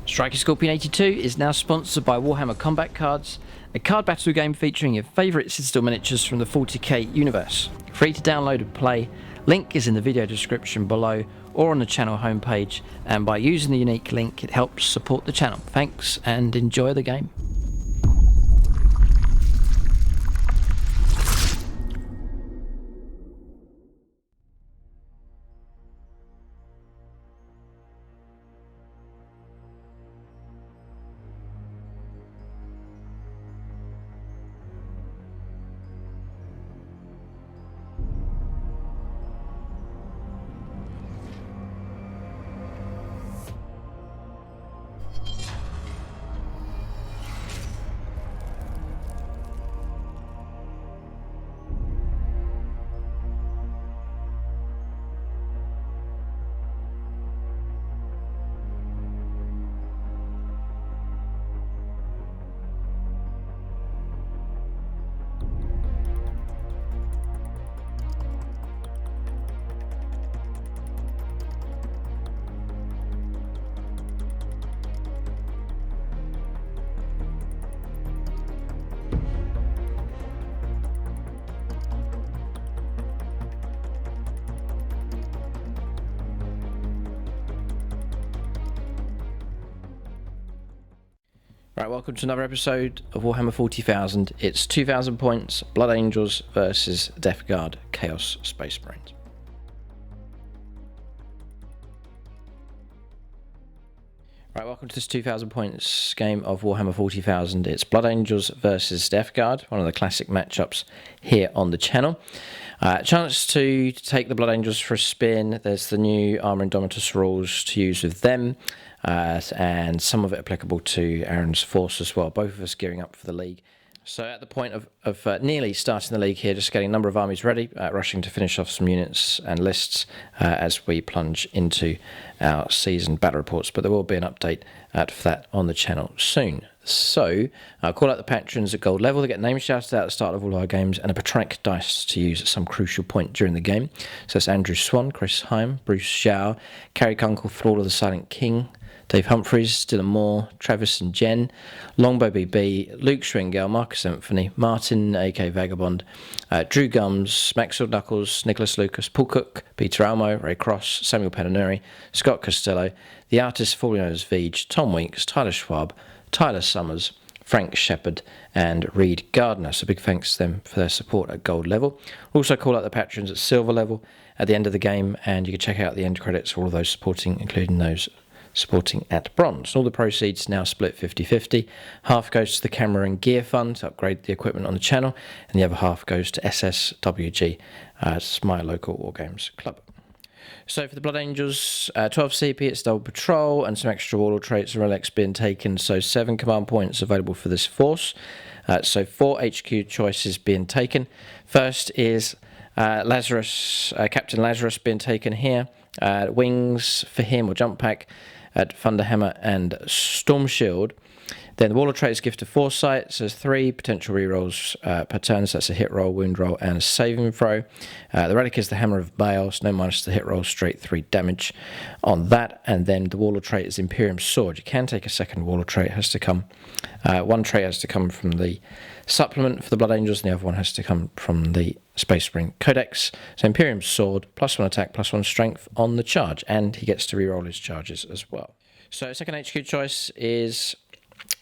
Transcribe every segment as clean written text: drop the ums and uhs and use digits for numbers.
Striker Scorpion 82 is now sponsored by Warhammer Combat Cards, a card battle game featuring your favourite Citadel miniatures from the 40k universe. Free to download and play, link is in the video description below or on the channel homepage, and by using the unique link it helps support the channel. Thanks and enjoy the game. Right, welcome to another episode of Warhammer 40,000. It's 2000 points, Blood Angels versus Death Guard Chaos Space Marines. Right, welcome to this 2000 points game of Warhammer 40,000. It's Blood Angels versus Death Guard, one of the classic matchups here on the channel. Chance to take the Blood Angels for a spin. There's the new Armour Indomitus rules to use with them. And some of it applicable to Aaron's force as well, both of us gearing up for the league. So at the point of nearly starting the league here, just getting a number of armies ready, rushing to finish off some units and lists as we plunge into our season battle reports, but there will be an update for that on the channel soon. So I'll call out the patrons at gold level. They get names shouted out at the start of all our games and a Patronic dice to use at some crucial point during the game. So that's Andrew Swan, Chris Heim, Bruce Zhao, Carrie Kunkel, Thrall of the Silent King, Dave Humphreys, Dylan Moore, Travis and Jen, Longbow BB, Luke Schwingel, Marcus Anthony, Martin, AK Vagabond, Drew Gums, Maxwell Knuckles, Nicholas Lucas, Paul Cook, Peter Almo, Ray Cross, Samuel Pedineri, Scott Costello, the artist formerly known as Veej, Tom Weeks, Tyler Schwab, Tyler Summers, Frank Shepherd and Reed Gardner. So big thanks to them for their support at gold level. Also call out the patrons at silver level at the end of the game, and you can check out the end credits for all of those supporting, including those supporting at bronze. All the proceeds now split 50-50. Half goes to the camera and gear fund to upgrade the equipment on the channel, and the other half goes to SSWG, it's my local War Games club. So for the Blood Angels, 12 CP, it's double patrol, and some extra warlord traits and relics being taken, so 7 command points available for this force. So 4 HQ choices being taken. First is Lazarus, Captain Lazarus being taken here. Wings for him, or jump pack, at Thunderhammer and Storm Shield. Then the Warlord trait is Gift of Foresight, so there's 3 potential rerolls per turn, so that's a hit roll, wound roll, and a saving throw. The relic is the Hammer of Baal, so no minus to the hit roll, straight 3 damage on that. And then the Warlord trait is Imperium Sword. You can take a second Warlord trait, it has to come. One trait has to come from the supplement for the Blood Angels, and the other one has to come from the Space Marine Codex. So Imperium Sword, +1 attack, +1 strength on the charge, and he gets to reroll his charges as well. So second HQ choice is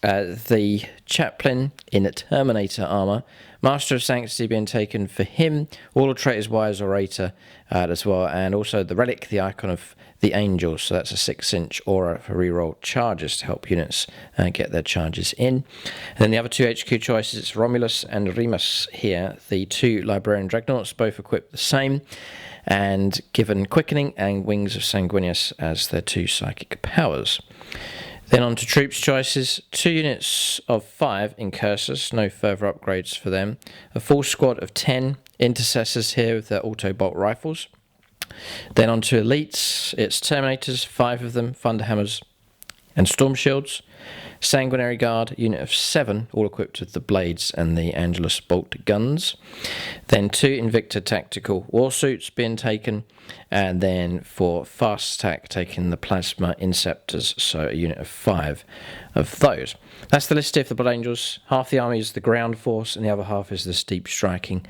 the Chaplain in Terminator armor. Master of Sanctity being taken for him. Warlord trait is Wise Orator as well, and also the relic, the Icon of the Angel, so that's a 6-inch aura for reroll charges to help units get their charges in. And then the other 2 HQ choices, it's Romulus and Remus here, the 2 Librarian Dreadnoughts, both equipped the same, and given Quickening and Wings of Sanguinius as their 2 psychic powers. Then on to troops choices, 2 units of 5 Incursors, no further upgrades for them. A full squad of 10 Intercessors here with their auto-bolt rifles. Then on to elites, it's Terminators, 5 of them, Thunderhammers, and storm shields. Sanguinary Guard, unit of 7, all equipped with the blades and the Angelus bolt guns. Then 2 Invicta tactical warsuits being taken, and then for fast attack taking the plasma inceptors, so a unit of 5 of those. That's the list here for the Blood Angels. Half the army is the ground force and the other half is the steep striking,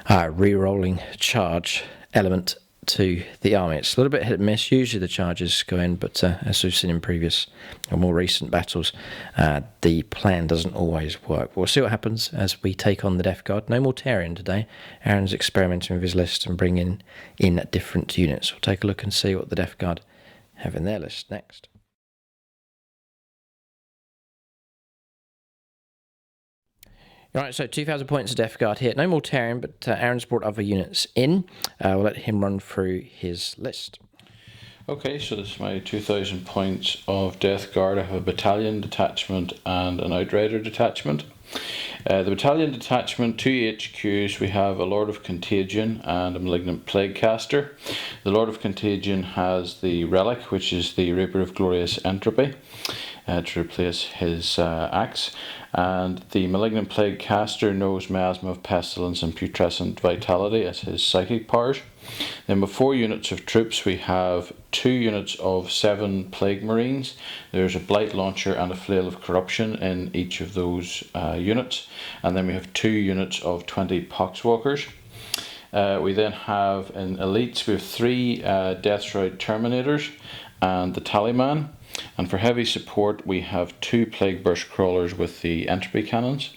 re-rolling charge element to the army. It's a little bit hit and miss. Usually the charges go in, but as we've seen in previous or more recent battles, the plan doesn't always work. We'll see what happens as we take on the Death Guard. No Mortarion today. Aaron's experimenting with his list and bringing in different units. We'll take a look and see what the Death Guard have in their list next. Right, so 2,000 points of Death Guard here. No Mortarion, but Aaron's brought other units in. We'll let him run through his list. Okay, so this is my 2,000 points of Death Guard. I have a battalion detachment and an Outrider detachment. The battalion detachment, 2 HQs, we have a Lord of Contagion and a Malignant Plague Caster. The Lord of Contagion has the Relic, which is the Reaper of Glorious Entropy, to replace his axe. And the Malignant Plague Caster knows Miasma of Pestilence and Putrescent Vitality as his psychic powers. Then with 4 units of troops, we have 2 units of 7 Plague Marines. There's a Blight Launcher and a Flail of Corruption in each of those units. And then we have 2 units of 20 Poxwalkers. We then have in elites, we have 3 Death Shroud Terminators and the Tallyman. And for heavy support, we have 2 Plague Burst Crawlers with the Entropy Cannons.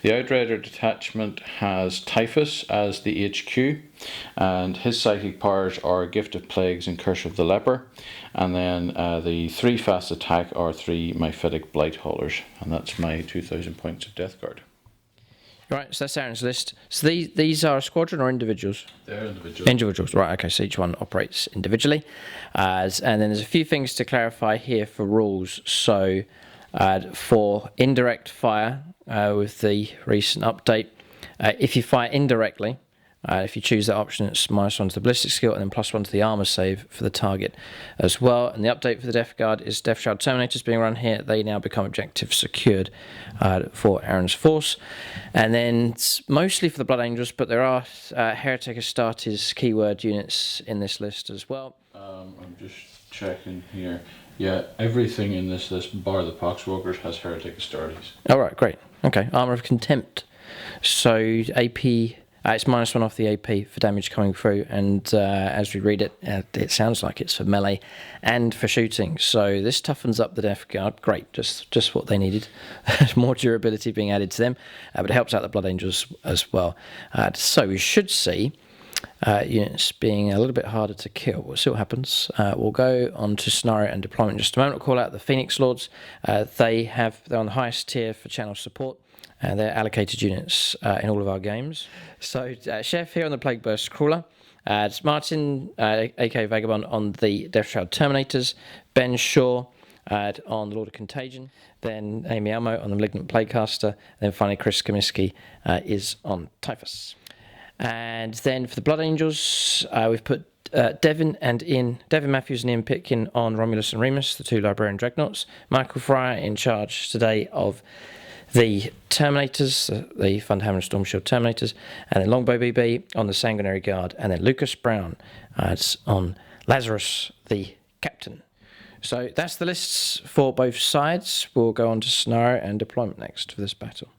The Outrider detachment has Typhus as the HQ, and his psychic powers are Gift of Plagues and Curse of the Leper. And then the 3 fast attack are 3 Myphitic Blight Haulers, and that's my 2,000 points of Death Guard. Right, so that's Aaron's list. So these are a squadron or individuals? They're individuals. Individuals, right, okay, so each one operates individually. And then there's a few things to clarify here for rules. So for indirect fire, with the recent update, if you fire indirectly, if you choose that option, it's -1 to the ballistic skill and then +1 to the armor save for the target as well. And the update for the Death Guard is Death Shroud Terminators being run here. They now become objective secured for Aaron's force. And then mostly for the Blood Angels, but there are Heretic Astartes keyword units in this list as well. I'm just checking here. Yeah, everything in this list, bar the Poxwalkers, has Heretic Astartes. All right, great. Okay, Armour of Contempt. So AP... it's -1 off the AP for damage coming through, and as we read it, it sounds like it's for melee and for shooting. So this toughens up the Death Guard. Great, just what they needed. More durability being added to them, but it helps out the Blood Angels as well. So we should see units being a little bit harder to kill. We'll see what happens. We'll go on to scenario and deployment in just a moment. We'll call out the Phoenix Lords. They're on the highest tier for channel support. They're allocated units in all of our games. So Chef here on the Plague Burst Crawler. It's Martin, aka Vagabond, on the Death Shroud Terminators. Ben Shaw on the Lord of Contagion. Then Amy Almo on the Malignant Plaguecaster. And then finally Chris Comiskey is on Typhus. And then for the Blood Angels, we've put Devin Matthews and Ian Pitkin on Romulus and Remus, the 2 Librarian Dreadnoughts. Michael Fryer in charge today of the Terminators, the Thunderhammer and Storm Shield Terminators, and then Longbow BB on the Sanguinary Guard, and then Lucas Brown on Lazarus, the Captain. So that's the lists for both sides. We'll go on to scenario and deployment next for this battle.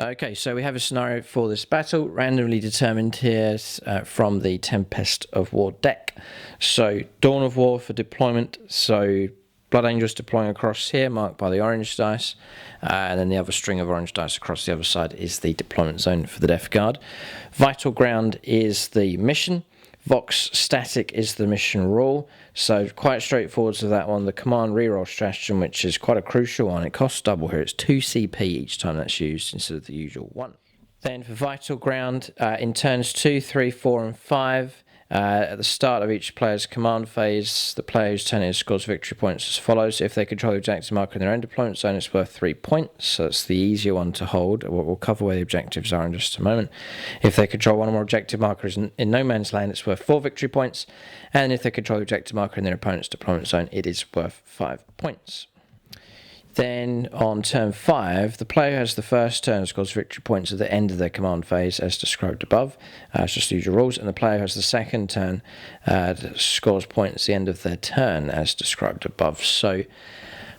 Okay, so we have a scenario for this battle, randomly determined here from the Tempest of War deck. So Dawn of War for deployment, so Blood Angels deploying across here, marked by the orange dice, and then the other string of orange dice across the other side is the deployment zone for the Death Guard. Vital Ground is the mission. Vox Static is the mission rule, so quite straightforward to that one. The command reroll stratagem, which is quite a crucial one, it costs double here. It's 2 CP each time that's used instead of the usual 1. Then for Vital Ground, in turns 2, 3, 4 and 5, At the start of each player's command phase, the player whose turn it is scores victory points as follows. If they control the objective marker in their own deployment zone, it's worth 3 points. So that's the easier one to hold. We'll cover where the objectives are in just a moment. If they control one or more objective markers in no man's land, it's worth 4 victory points. And if they control the objective marker in their opponent's deployment zone, it is worth 5 points. Then on turn 5, the player who has the first turn scores victory points at the end of their command phase as described above. It's just the usual rules. And the player who has the second turn scores points at the end of their turn as described above. So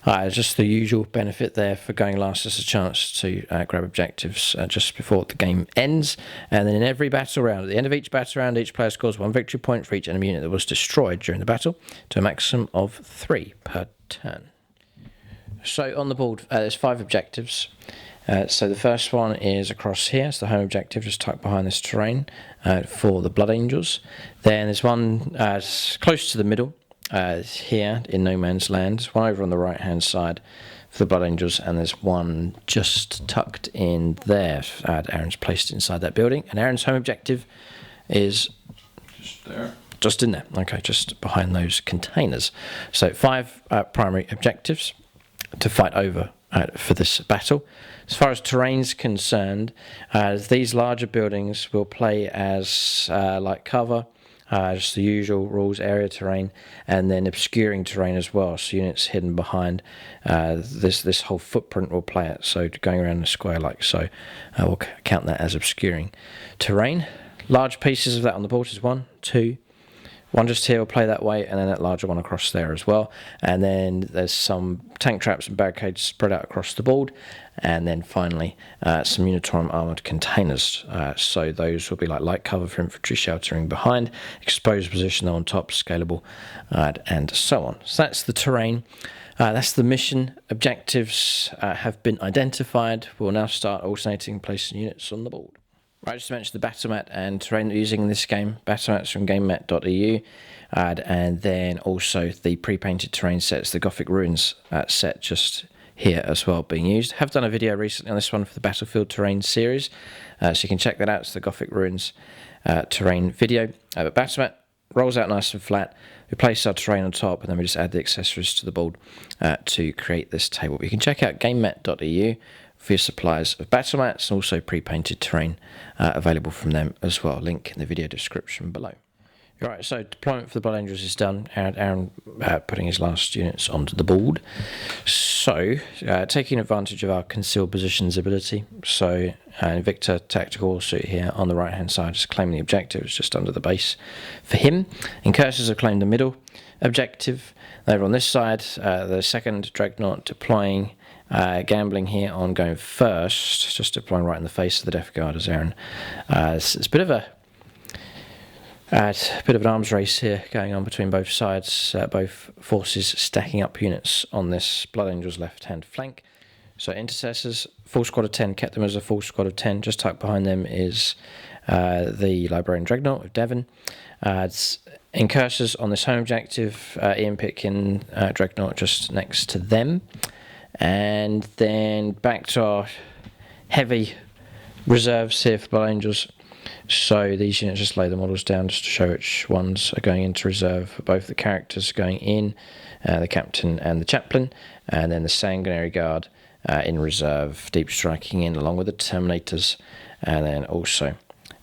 just the usual benefit there for going last is a chance to grab objectives just before the game ends. And then in every battle round, at the end of each battle round, each player scores 1 victory point for each enemy unit that was destroyed during the battle, to a maximum of 3 per turn. So on the board, there's 5 objectives. So the first one is across here. It's the home objective, just tucked behind this terrain for the Blood Angels. Then there's one close to the middle here in no man's land. There's one over on the right-hand side for the Blood Angels, and there's one just tucked in there. Aaron's placed inside that building, and Aaron's home objective is Just there. just in there. Okay, just behind those containers. So 5 primary objectives to fight over for this battle. As far as terrain's concerned, these larger buildings will play as light cover, just the usual rules, area terrain, and then obscuring terrain as well. So units hidden behind this whole footprint will play it. So going around the square like so, we'll count that as obscuring terrain. Large pieces of that on the board is 1, 2. One just here will play that way, and then that larger one across there as well. And then there's some tank traps and barricades spread out across the board. And then finally, some Unitorm armoured containers. So those will be like light cover for infantry sheltering behind, exposed position on top, scalable, and so on. So that's the terrain. That's the mission. Objectives have been identified. We'll now start alternating placing units on the board. Right, just to mention the battle mat and terrain that we're using in this game. Battle mats from gamemat.eu, and then also the pre-painted terrain sets, the Gothic Ruins set just here as well being used. Have done a video recently on this one for the Battlefield Terrain series, so you can check that out. It's the Gothic Ruins terrain video. But battle mat rolls out nice and flat. We place our terrain on top, and then we just add the accessories to the board to create this table. But you can check out gamemat.eu for your supplies of battle mats and also pre-painted terrain available from them as well. Link in the video description below. Alright, so deployment for the Blood Angels is done. Aaron putting his last units onto the board. So, taking advantage of our concealed positions ability. So, Victor Tactical suit here on the right hand side is claiming the objective. It's just under the base for him. And Cursors have claimed the middle objective. Over on this side, the second Dreadnought deploying. Gambling here on going first, just deploying right in the face of the Death Guard as Aaron. It's a bit of an arms race here going on between both sides, both forces stacking up units on this Blood Angels left-hand flank. So Intercessors, full squad of 10, kept them as a full squad of 10. Just tucked behind them is the Librarian Dreadnought of Devon. Incursors on this home objective, Ian Pitkin Dreadnought just next to them. And then back to our heavy reserves here for Blood Angels. So these units just lay the models down just to show which ones are going into reserve. Both the characters going in, the captain and the chaplain, and then the Sanguinary Guard in reserve, deep striking in along with the Terminators, and then also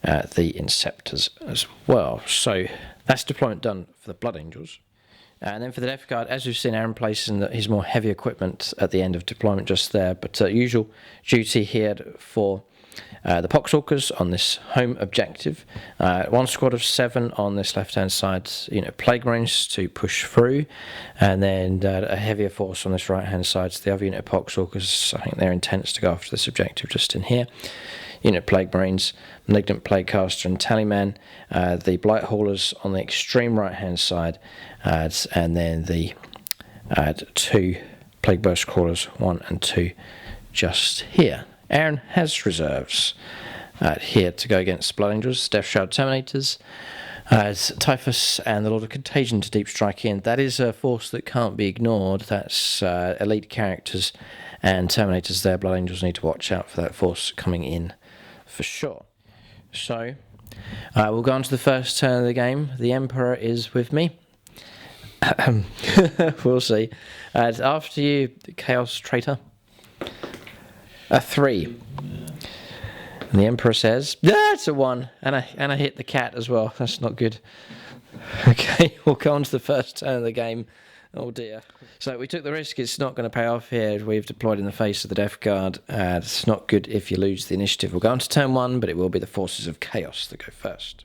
the Inceptors as well. So that's deployment done for the Blood Angels. And then for the Death Guard, as we've seen Aaron placing his more heavy equipment at the end of deployment just there, but usual duty here for the Poxwalkers on this home objective. One squad of 7 on this left-hand side, Plague Marines to push through, and then a heavier force on this right-hand side. So the other unit of Poxwalkers, I think they're intent to go after this objective just in here. Plague Marines, Malignant Plague Caster and Tallyman, the Blight Haulers on the extreme right-hand side, and then the 2 Plague Burst Crawlers, 1 and 2, just here. Aaron has reserves here to go against Blood Angels, Death Shroud Terminators, Typhus and the Lord of Contagion to deep strike in. That is a force that can't be ignored. That's elite characters and Terminators there. Blood Angels need to watch out for that force coming in for sure. So We'll go on to the first turn of the game. The Emperor is with me. We'll see. After you, Chaos Traitor. A 3. And the Emperor says, it's a 1. And I hit the cat as well. That's not good. Okay, we'll go on to the first turn of the game. Oh dear. So we took the risk. It's not going to pay off here. We've deployed in the face of the Death Guard. It's not good if you lose the initiative. We'll go on to turn 1, but it will be the Forces of Chaos that go first.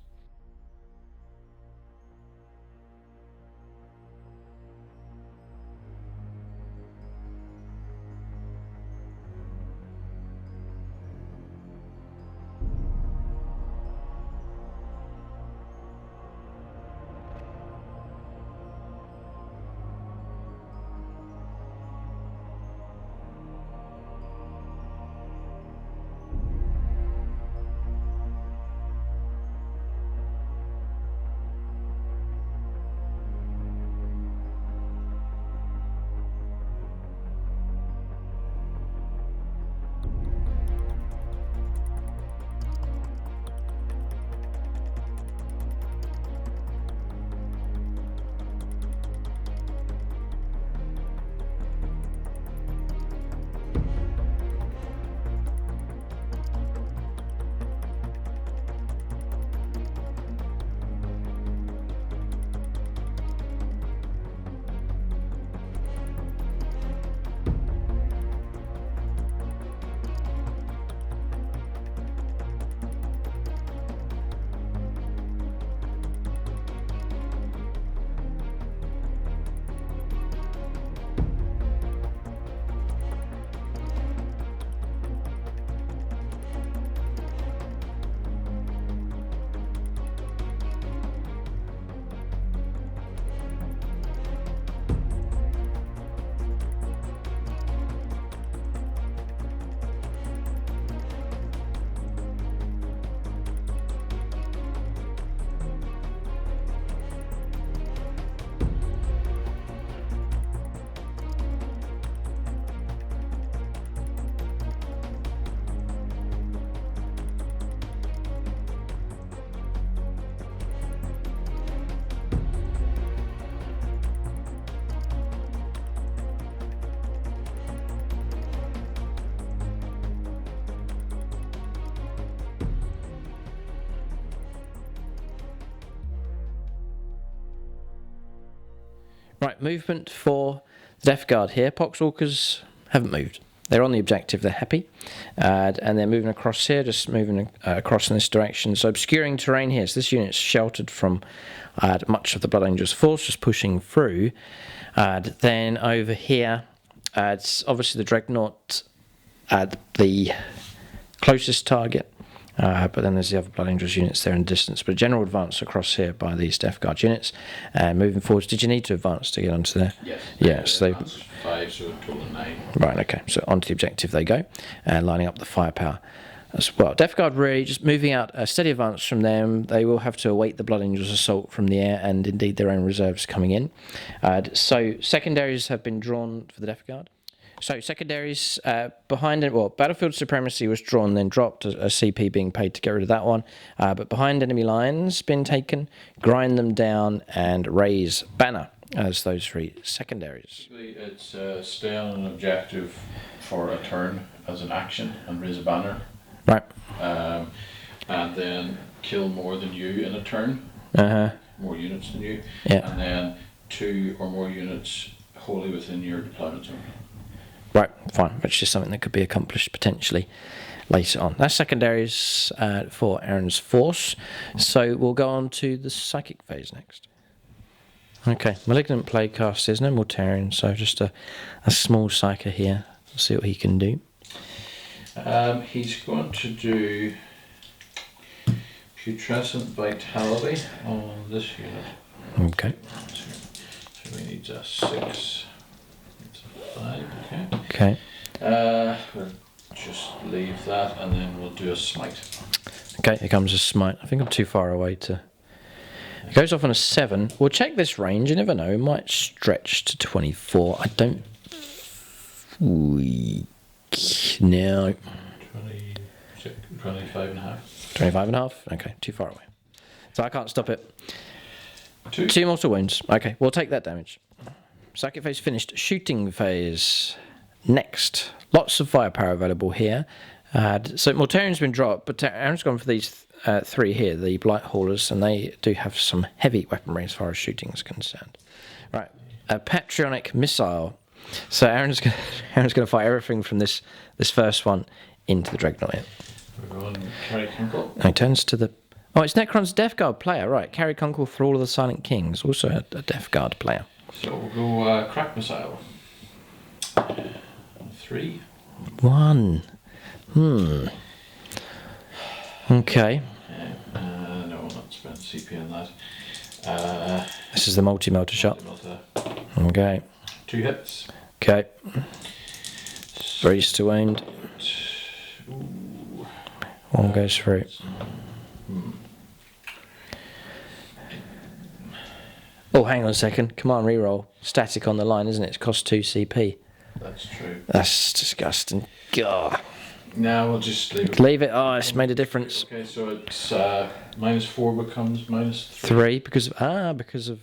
Right, movement for the Death Guard here. Poxwalkers haven't moved. They're on the objective, they're happy. And they're moving across here, just moving across in this direction. So obscuring terrain here. So this unit's sheltered from much of the Blood Angels force, just pushing through. Then over here, it's obviously the Dreadnought, the closest target. But then there's the other Blood Angels units there in the distance. But a general advance across here by these Death Guard units. Moving forwards, did you need to advance to get onto there? Yes. Yeah, so that's 5, so a total of 9. Right, okay. So onto the objective they go, lining up the firepower as well. Death Guard really just moving out a steady advance from them. They will have to await the Blood Angels assault from the air and indeed their own reserves coming in. So secondaries have been drawn for the Death Guard. So secondaries behind it, well, Battlefield Supremacy was drawn, then dropped, a CP being paid to get rid of that one. But behind enemy lines been taken, grind them down, and raise banner as those 3 secondaries. It's stay on an objective for a turn as an action and raise a banner. Right. And then kill more than you in a turn. More units than you. Yeah. And then 2 or more units wholly within your deployment zone. Right, fine, which is something that could be accomplished potentially later on. That's secondaries for Aaron's force. So we'll go on to the psychic phase next. Okay, Malignant Plaguecast is no Mortarian, so just a small psyker here. Let's see what he can do. He's going to do Putrescent Vitality on this unit. Okay. So we need a 6. 5, okay. We'll just leave that and then we'll do a smite. Okay, here comes a smite. I think I'm too far away to... It goes off on a 7. We'll check this range, you never know. It might stretch to 24. I don't... No. 25 and a half. 25.5. Okay, too far away. So I can't stop it. 2. 2 mortal wounds. Okay, we'll take that damage. Psychic phase finished. Shooting phase. Next. Lots of firepower available here. So Mortarian's been dropped, but Aaron's gone for these 3 here, the Blight Haulers, and they do have some heavy weaponry as far as shooting is concerned. Right, a Patronic Missile. So Aaron's gonna fire everything from this first one into the Dreadnought. We're going Carry Kunkel. And he turns to the... Oh, it's Necron's Death Guard player, right. Carry Kunkel for all of the Silent Kings, also a Death Guard player. So we'll go Crack Missile. 3. 1. Okay. No, not spent CP on that. This is the multi-melter shot. Multi-melter. Okay. 2 hits. Okay. Breeze to wound. Ooh. 1 goes through. Oh, hang on a second. Come on, reroll. Static on the line, isn't it? It costs 2 CP. That's true. That's disgusting. God. Now we'll just leave it. Leave it. Oh, it's made a difference. Okay, so it's -4 becomes -3. 3 because of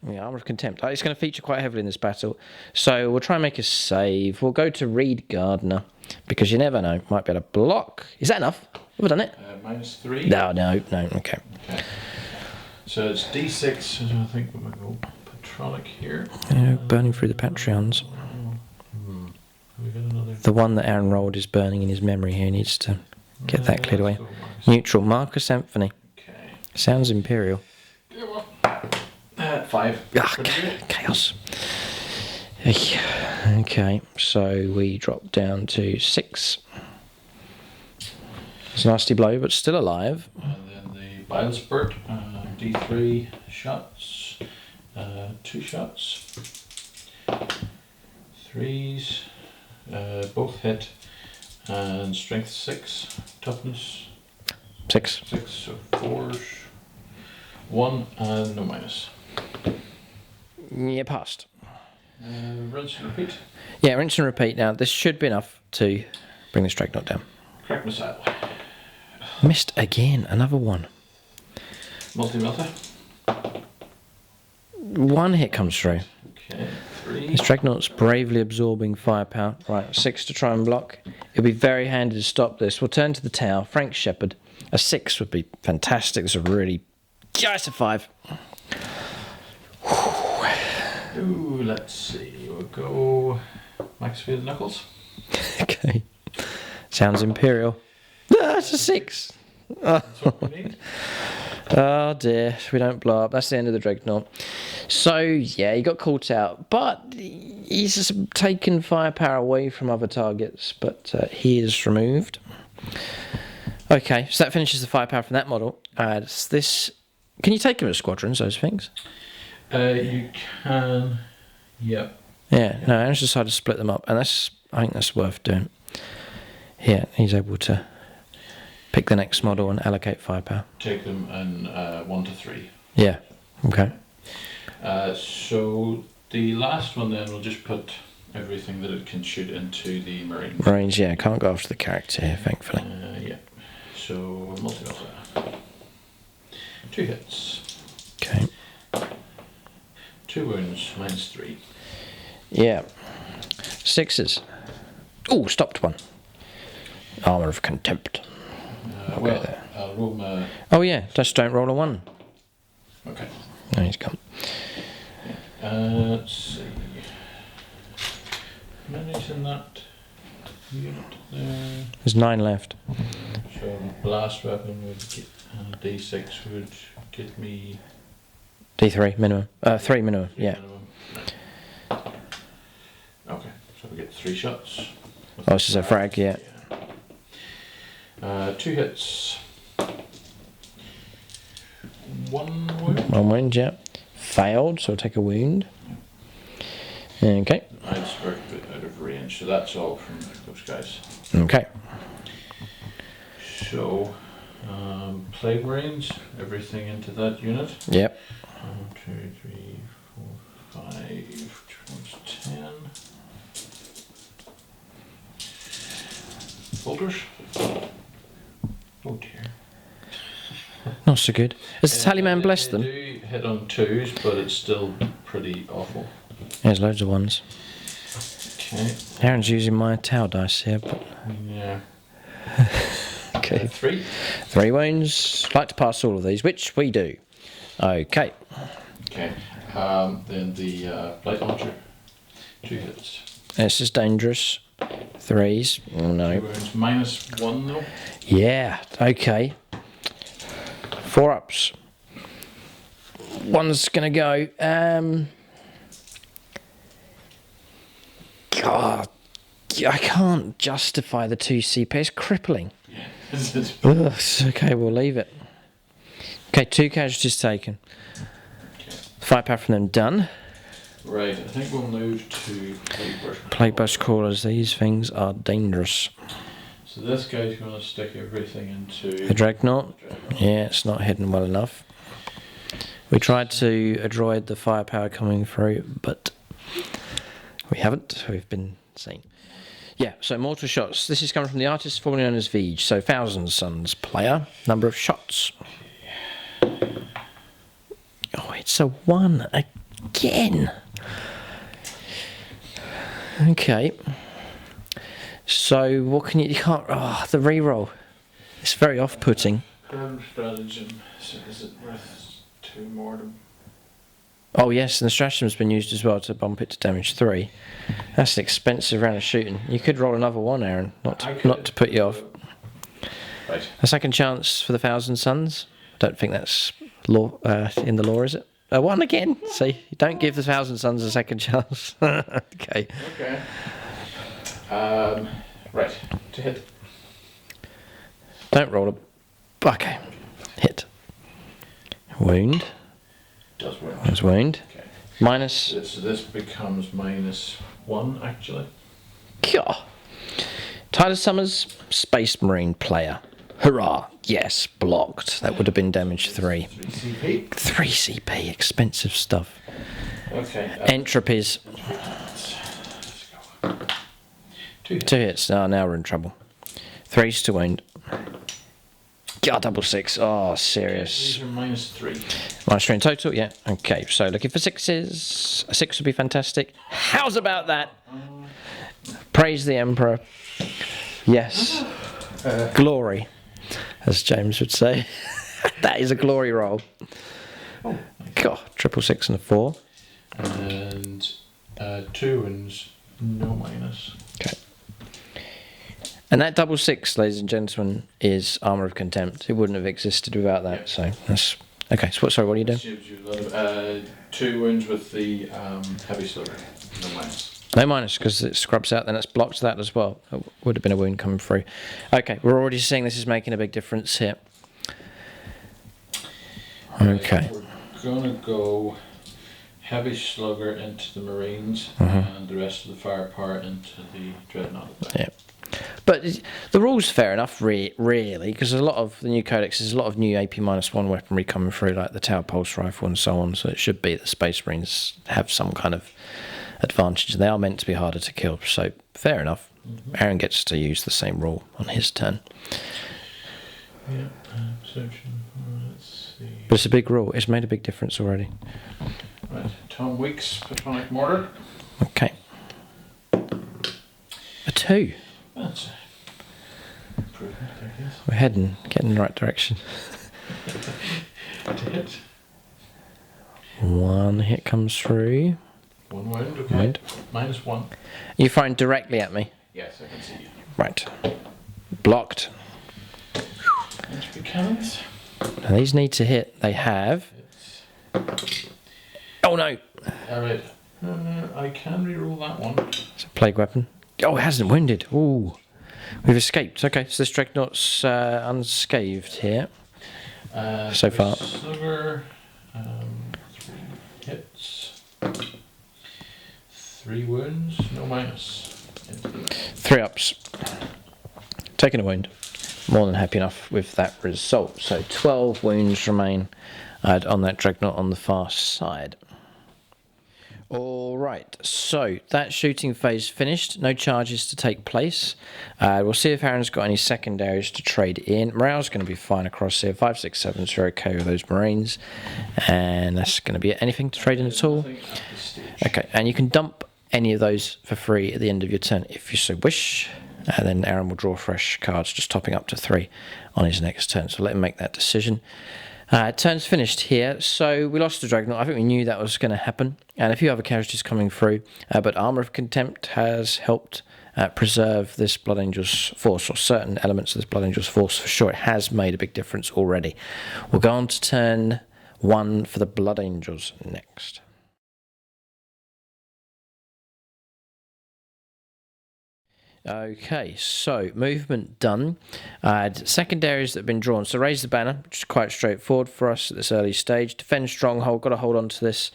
the Armour of Contempt. It's going to feature quite heavily in this battle. So we'll try and make a save. We'll go to Reed Gardner because you never know. Might be able to block. Is that enough? Have we done it? -3. No. Okay. Okay. So it's D6. I think we'll go Patronic here. Burning through the Patreons. We got another. The one that Aaron rolled is burning in his memory here. He needs to get that cleared away. Neutral. Marcus Anthony. Okay. Sounds Imperial. Yeah, well, 5. Chaos. Okay, so we drop down to 6. It's a nasty blow, but still alive. And then the Bile Spurt, D3 shots, 2 shots, 3s, both hit, and strength 6, toughness 6. 6, so 4s, 1, and no minus. Yeah, passed. Rinse and repeat. Yeah, rinse and repeat. Now, this should be enough to bring this Dreadnought down. Crack Missile. Missed again, another one. Multi-melter. 1 hit comes through. Okay, 3. This Dreadnought's bravely absorbing firepower. Right, 6 to try and block. It'll be very handy to stop this. We'll turn to the tower. Frank Shepherd. A 6 would be fantastic. This is a really... Just a 5. Ooh, let's see. We'll go Maxfield Knuckles. Okay. Sounds Imperial. Ah, it's a 6. That's what we need. Oh dear, we don't blow up. That's the end of the Dreadnought. So, yeah, he got caught out, but he's just taken firepower away from other targets, but he is removed. Okay, so that finishes the firepower from that model. This... Can you take him as squadrons, those things? You can... Yep. Yeah, no, Aaron's decided to split them up, and I think that's worth doing. Yeah, he's able to pick the next model and allocate firepower. Take them in 1 to 3. Yeah, okay. So the last one then, we'll just put everything that it can shoot into the Marines. Marines, yeah, can't go after the character here, thankfully. Yeah. So, multi-melter. 2 hits. Okay. 2 wounds, -3. Yeah. 6s. Oh, stopped one. Armour of Contempt. Well, I'll roll my... Oh yeah, just don't roll a 1. Okay. No, he's gone. Let's see. Many's in that unit there. There's 9 left. So blast weapon would get D6 would get me D3 minimum. 3 minimum. 3 Yeah. minimum. Right. Okay, so we get 3 shots. Oh, this is a frag. Yeah. 2 hits. 1 wound. 1 wound. Yeah. Failed. So I'll take a wound. Okay. I just worked a bit out of range, so that's all from those guys. Okay. So, Plague Marines, everything into that unit. Yep. 1, 2, 3, 4, 5, which one's 10. Bolters. Oh dear. Not so good. Has the tallyman blessed them? They do hit on 2s, but it's still pretty awful. There's loads of ones. Okay. Aaron's using my tower dice here, but Yeah. okay. 3. 3 wounds. Like to pass all of these, which we do. Okay. Okay. Then the blight launcher. 2 hits. This is dangerous. 3s. Oh no. 2 wounds. -1 though. Yeah. Okay. 4 ups. One's gonna go. God, I can't justify the 2 CP. It's crippling. Yeah. Ugh, okay, we'll leave it. Okay, 2 casualties taken. Okay. Firepower from them done. Right, I think we'll move to Plague Bush Crawlers. These things are dangerous. So this guy's going to stick everything into The Dreadnought. Yeah, it's not hidden well enough. We tried to avoid the firepower coming through, but we haven't. We've been seen. Yeah, so mortal shots. This is coming from the artist formerly known as Veej. So 1000 Suns player. Number of shots. Oh, it's a 1 again. Okay. So what can you can't. Oh, the reroll. It's very off-putting. Stratagem. So is it worth 2 mortem? Oh yes, and the stratagem's been used as well to bump it to damage 3. That's an expensive round of shooting. You could roll another 1, Aaron, not to put you off. Right. A second chance for the 1000 Suns. I don't think that's law in the law, is it? 1 again. See, you don't give the 1000 Suns a second chance. Okay. Okay. Right. To hit. Don't roll a. Okay. Hit. Wound. Does wound. There's wound. Okay. Minus. So this becomes -1 actually. Gah. Tyler Summers, Space Marine player. Hurrah! Yes, blocked. That would have been damage 3. 3 CP. 3 CP, expensive stuff. Okay. Entropies. Let's go. 2 hits. 2 hits. Oh, now we're in trouble. 3's to wound. God, double 6. Oh, serious. These are -3. -3 in total, yeah. Okay, so looking for 6s. A 6 would be fantastic. How's about that? Praise the Emperor. Yes. Glory, as James would say. That is a glory roll. Oh. God, 666 and a 4. And 2 wounds, no minus. Okay. And that double 6, ladies and gentlemen, is Armour of Contempt. It wouldn't have existed without that. So that's okay. So what? Sorry, what are you doing? Gives you a lot of, 2 wounds with the heavy slugger, no minus. No minus because it scrubs out. Then it's blocked that as well. It would have been a wound coming through. Okay, we're already seeing this is making a big difference here. Okay. We're gonna go heavy slugger into the Marines and the rest of the firepower into the Dreadnought. Yeah. But the rule's fair enough, really, because a lot of the new codex is a lot of new AP-1 weaponry coming through, like the Tower Pulse Rifle and so on, so it should be that Space Marines have some kind of advantage. They are meant to be harder to kill, so fair enough. Aaron gets to use the same rule on his turn. Yeah, perception, let's see. But it's a big rule. It's made a big difference already. Right, Tom Weeks, Platonic Mortar. Okay. A 2. That's improvement, I guess. We're getting in the right direction. To hit. 1 hit comes through. 1 wound, okay. Wound. -1. You firing directly at me. Yes, I can see you. Right. Blocked. Entropy cannons. Now these need to hit. They have. Oh no! Alright. I can reroll that one. It's a plague weapon. Oh, it hasn't wounded. Ooh. We've escaped. Okay, so this Dreadnought's unscathed here. So far. Slugger. 3 hits. 3 wounds, no minus. 3 ups. Taking a wound. More than happy enough with that result. So 12 wounds remain on that Dreadnought on the far side. Alright, so that shooting phase finished, no charges to take place. We'll see if Aaron's got any secondaries to trade in. Morale's going to be fine across here, 5, 6, 7, so you're okay with those Marines. And that's going to be it. Anything to trade in at all? Okay, and you can dump any of those for free at the end of your turn if you so wish. And then Aaron will draw fresh cards, just topping up to 3 on his next turn, so let him make that decision. Turn's finished here, so we lost the Dreadnought. I think we knew that was going to happen, and a few other casualties coming through, but Armour of Contempt has helped preserve this Blood Angel's force, or certain elements of this Blood Angel's force for sure. It has made a big difference already. We'll go on to turn 1 for the Blood Angels next. Okay, so movement done. Secondaries that have been drawn. So raise the banner, which is quite straightforward for us at this early stage. Defend stronghold, got to hold on to this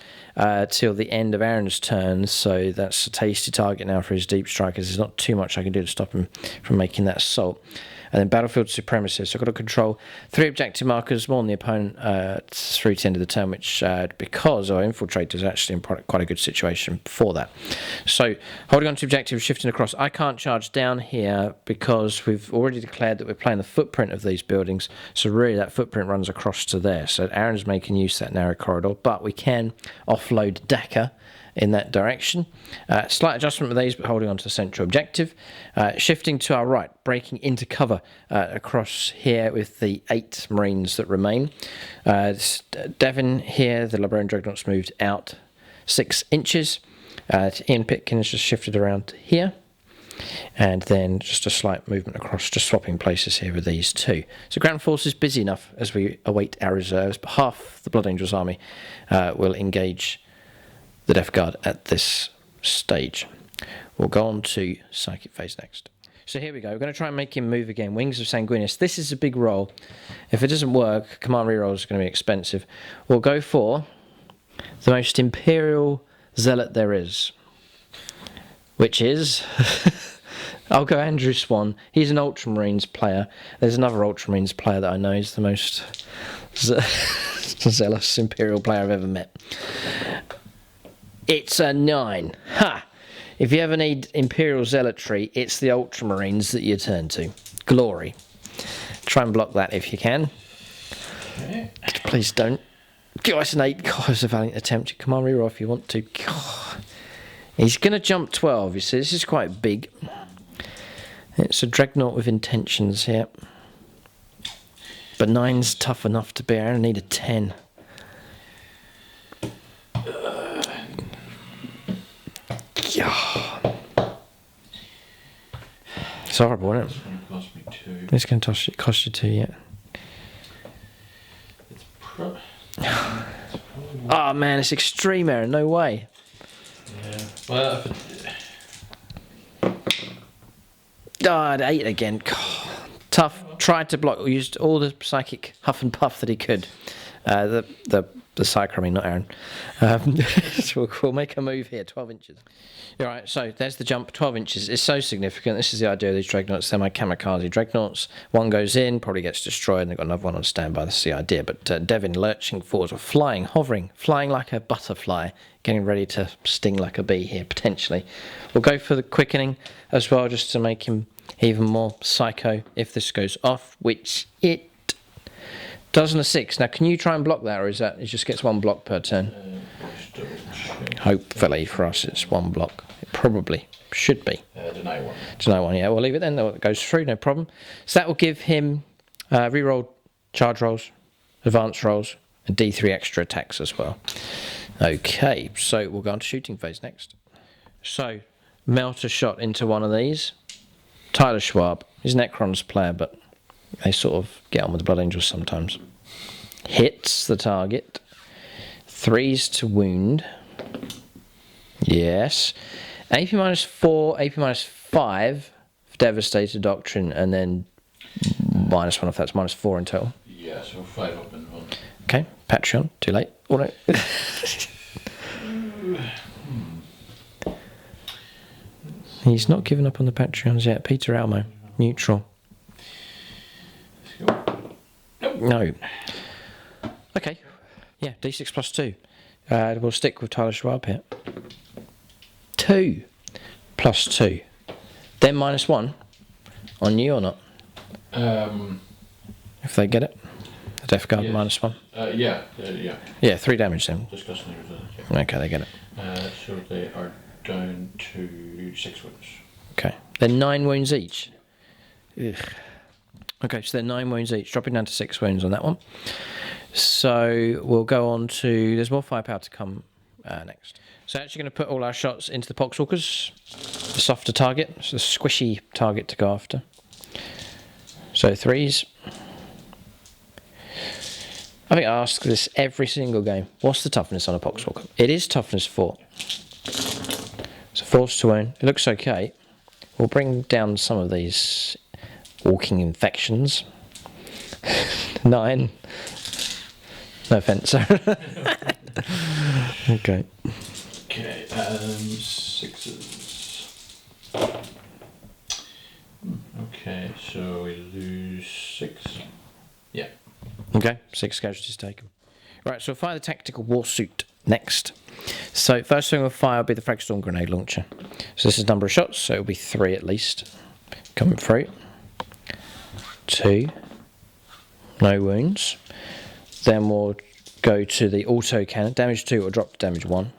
till the end of Aaron's turn. So that's a tasty target now for his deep strikers. There's not too much I can do to stop him from making that assault. And then battlefield supremacy. So I've got to control 3 objective markers, more than the opponent through to the end of the turn, which because our infiltrator is actually in quite a good situation for that. So holding on to objective, shifting across. I can't charge down here because we've already declared that we're playing the footprint of these buildings. So really that footprint runs across to there. So Aaron's making use of that narrow corridor, but we can offload Dakar in that direction. Slight adjustment with these, but holding on to the central objective. Shifting to our right, breaking into cover across here with the 8 Marines that remain. Devon here, the Librarian Dreadnought's moved out 6 inches. Ian Pitkin has just shifted around to here. And then just a slight movement across, just swapping places here with these 2. So ground force is busy enough as we await our reserves, but half the Blood Angels army will engage the Death Guard at this stage. We'll go on to Psychic phase next. So here we go. We're going to try and make him move again. Wings of Sanguinius. This is a big roll. If it doesn't work, command reroll is going to be expensive. We'll go for the most Imperial Zealot there is, which is I'll go Andrew Swan. He's an Ultramarines player. There's another Ultramarines player that I know is the most zealous Imperial player I've ever met. It's a 9. Ha! If you ever need Imperial Zealotry, it's the Ultramarines that you turn to. Glory. Try and block that if you can. Okay. Please don't. God, it's an 8. God, it's a valiant attempt. Come on, reroll if you want to. God. He's going to jump 12, you see. This is quite big. It's a Dreadnought with intentions here. But 9's tough enough to bear. I need a 10. It's horrible, isn't it? It's going to cost me 2. It's going to cost you 2, yeah. It's oh man, it's extreme error, no way. Yeah. Well, At 8 again. God, tough. Tried to block, used all the psychic huff and puff that he could. The psyker, I mean, not Aaron. So we'll make a move here, 12 inches. Alright, so there's the jump, 12 inches. It's so significant. This is the idea of these Dreadnoughts. They're my kamikaze Dreadnoughts. One goes in, probably gets destroyed, and they've got another one on standby. That's the idea. But Devin lurching forwards, or flying, hovering, flying like a butterfly, getting ready to sting like a bee here, potentially. We'll go for the quickening as well, just to make him even more psycho if this goes off, which it does on a 6. Now, can you try and block that, or is that it just gets 1 block per turn? Hopefully for us, it's 1 block. It probably should be. deny 1. Deny 1, yeah. We'll leave it then. It goes through, no problem. So that will give him reroll charge rolls, advance rolls, and D3 extra attacks as well. Okay, so we'll go on to shooting phase next. So, melt a shot into one of these. Tyler Schwab. He's an Necron's player, but they sort of get on with the Blood Angels sometimes. Hits the target. 3s to wound. Yes. AP minus 4, AP minus 5 for Devastator Doctrine, and then minus 1 if that's minus 4 in total. Yeah, so 5 up and 1. Okay, Patreon, too late. Oh no. He's not given up on the Patreons yet. Peter Almo, neutral. Let's go. No. Okay. Yeah, D6 plus 2. We'll stick with Tyler Schwab here. 2 plus 2. Then -1 on you or not? If they get it. The Death Guard yes. -1. Yeah. Yeah, 3 damage then. Discussing it with it, yeah. Okay, they get it. So they are down to 6 wounds. Okay. They're 9 wounds each. Ugh. Okay, so they're 9 wounds each, dropping down to 6 wounds on that one. So we'll go on to... There's more firepower to come next. So actually going to put all our shots into the Poxwalkers. The softer target. It's a squishy target to go after. So 3s. I think I ask this every single game. What's the toughness on a Poxwalker? It is toughness 4. So force to wound. It looks okay. We'll bring down some of these walking infections. 9. No offence. Okay. Okay, 6s. Okay, so we lose 6. Yeah. Okay, 6 casualties taken. Right, so we'll fire the tactical war suit next. So first thing we'll fire will be the Fragstorm grenade launcher. So this is number of shots, so it'll be 3 at least coming through. 2. No wounds. Then we'll go to the auto cannon. Damage 2 or drop to damage 1.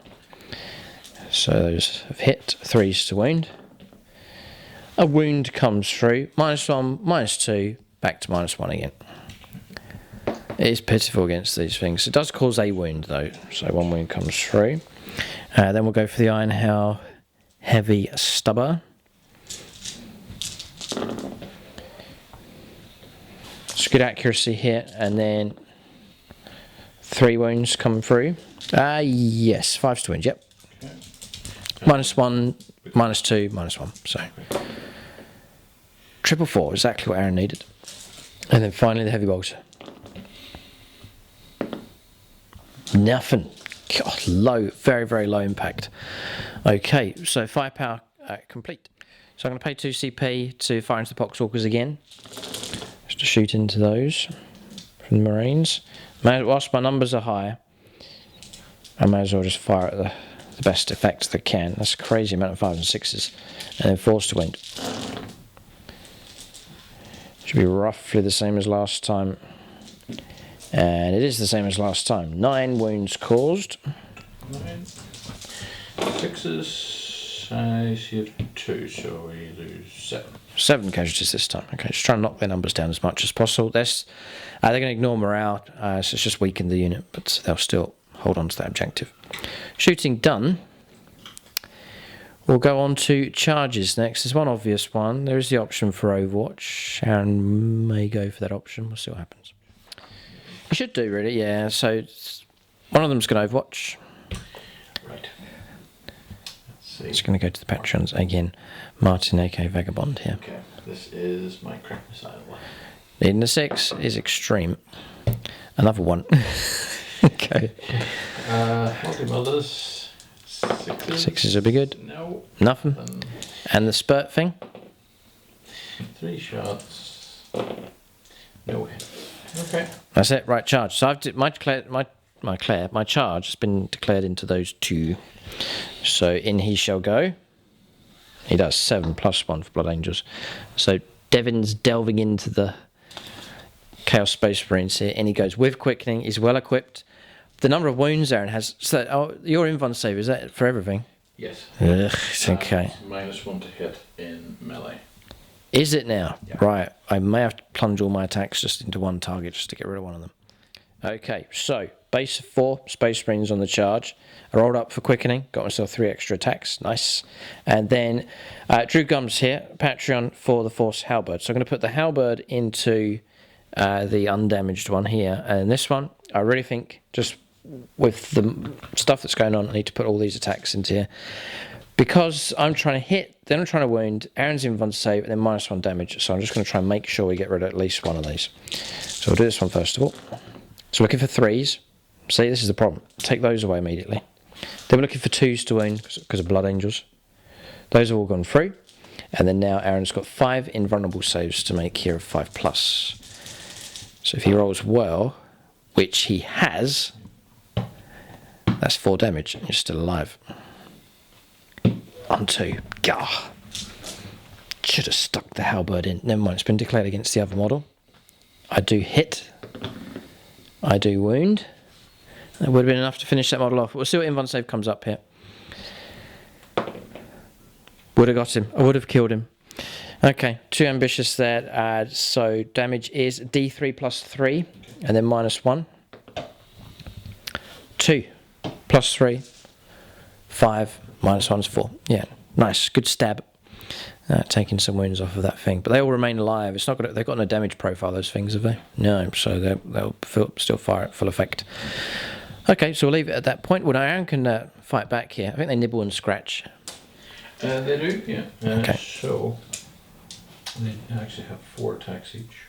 So those have hit. 3s to wound. A wound comes through. -1, -2, back to -1 again. It is pitiful against these things. It does cause a wound though, so 1 wound comes through. Then we'll go for the Iron Howl Heavy Stubber. It's good accuracy here, and then 3 wounds come through. Yes, 5 to wound, yep. Okay. -1, -2, -1. So 444, exactly what Aaron needed. And then finally the Heavy Bolter. Nothing. God, low, very, very low impact. Okay, so firepower complete. So I'm going to pay 2 CP to fire into the Poxwalkers again. Just to shoot into those from the Marines. Whilst my numbers are high, I may as well just fire at the best effect that I can. That's a crazy amount of 5s and 6s. And then force to wound. Should be roughly the same as last time. And it is the same as last time. 9 wounds caused. 9. 6s. I see it 2, so we lose 7. 7 casualties this time. Okay, just try and knock their numbers down as much as possible. They're going to ignore morale, so it's just weaken the unit, but they'll still hold on to that objective. Shooting done. We'll go on to charges next. There's one obvious one. There is the option for Overwatch. Aaron may go for that option. We'll see what happens. You should do, really, yeah. So one of them's going to Overwatch. Right. Let's see. It's going to go to the Patrons again. Martin, aka Vagabond, here. Okay, this is my crack missile. Needing a 6 is extreme. Another 1. Okay. Multi-mothers. 6s. 6s will be good. No. Nothing. And the spurt thing? 3 shots. No hit. Okay. That's it, right, charge. So my charge has been declared into those 2. So in he shall go. He does 7 plus 1 for Blood Angels. So Devin's delving into the Chaos Space Marines here, and he goes with quickening. He's well equipped. The number of wounds Aaron has. So your invuln save, is that for everything? Yes. Ugh, it's okay. -1 to hit in melee. Is it now? Yeah. Right. I may have to plunge all my attacks just into one target just to get rid of one of them. Okay, so base of 4 Space Marines on the charge. I rolled up for quickening, got myself 3 extra attacks. Nice. And then Drew Gums here, Patreon for the Force Halberd. So I'm going to put the Halberd into the undamaged one here. And this one, I really think, just with the stuff that's going on, I need to put all these attacks into here. Because I'm trying to hit, then I'm trying to wound, Aaron's invuln save, and then -1 damage. So I'm just going to try and make sure we get rid of at least one of these. So we'll do this one first of all. So looking for 3s. See, this is the problem. Take those away immediately. Then we're looking for 2s to wound because of Blood Angels. Those have all gone through. And then now Aaron's got 5 invulnerable saves to make here of 5+. So if he rolls well, which he has, That's 4 damage. You're still alive. On 2. Gah. Should have stuck the halberd in. Never mind, it's been declared against the other model. I do hit. I do wound. That would have been enough to finish that model off. We'll see what invuln save comes up here. Would have got him. I would have killed him. Okay, too ambitious there. So damage is D3 plus 3, and then minus 1. 2 plus 3. 5 minus 1 is 4. Yeah, nice. Good stab. Taking some wounds off of that thing. But they all remain alive. It's not they've got no damage profile, those things, have they? No, so they'll still fire at full effect. Okay, so we'll leave it at that point. Well, now Aaron can fight back here. I think they nibble and scratch. They do, yeah. Okay. So they actually have 4 attacks each.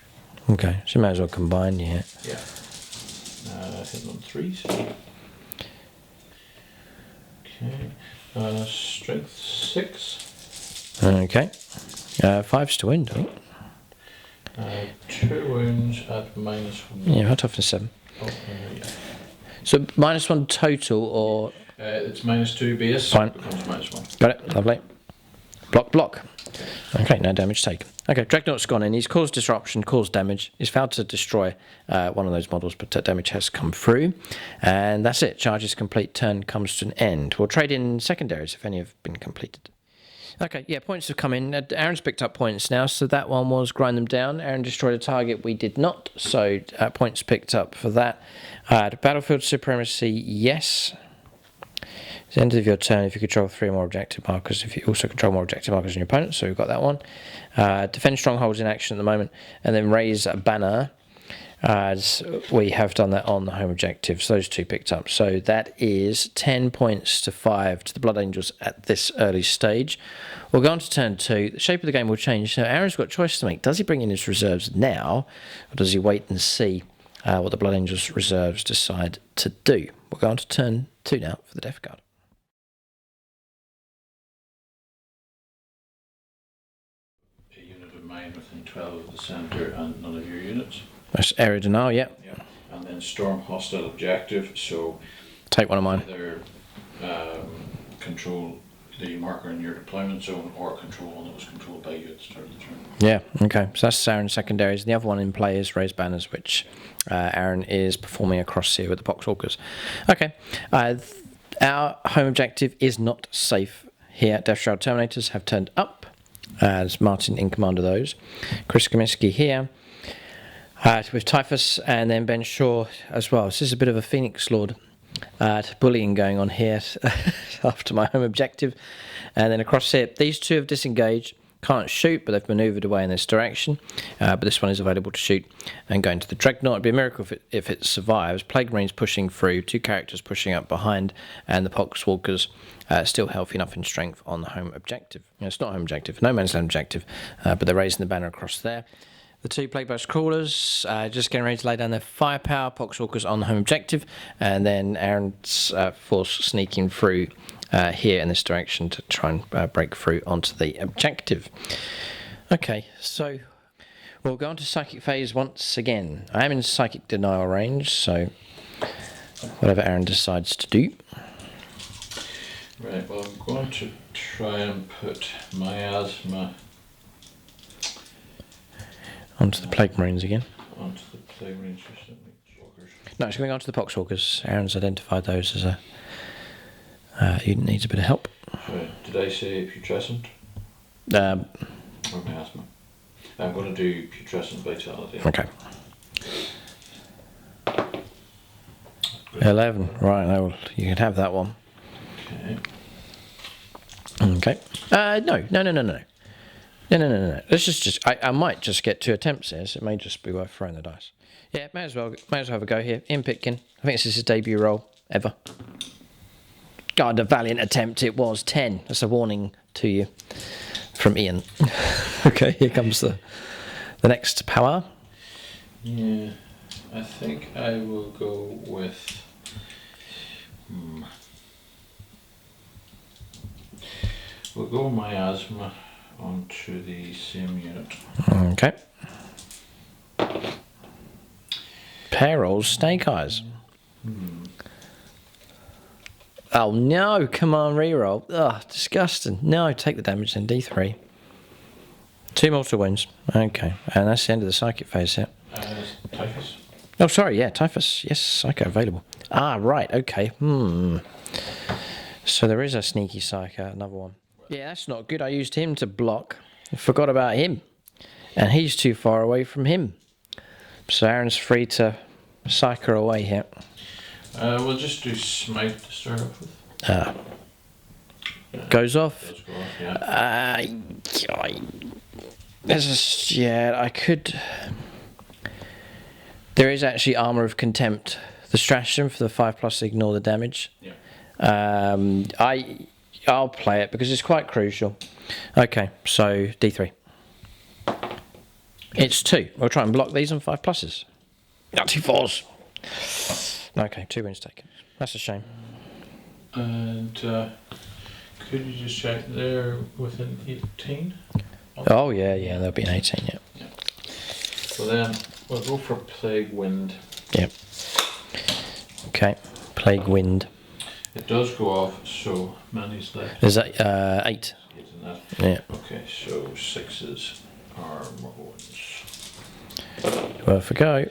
Okay, so you might as well combine, yeah. Yeah. Hit on 3s. Okay. Strength 6. Okay. 5's to win, don't it? 2 wounds at minus 1. Yeah, how toughness 7. Oh, yeah. So minus 1 total, or it's minus 2 base. Fine. It becomes minus 1. got it? Lovely. Block, block. Okay, no damage taken. Okay, Dreadnought's gone in. He's caused disruption, caused damage. He's failed to destroy one of those models, but damage has come through. And that's it. Charge is complete. Turn comes to an end. We'll trade in secondaries if any have been completed. Okay, yeah, points have come in. Aaron's picked up points now, so that one was grind them down. Aaron destroyed a target. We did not, so points picked up for that. Battlefield supremacy, yes. It's the end of your turn if you control 3 more objective markers, if you also control more objective markers than your opponent, so we've got that one. Defend strongholds in action at the moment, and then raise a banner, as we have done that on the home objectives. Those 2 picked up, so that is 10 points to 5 to the Blood Angels at this early stage. We'll go on to turn 2. The shape of the game will change, so Aaron's got a choice to make. Does he bring in his reserves now, or does he wait and see what the Blood Angels reserves decide to do? We'll go on to turn 2 now for the Death Guard. A unit of mine within 12 of the centre and none of your units. That's area denial, yeah. Yeah. And then storm hostile objective, so Take one of mine. either control the marker in your deployment zone or control one that was controlled by you at the start of the turn. Yeah, okay. So that's Aaron's secondaries. The other one in play is raise banners, which Aaron is performing across here with the Poxwalkers. Okay. Our home objective is not safe here. Death Shroud Terminators have turned up, as Martin in command of those. Chris Comiskey here with Typhus, and then Ben Shaw as well. So this is a bit of a Phoenix Lord bullying going on here after my home objective. And then across here, these 2 have disengaged, can't shoot, but they've manoeuvred away in this direction. But this one is available to shoot and go into the Dreadnought. It'd be a miracle if it survives. Plague Marines pushing through, 2 characters pushing up behind, and the Poxwalkers still healthy enough in strength on the home objective. It's not home objective, no man's land objective, but they're raising the banner across there. The 2 Plague Boast Crawlers just getting ready to lay down their firepower. Poxwalkers on the home objective, and then Aaron's force sneaking through here in this direction to try and break through onto the objective. Okay, so we'll go on to Psychic Phase once again. I am in Psychic Denial range, so whatever Aaron decides to do. Right, well, I'm going to try and put miasma Onto the Plague Marines again. onto the Plague Marines. Walkers. No, it's going on to the Poxwalkers. Aaron's identified those as a unit needs a bit of help. Right, did I say putrescent Um, or miasma? I'm going to do putrescent vitality. okay. 11. Right, no, you can have that one. Okay. Okay. No. Let's just I might just get 2 attempts here, so it may just be worth throwing the dice. Yeah, may as well have a go here. Ian Pitkin. I think this is his debut role ever. God, a valiant attempt it was. 10. That's a warning to you from Ian. Okay, here comes the next power. Yeah, I think I will go with. We'll go miasma onto the same unit. Okay. Pair rolls, snake eyes. Oh no, come on, reroll. Ugh, disgusting. No, take the damage then, D3. 2 mortal wounds. Okay, and that's the end of the psychic phase here. Typhus. Oh, sorry, yeah, Typhus. Yes, Psycho available. Ah, right, okay. So there is a sneaky Psycho, another one. Yeah, that's not good. I used him to block. I forgot about him. And he's too far away from him. So Aaron's free to Psycho away here. We'll just do Smite to start off with. Goes off. Does go off, yeah. I could... There is actually Armour of Contempt. The stratagem for the 5+ ignore the damage. Yeah. I'll play it because it's quite crucial. Okay, so D3. It's 2. We'll try and block these on 5+. Not 2 4s. Okay, 2 wins taken. That's a shame. And could you just check there within 18? Oh yeah, there'll be an 18, yeah. So then we'll go for Plague Wind. Yep. Okay, Plague Wind. It does go off, so many's left. There's 8. 8 in that. Yeah. Okay, so 6s are more wounds. Worth a go.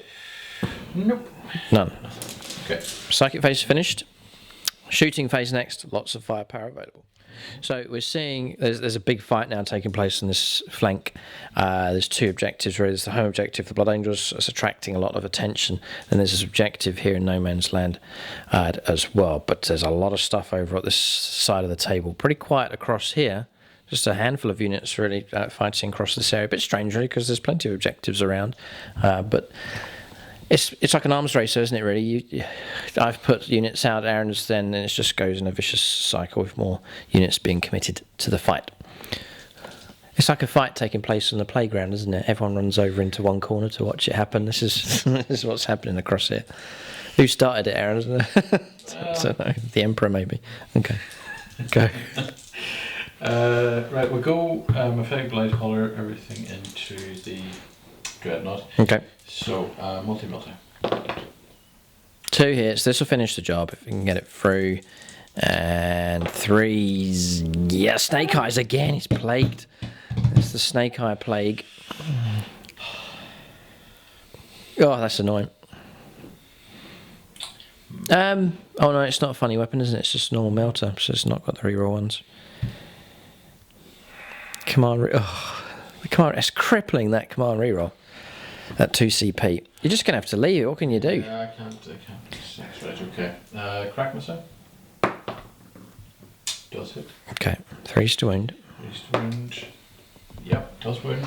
Nope. None. Okay. Psychic phase finished. Shooting phase next. Lots of firepower available. So we're seeing there's a big fight now taking place on this flank. There's 2 objectives. Really. There's the home objective, the Blood Angels. It's attracting a lot of attention. And there's this objective here in No Man's Land as well. But there's a lot of stuff over at this side of the table. Pretty quiet across here. Just a handful of units really fighting across this area. A bit strange really because there's plenty of objectives around. But it's like an arms race, isn't it, really? I've put units out, Aaron's then, and it just goes in a vicious cycle with more units being committed to the fight. It's like a fight taking place on the playground, isn't it? Everyone runs over into one corner to watch it happen. This is this is what's happening across here. Who started it, Aaron? I don't know. The Emperor, maybe. Okay. Go. Right, we'll go Effect Blight Holler everything into the Dreadnought. Okay. So, multi-multi. 2 hits. This will finish the job if we can get it through. And 3s. Yeah, Snake Eyes again. He's plagued. It's the Snake Eye plague. Oh, that's annoying. Oh no, it's not a funny weapon, isn't it? It's just a normal melter, so it's not got the reroll ones. Command it's crippling, that command reroll. That 2 CP. You're just gonna have to leave it. What can you do? Yeah, I can't. 6, right, okay. Crack missile. Does hit. Okay, 3s to wound. 3s to wound. Yep, does wound.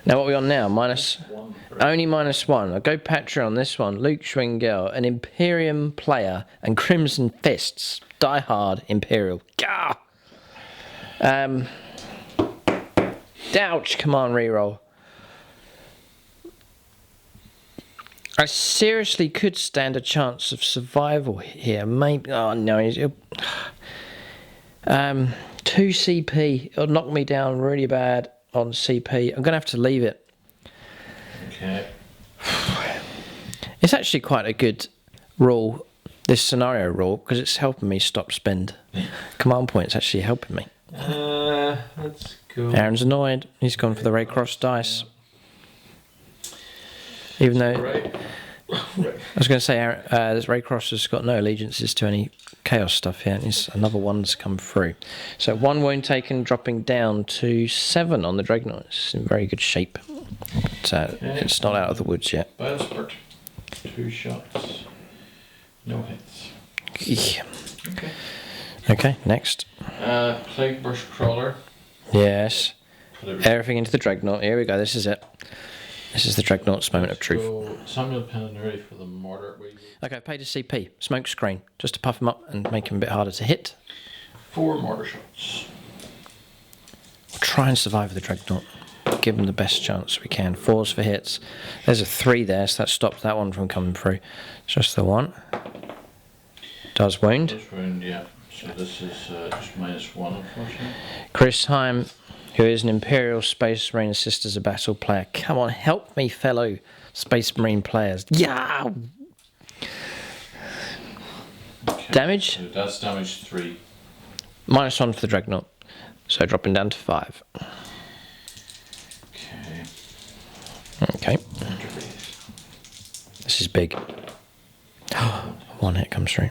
Now what are we on now? Minus... -1. Only -1. I'll go Patreon on this one. Luke Schwingel, an Imperium player, and Crimson Fists. Die Hard Imperial. Gah! Ouch, command reroll. I seriously could stand a chance of survival here. Maybe. Oh no. 2 CP. It'll knock me down really bad on CP. I'm going to have to leave it. Okay. It's actually quite a good rule, this scenario rule, because it's helping me stop spend. Command points actually helping me. Let's go. Aaron's annoyed. He's gone for the Ray Cross dice. Even though... Right. I was going to say, Aaron, Ray Cross has got no allegiances to any Chaos stuff here. It's another one's come through. So 1 wound taken, dropping down to 7 on the Dreadnought. It's in very good shape. So it's not out of the woods yet. Biosport. 2 shots. No hits. Yeah. Okay. Okay, next. Plague Burst Crawler. Yes. Everything into the Dreadnought. Here we go. This is it. This is the Dreadnought's moment of truth. So Samuel Pennery for the Mortar. Okay, paid a CP. Smoke screen. Just to puff him up and make him a bit harder to hit. 4 mortar shots. We'll try and survive the Dreadnought. Give him the best chance we can. 4s for hits. There's a 3 there, so that stops that one from coming through. Just the 1. Does wound. Does wound, yeah. So this is just -1, unfortunately. Chris Heim, who is an Imperial Space Marine Assist as a battle player. Come on, help me, fellow Space Marine players. Yeah! Okay. Damage? So that's damage 3. -1 for the Dreadnought. So dropping down to 5. Okay. Okay. This is big. 1 hit comes through.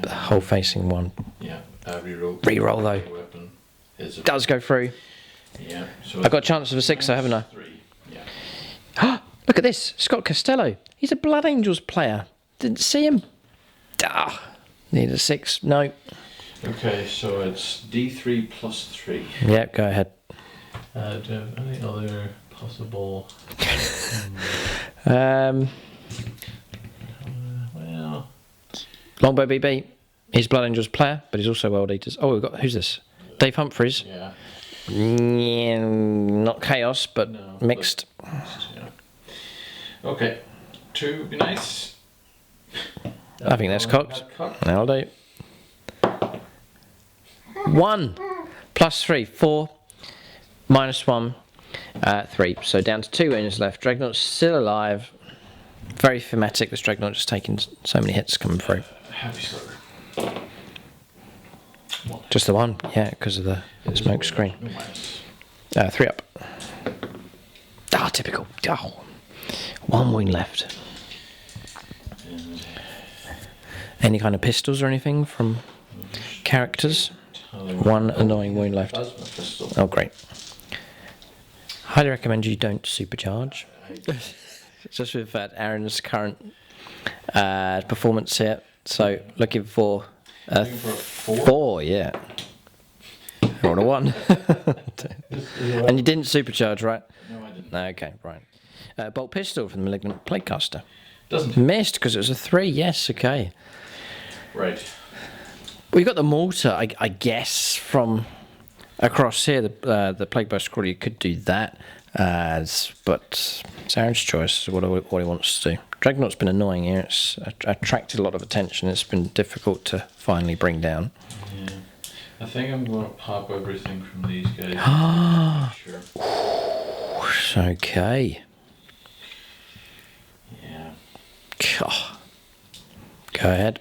The whole facing 1. Yeah. Reroll. Reroll though. Weapon is Does go through. Yeah. So I've got a chance of a 6 though, haven't I? 3. Yeah. Look at this. Scott Costello. He's a Blood Angels player. Didn't see him. Ah. Need a 6. No. Okay, so it's D3 plus 3. Yeah, go ahead. Do you have any other possible? Well, Longbow BB. He's Blood Angels player, but he's also World Eaters. Oh, we've got, who's this? Dave Humphries. Yeah. Yeah, not Chaos, but No, mixed. Yeah. Okay. 2 would be nice. I think that's cocked. That'll do. 1 plus 3, 4. -1, 3. So down to 2 wounds left. Dreadnought's still alive. Very thematic. This Dreadnought just taking so many hits coming through. Heavy slugger. Just the 1, yeah, because of the smoke screen. 3 up. Ah, typical. Oh. 1 wound left. Any kind of pistols or anything from characters? 1 annoying wound left. Oh, great. Highly recommend you don't supercharge. Just with Aaron's current performance here. So looking for a 4, yeah. Roll a 1. And you didn't supercharge, right? No, I didn't. Okay, right. Bolt pistol from the Malignant Platecaster. Doesn't. Missed because it was a 3. Yes, okay. Right. We got the mortar, I guess, from across here. The Plague Burst Crawler, you could do that, but it's Aaron's choice. What he wants to do. Dreadnought's been annoying here. It's attracted a lot of attention. It's been difficult to finally bring down. Yeah. I think I'm going to pop everything from these guys. Sure. Okay. Yeah. Go ahead.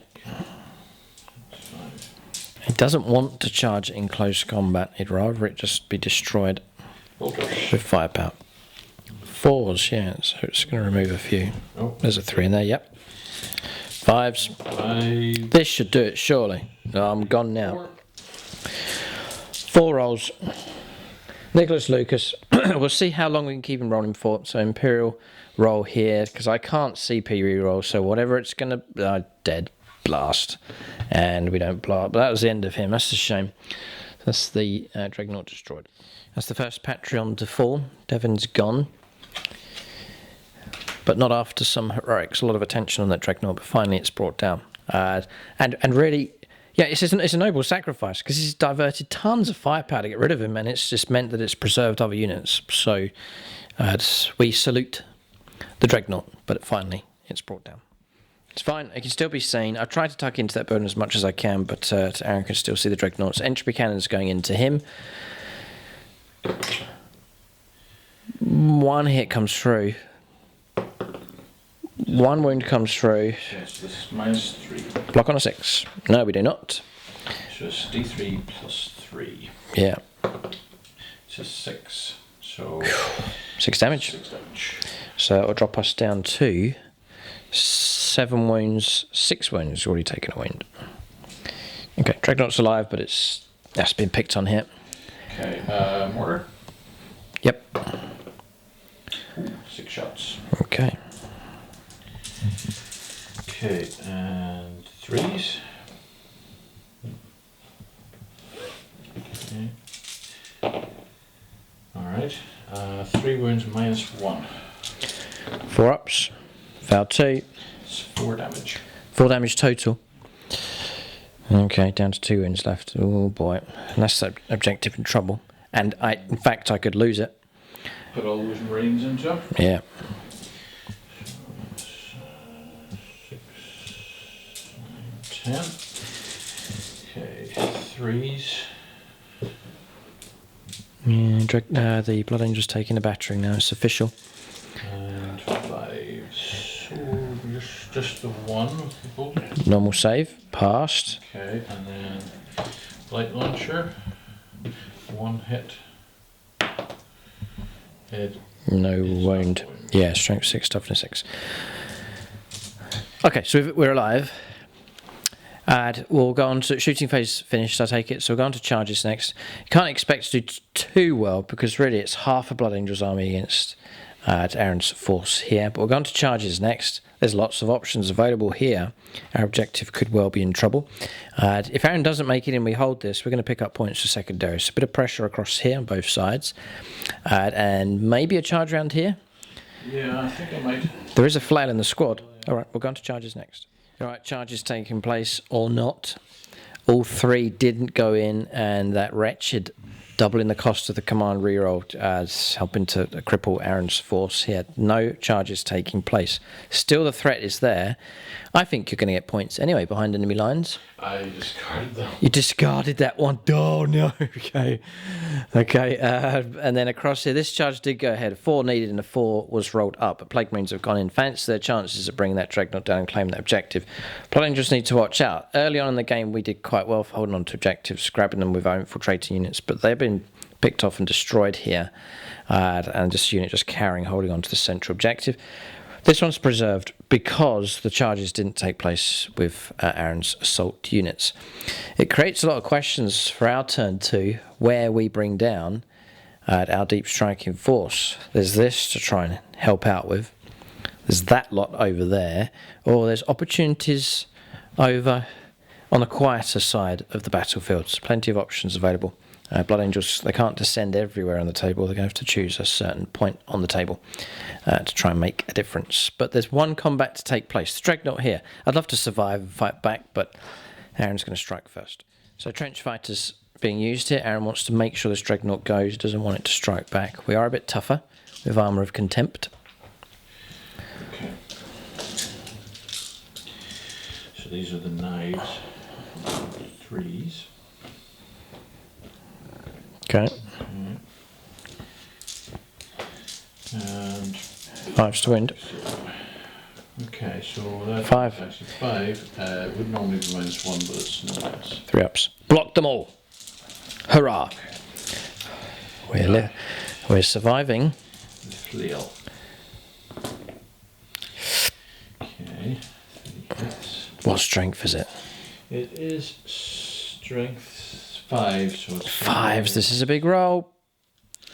He doesn't want to charge in close combat. He'd rather it just be destroyed with firepower. 4s, yeah, so it's going to remove a few. Oh. There's a 3 in there, yep. 5s. 5. This should do it, surely. No, I'm gone now. 4 rolls. Nicholas Lucas. We'll see how long we can keep him rolling for. So Imperial roll here, because I can't CP reroll, so whatever it's going to... dead. Blast. And we don't blow up. But that was the end of him. That's a shame. That's the Dreadnought destroyed. That's the first Patreon to fall. Devon's gone. But not after some heroics. A lot of attention on that Dreadnought, but finally it's brought down. And really... Yeah, it's a noble sacrifice because he's diverted tons of firepower to get rid of him, and it's just meant that it's preserved other units. So we salute the Dreadnought, but finally it's brought down. It's fine, it can still be seen. I've tried to tuck into that burn as much as I can, but Aaron can still see the Dreadnoughts. Entropy cannons going into him. 1 hit comes through. 1 wound comes through. Yes, this is -3. Block on a 6. No, we do not. Just D3 plus 3. Yeah. Just 6. So 6 damage. 6 damage. So it'll drop us down to 7 wounds, 6 wounds. Already taken a wound. Okay, Dreadnought's alive, but that's been picked on here. Okay, mortar. Yep. Ooh, 6 shots. Okay. Okay, and 3s. Okay. Alright, 3 wounds -1. 4 ups. Foul 2. It's 4 damage. 4 damage total. Okay, down to 2 wounds left. Oh boy. And that's the objective in trouble. And in fact, I could lose it. Put all those Marines into it. Yeah. 10. Okay, 3s. Yeah, the Blood Angel's taking a battering now. It's official. And 5s. So just just the one with the bolt. Normal save, passed. Okay, and then light launcher, one hit. Head. No wound. Yeah, strength 6, toughness 6. Okay, so we're alive. And we'll go on to shooting phase finished, I take it. So we'll go on to charges next. You can't expect to do too well because really it's half a Blood Angel's army against Aaron's force here. But we'll go on to charges next. There's lots of options available here. Our objective could well be in trouble. If Aaron doesn't make it and we hold this, we're going to pick up points for secondary. So a bit of pressure across here on both sides. And maybe a charge round here. Yeah, I think I might. There is a flail in the squad. All right, we'll go on to charges next. All right, charges taking place or not. All three didn't go in, and that wretched doubling the cost of the command reroll as helping to cripple Aaron's force. He had no charges taking place. Still, the threat is there. I think you're going to get points anyway behind enemy lines. I discarded them. You discarded that one. Oh, no. Okay. Okay. And then across here, this charge did go ahead. 4 needed and a 4 was rolled up. But Plague Marines have gone in. Fancy their chances of bringing that Dreadnought down and claiming that objective. Blood Angels need to watch out. Early on in the game, we did quite well for holding on to objectives, grabbing them with our infiltrating units. But they've been picked off and destroyed here. And this unit just carrying, holding on to the central objective. This one's preserved because the charges didn't take place with Aaron's assault units. It creates a lot of questions for our turn too, where we bring down our deep striking force. There's this to try and help out with. There's that lot over there. Or there's opportunities over on the quieter side of the battlefield. So plenty of options available. Blood Angels, they can't descend everywhere on the table. They're going to have to choose a certain point on the table to try and make a difference. But there's one combat to take place. The Dreadnought here. I'd love to survive and fight back, but Aaron's going to strike first. So trench fighters being used here. Aaron wants to make sure this Dreadnought goes. Doesn't want it to strike back. We are a bit tougher with Armour of Contempt. Okay. So these are the knives. 3s. Okay. And 5's to wind. okay, so that's 5. actually 5. Would normally be -1, but it's not less. 3 ups. Block them all. Hurrah. We're surviving. The flail. Okay. 3 hits. What strength is it? It is strength 5, so it's 5s. This is a big roll.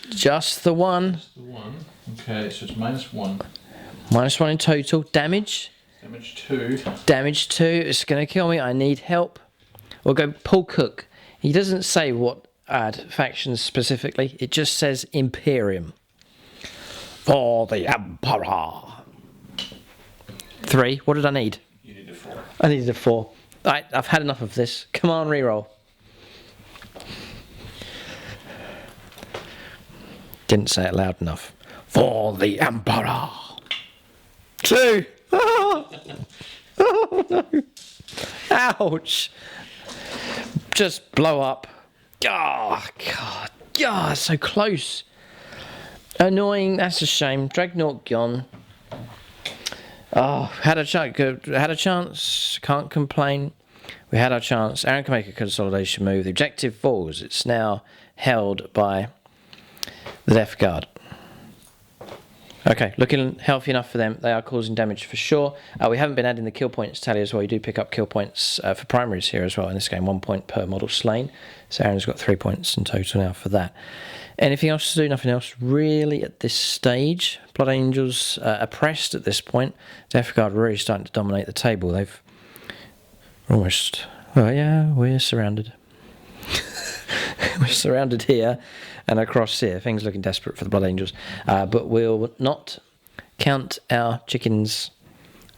Just the one. Just the 1. Okay, so it's -1. -1 in total. Damage. Damage 2. Damage 2. It's going to kill me. I need help. We'll go Paul Cook. He doesn't say what factions specifically. It just says Imperium. For the Emperor. 3. What did I need? You need a 4. I needed a 4. Right, I've had enough of this. Come on, reroll. Didn't say it loud enough. For the Emperor. 2. Oh, oh no. Ouch. Just blow up. Oh, God. God, so close. Annoying. That's a shame. Dreadnought gone. Oh, had a chance. Can't complain. We had our chance. Aaron can make a consolidation move. The objective falls. It's now held by the Death Guard. Okay, looking healthy enough for them. They are causing damage for sure. We haven't been adding the kill points tally as well. You do pick up kill points for primaries here as well in this game. 1 point per model slain. So Aaron's got 3 points in total now for that. Anything else to do? Nothing else really at this stage. Blood Angels are pressed at this point. Death Guard really starting to dominate the table. They've almost... Well, yeah, we're surrounded. We're surrounded here and across here. Things looking desperate for the Blood Angels. But we'll not count our chickens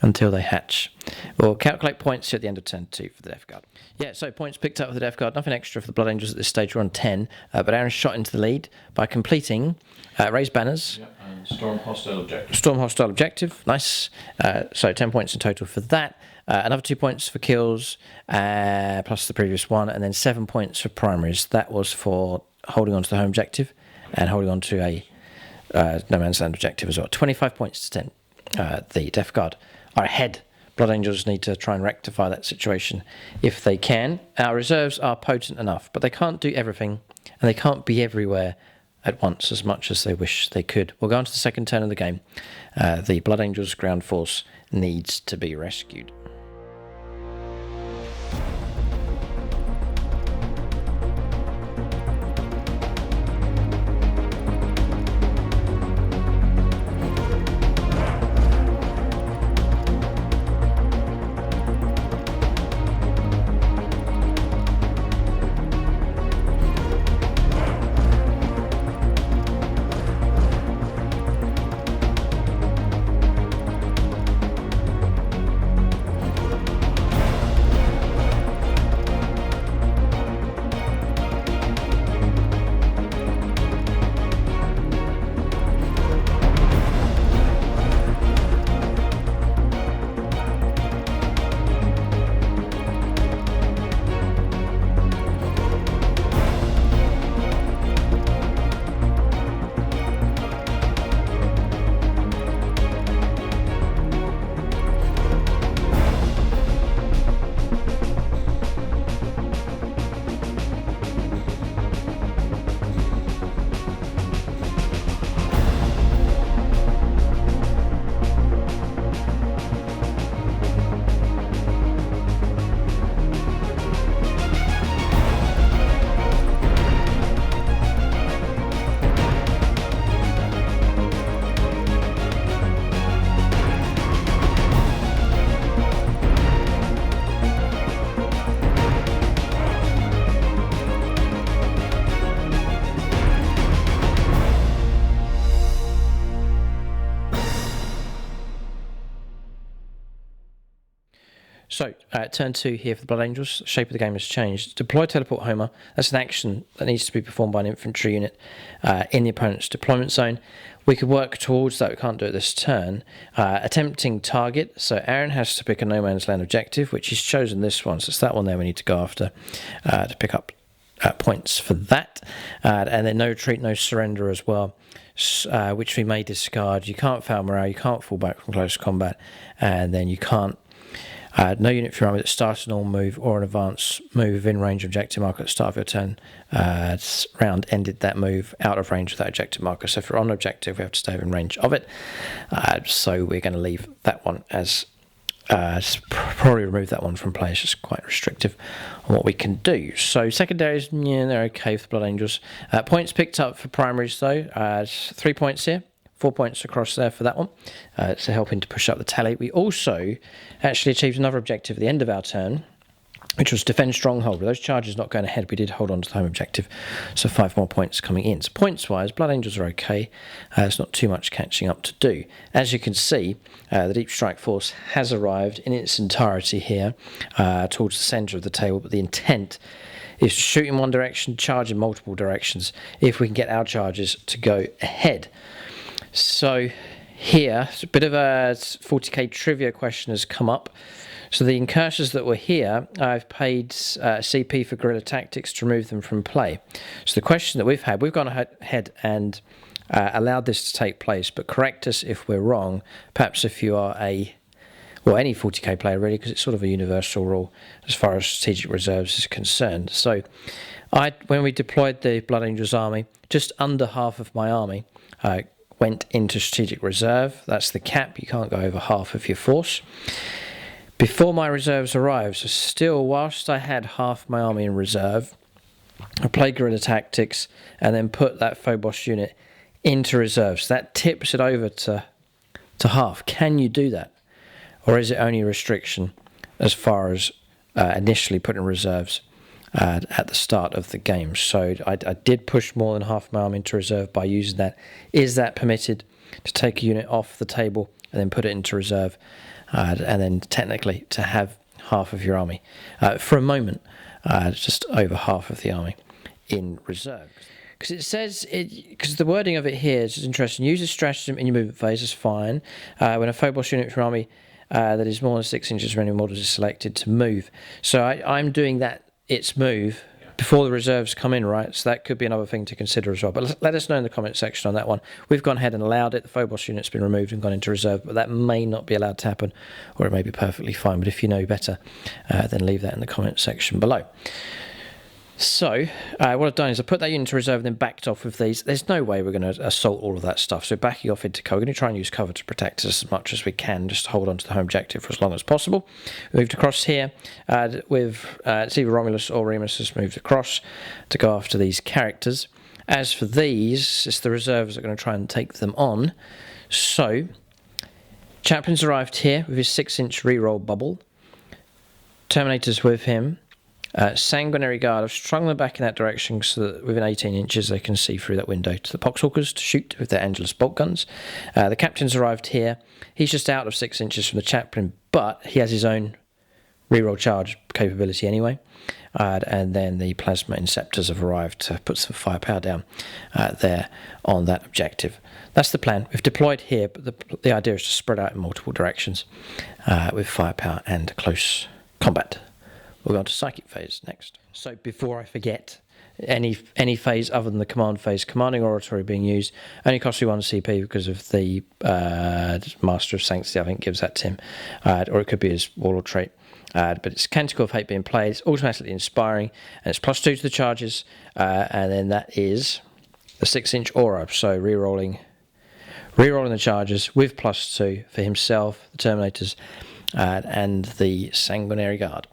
until they hatch. We'll calculate points here at the end of turn 2 for the Death Guard. Yeah, so points picked up for the Death Guard. Nothing extra for the Blood Angels at this stage. We're on 10. But Aaron's shot into the lead by completing Raised Banners. Yep, and Storm Hostile Objective. Storm Hostile Objective. Nice. So 10 points in total for that. Another 2 points for kills, plus the previous one. And then 7 points for primaries. That was for holding on to the home objective and holding on to a No Man's Land objective as well. 25 points to 10. The Death Guard are ahead Blood Angels need to try and rectify that situation if they can. Our reserves are potent enough, but they can't do everything, and they can't be everywhere at once as much as they wish they could. We'll go on to the second turn of the game. The Blood Angels ground force needs to be rescued. So, turn 2 here for the Blood Angels. The shape of the game has changed. Deploy Teleport Homer. That's an action that needs to be performed by an infantry unit in the opponent's deployment zone. We could work towards that. We can't do it this turn. Attempting target. So Aaron has to pick a no man's land objective, which he's chosen this one. So it's that one there we need to go after to pick up points for that. And then no retreat, no surrender as well, which we may discard. You can't fail morale. You can't fall back from close combat. And then you can't no unit for your army that starts an all move or an advance move within range objective marker at the start of your turn. Round ended that move out of range of that objective marker. So if we're on objective, we have to stay within range of it. So we're going to leave that one as probably remove that one from play. It's just quite restrictive on what we can do. So secondaries, yeah, they're okay for the Blood Angels. Points picked up for primaries though. 3 points here. 4 points across there for that one. So helping to push up the tally. We also actually achieved another objective at the end of our turn, which was defend stronghold. With those charges not going ahead, we did hold on to the home objective. So 5 more points coming in. So points-wise, Blood Angels are okay. There's not too much catching up to do. As you can see, the Deep Strike Force has arrived in its entirety here towards the centre of the table, but the intent is to shoot in one direction, charge in multiple directions, if we can get our charges to go ahead. So here, a bit of a 40k trivia question has come up. So the incursors that were here, I've paid CP for guerrilla tactics to remove them from play. So the question that we've had, we've gone ahead and allowed this to take place, but correct us if we're wrong. Perhaps if you are any 40k player really, because it's sort of a universal rule as far as strategic reserves is concerned. So when we deployed the Blood Angels army, just under half of my army went into strategic reserve. That's the cap. You can't go over half of your force. Before my reserves arrived, so still whilst I had half my army in reserve, I played guerrilla tactics and then put that Phobos unit into reserve. So that tips it over to half. Can you do that? Or is it only a restriction as far as initially putting reserves at the start of the game? So I did push more than half my army into reserve by using that. Is that permitted to take a unit off the table and then put it into reserve, and then technically to have half of your army for a moment, just over half of the army in reserve? Because it says, because the wording of it here is just interesting. Use a stratagem in your movement phase is fine. When a Phobos unit from your army that is more than 6 inches from any models is selected to move. So I'm doing that. Its move before the reserves come in, right? So that could be another thing to consider as well. But let us know in the comment section on that one. We've gone ahead and allowed it. The Phobos unit's been removed and gone into reserve, but that may not be allowed to happen, or it may be perfectly fine. But if you know better, then leave that in the comment section below. So what I've done is I put that unit to reserve and then backed off with these. There's no way we're going to assault all of that stuff. So backing off into cover. We're going to try and use cover to protect us as much as we can, just to hold on to the home objective for as long as possible. We moved across here with it's either Romulus or Remus has moved across to go after these characters. As for these, it's the reserves that are going to try and take them on. So Chaplain's arrived here with his 6-inch reroll bubble. Terminator's with him. Sanguinary Guard, I've strung them back in that direction so that within 18 inches they can see through that window to the Poxhawkers to shoot with their Angelus bolt guns. The Captain's arrived here. He's just out of 6 inches from the Chaplain, but he has his own reroll charge capability anyway. And then the Plasma Inceptors have arrived to put some firepower down there on that objective. That's the plan. We've deployed here, but the idea is to spread out in multiple directions with firepower and close combat. We'll go on to Psychic Phase next. So before I forget, any phase other than the command phase, Commanding Oratory being used only costs you 1 CP because of the Master of Sanctity, I think, gives that to him. Or it could be his Warlord trait. But it's Canticle of Hate being played, it's automatically inspiring, and it's +2 to the charges, and then that is the 6-inch aura, so re-rolling the charges with +2 for himself, the Terminators, and the Sanguinary Guard.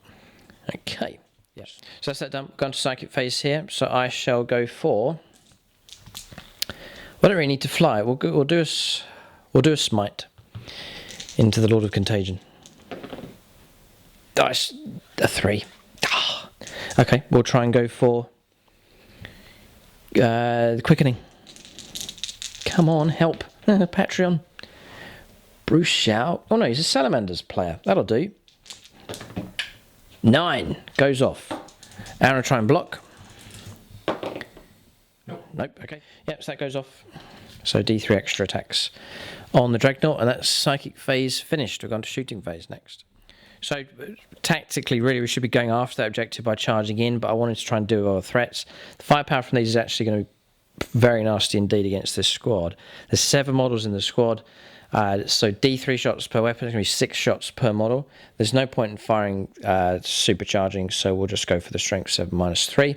Okay, yes. So that's that done. Gone to Psychic Phase here, so I shall go for... We don't really need to fly, we'll do a smite into the Lord of Contagion. It's a 3. Okay, we'll try and go for the Quickening. Come on, help. Patreon. Bruce Shaw. Oh no, he's a Salamanders player. That'll do. 9 goes off. I'm going to try and block. Nope, okay. Yep, so that goes off. So D3 extra attacks on the Dreadnought, and that's Psychic Phase finished. We're going to Shooting Phase next. So tactically, really, we should be going after that objective by charging in, but I wanted to try and do other threats. The firepower from these is actually going to be very nasty indeed against this squad. There's 7 models in the squad, so D3 shots per weapon. It's going to be 6 shots per model. There's no point in firing supercharging, so we'll just go for the Strength 7 -3.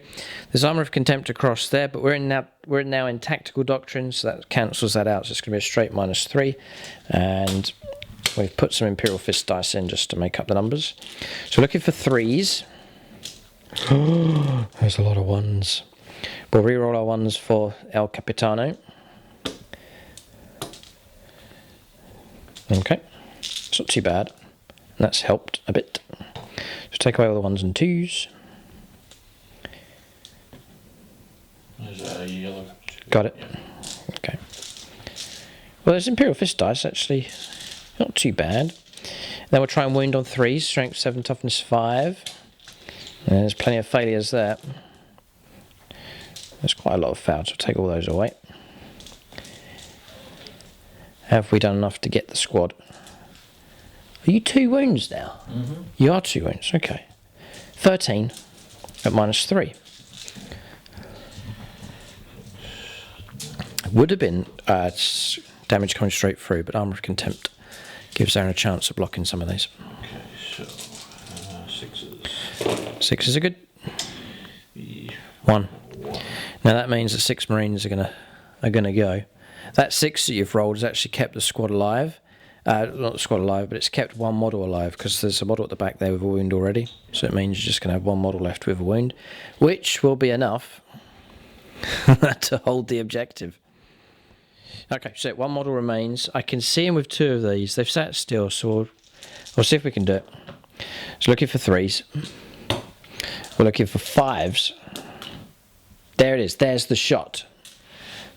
There's Armour of Contempt across there, but we're now in Tactical Doctrine, so that cancels that out. So it's going to be a straight -3, and we've put some Imperial Fist dice in just to make up the numbers. So we're looking for 3s. There's a lot of 1s. We'll reroll our 1s for El Capitano. Okay, it's not too bad. And that's helped a bit. So take away all the 1s and 2s. Is that a yellow? Got it. Yeah. Okay. Well, there's Imperial Fist dice actually. Not too bad. Then we'll try and wound on 3s. Strength 7, Toughness 5. And there's plenty of failures there. There's quite a lot of fails. We'll take all those away. Have we done enough to get the squad? Are you 2 wounds now? Mm-hmm. You are 2 wounds, okay. 13 at -3. Would have been damage coming straight through, but Armour of Contempt gives Aaron a chance of blocking some of these. Okay, so 6s. 6s are good. 1. Now that means that 6 Marines are gonna go. That 6 that you've rolled has actually kept the squad alive. Not the squad alive, but it's kept 1 model alive because there's a model at the back there with a wound already. So it means you're just going to have 1 model left with a wound, which will be enough to hold the objective. Okay, so 1 model remains. I can see him with 2 of these. They've sat still, so we'll see if we can do it. So looking for 3s. We're looking for 5s. There it is. There's the shot.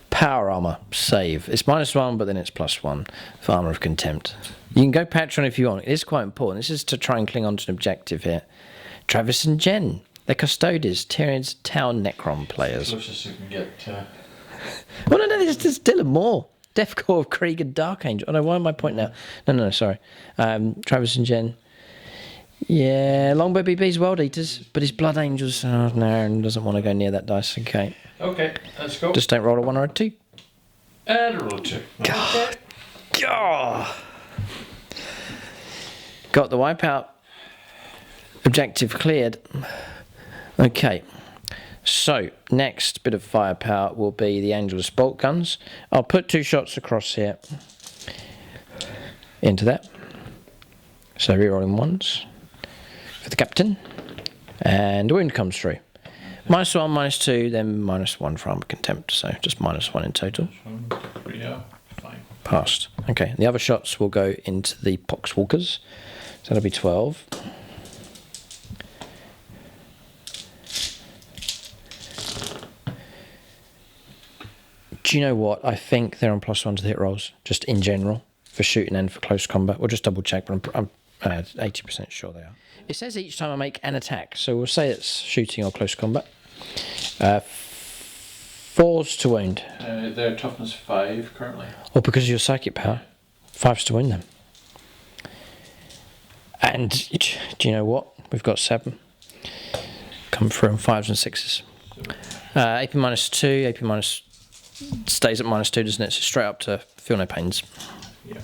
Power armor, save. It's -1, but then it's +1 for Armour of Contempt. You can go Patreon if you want. It is quite important. This is to try and cling on to an objective here. Travis and Jen, they're Custodians, Tyrion's Town Necron players. Closest you can get to... Well, no, there's still more. Deathcore of Krieg and Dark Angel. Oh no, why am I pointing now? No, sorry. Travis and Jen. Yeah, Longbow BB's World Eaters, but his Blood Angels. Oh, no, Aaron doesn't want to go near that dice. Okay. Okay, let's go. Just don't roll a 1 or a 2. And a roll 2. Okay. God. Got the wipeout. Objective cleared. Okay. So, next bit of firepower will be the Angel's bolt guns. I'll put 2 shots across here into that. So, rerolling 1s for the captain. And the wound comes through. -1, -2, then -1 for Armour of Contempt. So, just -1 in total. Yeah, fine. Passed. Okay, the other shots will go into the Poxwalkers. So, that'll be 12. Do you know what? I think they're on +1 to the hit rolls, just in general, for shooting and for close combat. We'll just double check, but I'm 80% sure they are. It says each time I make an attack, so we'll say it's shooting or close combat. 4s to wound. They're toughness 5 currently. Or because of your psychic power, 5s to wound them. And do you know what? We've got 7. Come through on 5s and 6s. AP -2, AP minus stays at -2, doesn't it? So straight up to feel no pains. Yeah.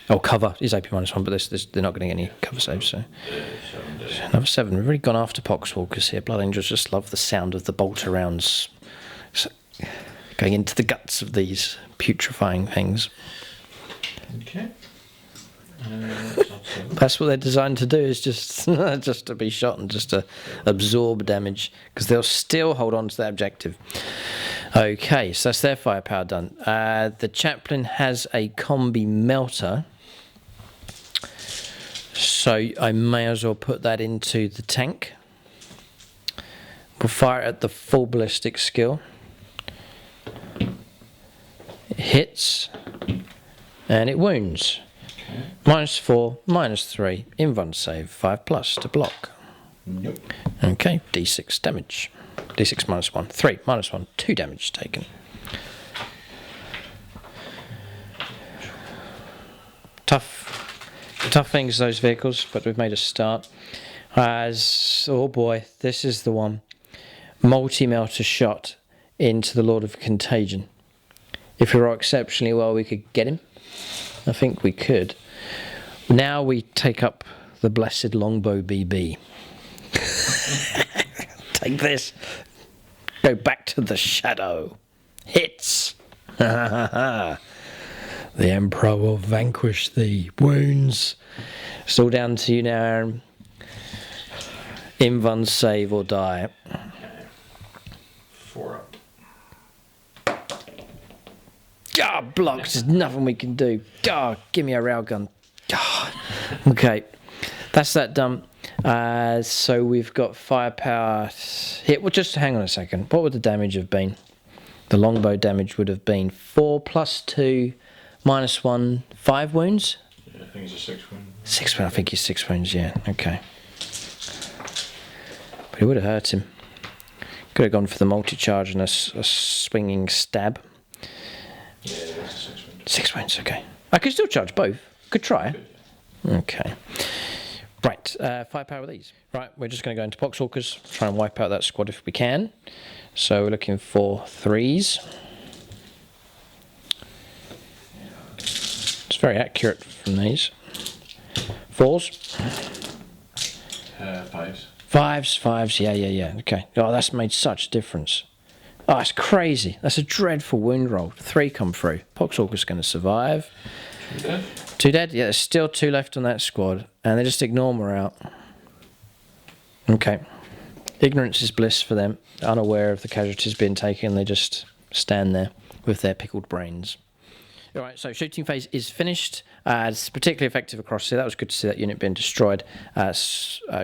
Oh, cover is AP -1, but they're not going to get any cover saves. So another 7. We've really gone after Poxwalkers here. Blood Angels just love the sound of the bolter rounds going into the guts of these putrefying things. Okay. That's what they're designed to do, is just just to be shot and just to absorb damage, because they'll still hold on to that objective. Okay, so that's their firepower done. The chaplain has a combi melter, so I may as well put that into the tank. We'll fire it at the full ballistic skill. It hits and it wounds. -4, -3, invuln save, 5+ to block. Nope. Okay, d6 damage. d6 -1, 3, -1, 2 damage taken. Tough things, those vehicles, but we've made a start. Oh boy, this is the one. Multi-melter shot into the Lord of Contagion. If we roll exceptionally well, we could get him. I think we could. Now we take up the blessed longbow BB. Take this. Go back to the shadow. Hits. The Emperor will vanquish thee. Wounds. It's all down to you now, Aaron. Invuln save or die. 4 up. Blocks. There's nothing we can do. Give me a railgun. Okay, that's that done. So we've got firepower here. Well, just hang on a second. What would the damage have been? The longbow damage would have been 4 + 2 -1, 5 wounds. Yeah, I think it's a 6 wound. 6 wounds. I think he's 6 wounds. Yeah. Okay. But it would have hurt him. Could have gone for the multi-charge and a swinging stab. Yeah, that's a 6 wound. 6 wounds. Okay. I could still charge both. Could try. Okay. Right, firepower with these. Right, we're just going to go into Poxwalkers, try and wipe out that squad if we can. So we're looking for 3s. It's very accurate from these. 4s. 5s. 5s, yeah. Okay. Oh, that's made such a difference. Oh, it's crazy. That's a dreadful wound roll. 3 come through. Poxwalker's going to survive. 2 dead. 2 dead? Yeah, there's still 2 left on that squad. And they just ignore Morale. Okay. Ignorance is bliss for them. Unaware of the casualties being taken, they just stand there with their pickled brains. Alright, so shooting phase is finished. It's particularly effective across here. That was good to see that unit being destroyed. A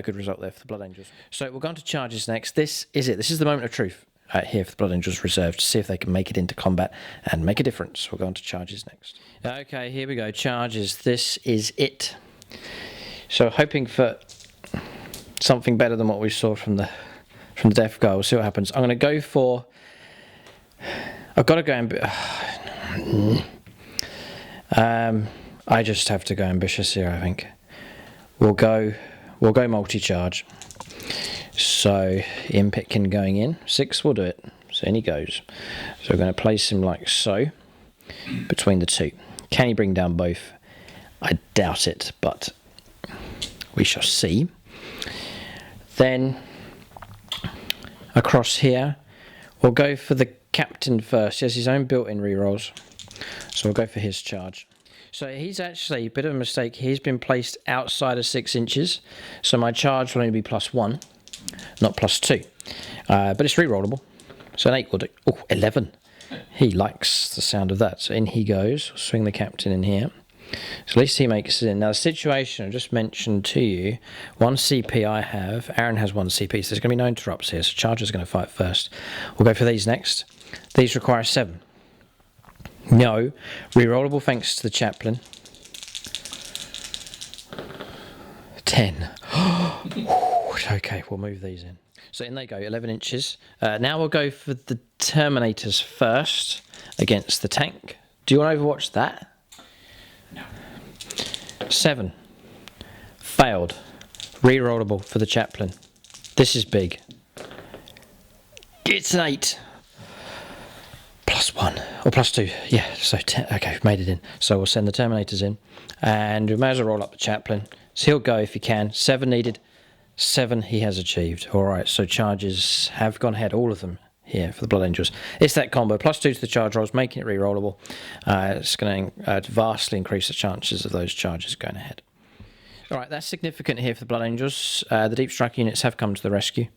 good result there for the Blood Angels. So we'll go on to charges next. This is it. This is the moment of truth. Here for the Blood Angels reserved to see if they can make it into combat and make a difference. We'll go on to charges next. Okay, here we go. Charges. This is it. So hoping for something better than what we saw from the Death Guard. We'll see what happens. I'm going to go for... I've got to go... I just have to go ambitious here, I think. we'll go multi-charge. So in Pitkin going in, 6 will do it. So in he goes. So we're going to place him like so between the two. Can he bring down both? I doubt it, but we shall see. Then across here, we'll go for the captain first. He has his own built-in rerolls, so we'll go for his charge. So he's actually, a bit of a mistake, he's been placed outside of 6 inches, so my charge will only be +1, not +2. But it's rerollable, so an 8 will do. Oh, 11. He likes the sound of that. So in he goes. We'll swing the captain in here. So at least he makes it in. Now the situation I just mentioned to you, 1 CP I have, Aaron has 1 CP, so there's going to be no interrupts here, so Charger's going to fight first. We'll go for these next. These require 7. No. Rerollable thanks to the chaplain. 10. Okay, we'll move these in. So in they go, 11 inches. Now we'll go for the Terminators first against the tank. Do you want to overwatch that? No. 7. Failed. Rerollable for the chaplain. This is big. It's an 8. +1 or +2. Yeah, so 10. Okay, we've made it in. So we'll send the Terminators in. And we may as well roll up the chaplain. So he'll go if he can. 7 needed. 7 he has achieved. Alright, so charges have gone ahead, all of them here for the Blood Angels. It's that combo, +2 to the charge rolls, making it rerollable. It's going to vastly increase the chances of those charges going ahead. Alright, that's significant here for the Blood Angels. The Deep Strike units have come to the rescue.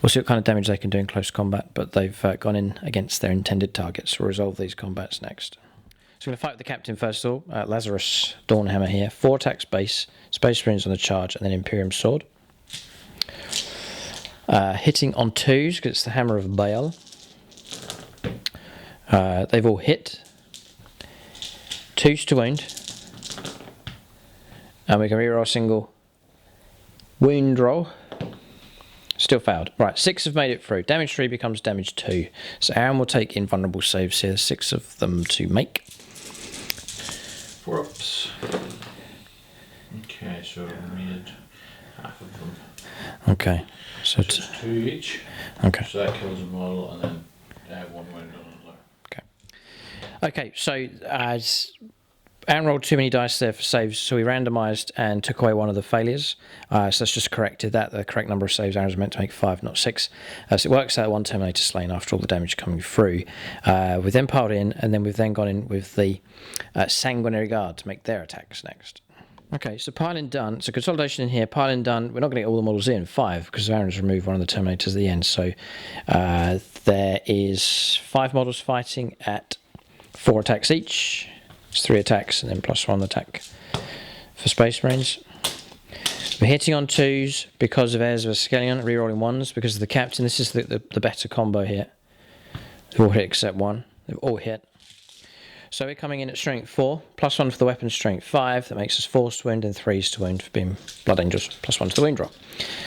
We'll see what kind of damage they can do in close combat, but they've gone in against their intended targets. We'll resolve these combats next. So we're going to fight with the captain first of all. Lazarus Dawnhammer here. 4 attacks base, Space Marines on the charge, and then Imperium Sword. Hitting on 2s because it's the Hammer of Baal. They've all hit. 2s to wound. And we can reroll a single wound roll. Still failed. Right, 6 have made it through. Damage 3 becomes damage 2. So Aaron will take invulnerable saves here. 6 of them to make. 4 ups. Okay, so we need half of them. Okay. So it's 2 each. Okay. So that kills a model and then 1 wound on another. Okay. Okay, so as Aaron rolled too many dice there for saves, so we randomised and took away one of the failures. So that's just corrected that. The correct number of saves, Aaron's meant to make 5, not 6. So it works out 1 Terminator slain after all the damage coming through. We've then piled in, and then we've then gone in with the Sanguinary Guard to make their attacks next. Okay, so piling done. So consolidation in here, piling done. We're not going to get all the models in, 5, because Aaron's removed one of the Terminators at the end. So there is 5 models fighting at 4 attacks each. It's 3 attacks and then +1 attack for Space Marines. We're hitting on 2s because of Heirs of Ascalon, rerolling 1s because of the captain. This is the better combo here. They've all hit except 1. They've all hit. So we're coming in at strength 4, +1 for the weapon, strength 5. That makes us 4s to wound and 3s to wound for being Blood Angels, +1 to the wound roll.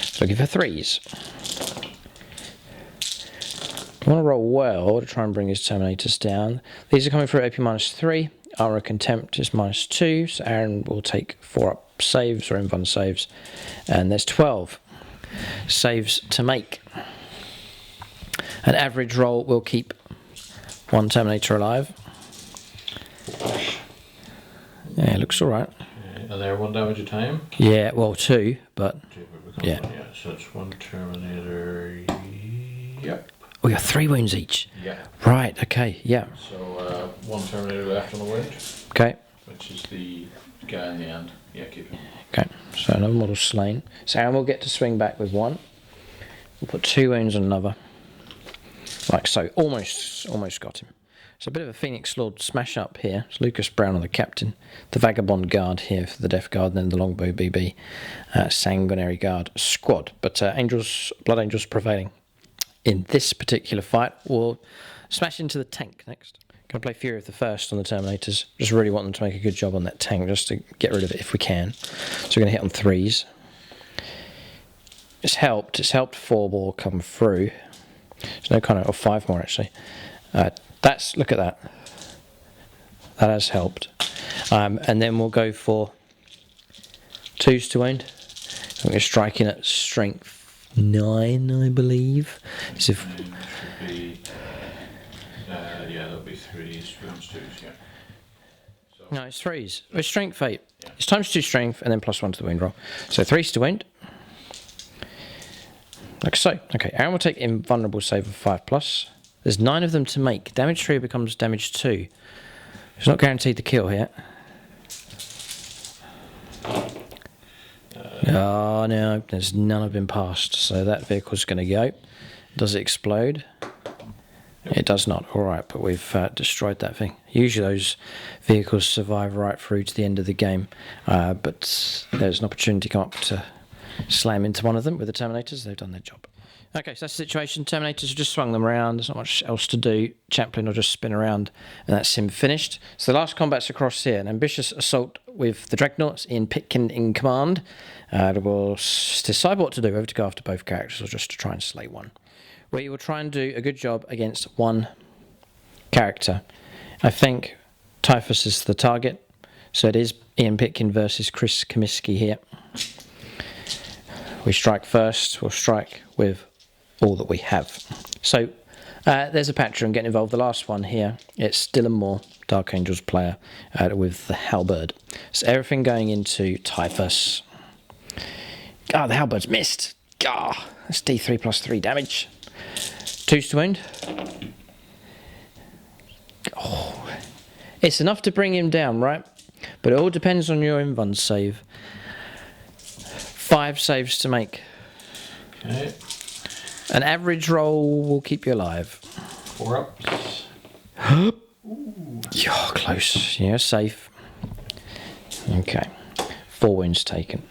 So looking for 3s. I want to roll well to try and bring his Terminators down. These are coming through AP -3. Armour of Contempt is -2, so Aaron will take 4 up saves or invuln saves. And there's 12 saves to make. An average roll will keep 1 Terminator alive. Yeah, it looks alright. Are there 1 damage a time? Yeah, well 2, but 2, but yeah. Yeah, so it's 1 Terminator. Yep. We got 3 wounds each. Yeah. Right, okay, yeah. So 1 Terminator left on the wound. Okay. Which is the guy in the end. Yeah, keep him. Okay, so another model slain. So Aaron will get to swing back with 1. We'll put 2 wounds on another. Like so, almost got him. So a bit of a Phoenix Lord smash up here. It's Lucas Brown on the captain. The Vagabond Guard here for the Death Guard, and then the Longbow BB Sanguinary Guard squad. But Blood Angels prevailing in this particular fight. We'll smash into the tank next. Going to play Fury of the First on the Terminators. Just really want them to make a good job on that tank, just to get rid of it if we can. So we're going to hit on 3s. It's helped 4 ball come through. There's no kind of, or 5 more actually. Look at that. That has helped. And then we'll go for 2s to wound. We're striking at strength 9, I believe. So if Should be, yeah, that'll be 3s, 2s, yeah. So, no, it's 3s. It's strength 8. Yeah. It's times 2 strength and then +1 to the wound roll. So 3s to wound. Like so. Okay, Aaron will take invulnerable save of 5+. There's 9 of them to make. Damage 3 becomes damage 2. It's not guaranteed to kill here. Oh no, there's none have been passed. So that vehicle's going to go. Does it explode? It does not. Alright, but we've destroyed that thing. Usually those vehicles survive right through to the end of the game. But there's an opportunity to come up to slam into one of them with the Terminators. They've done their job. Okay, so that's the situation. Terminators have just swung them around. There's not much else to do. Chaplain will just spin around, and that's him finished. So the last combat's across here. An ambitious assault with the Dreadnoughts, Ian Pitkin in command. We'll decide what to do, whether to go after both characters or just to try and slay one. We will try and do a good job against one character. I think Typhus is the target. So it is Ian Pitkin versus Chris Comiskey here. We strike first. We'll strike with all that we have. So there's a patron getting involved. The last one here, it's Dylan Moore, Dark Angels player, with the halberd. So everything going into Typhus. Ah, the halberd's missed. Ah, that's D3 +3 damage. 2s to wound. Oh, it's enough to bring him down, right? But it all depends on your invuln save. 5 saves to make. okay, An average roll will keep you alive. 4 ups. You're close. Yeah, safe. Okay. 4 wounds taken.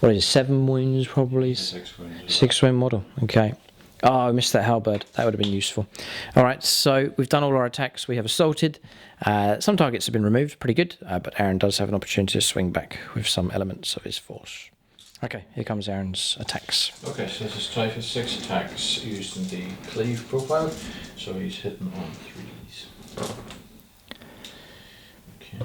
What is it? 7 wounds probably? 6 wounds. 6 wound model. Okay. Oh, I missed that halberd. That would have been useful. Alright, so we've done all our attacks. We have assaulted. Some targets have been removed. Pretty good. But Aaron does have an opportunity to swing back with some elements of his force. Okay, here comes Aaron's attacks. Okay, so this is Typhus, 6 attacks used in the cleave profile, so he's hitting on 3s. Okay.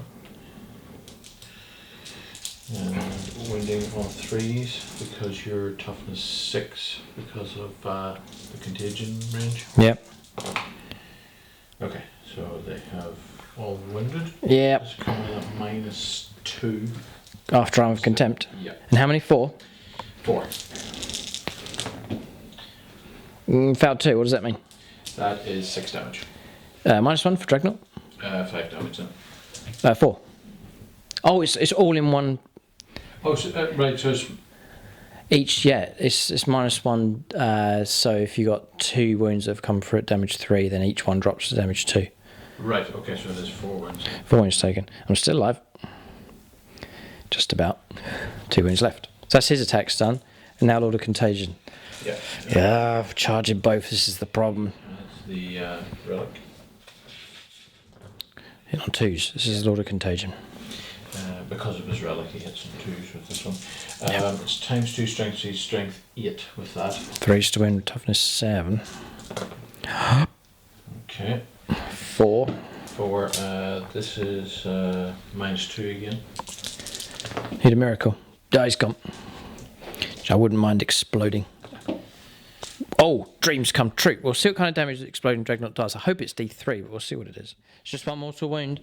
And winding on 3s because you're toughness 6 because of the contagion range. Yep. Okay, so they have all wounded. Yep. It's coming at -2. After Armour of Contempt. Yep. And how many? 4? 4. Failed 2. What does that mean? That is 6 damage. -1 for Dreadnought. 5 damage then. 4. Oh, it's all in one. Oh, so, right, so it's Each, yeah, it's -1. So if you got 2 wounds that have come through at damage 3, then each one drops to damage 2. right, okay, so there's 4 wounds. 4 wounds taken. I'm still alive. Just about. 2 wounds left. So that's his attacks done. And now Lord of Contagion. Yeah. Yeah, charging both. This is the problem. That's the relic. Hit on 2s. This is Lord of Contagion. Because of his relic, he hits some 2s with this one. Yep. It's ×2 strength, so he's strength 8 with that. 3s to win, toughness 7. Okay. 4. 4. This is -2 again. Hit a miracle. He's gone. Which I wouldn't mind exploding. Oh, dreams come true. We'll see what kind of damage the exploding Dreadnought does. I hope it's D3, but we'll see what it is. It's just 1 mortal wound.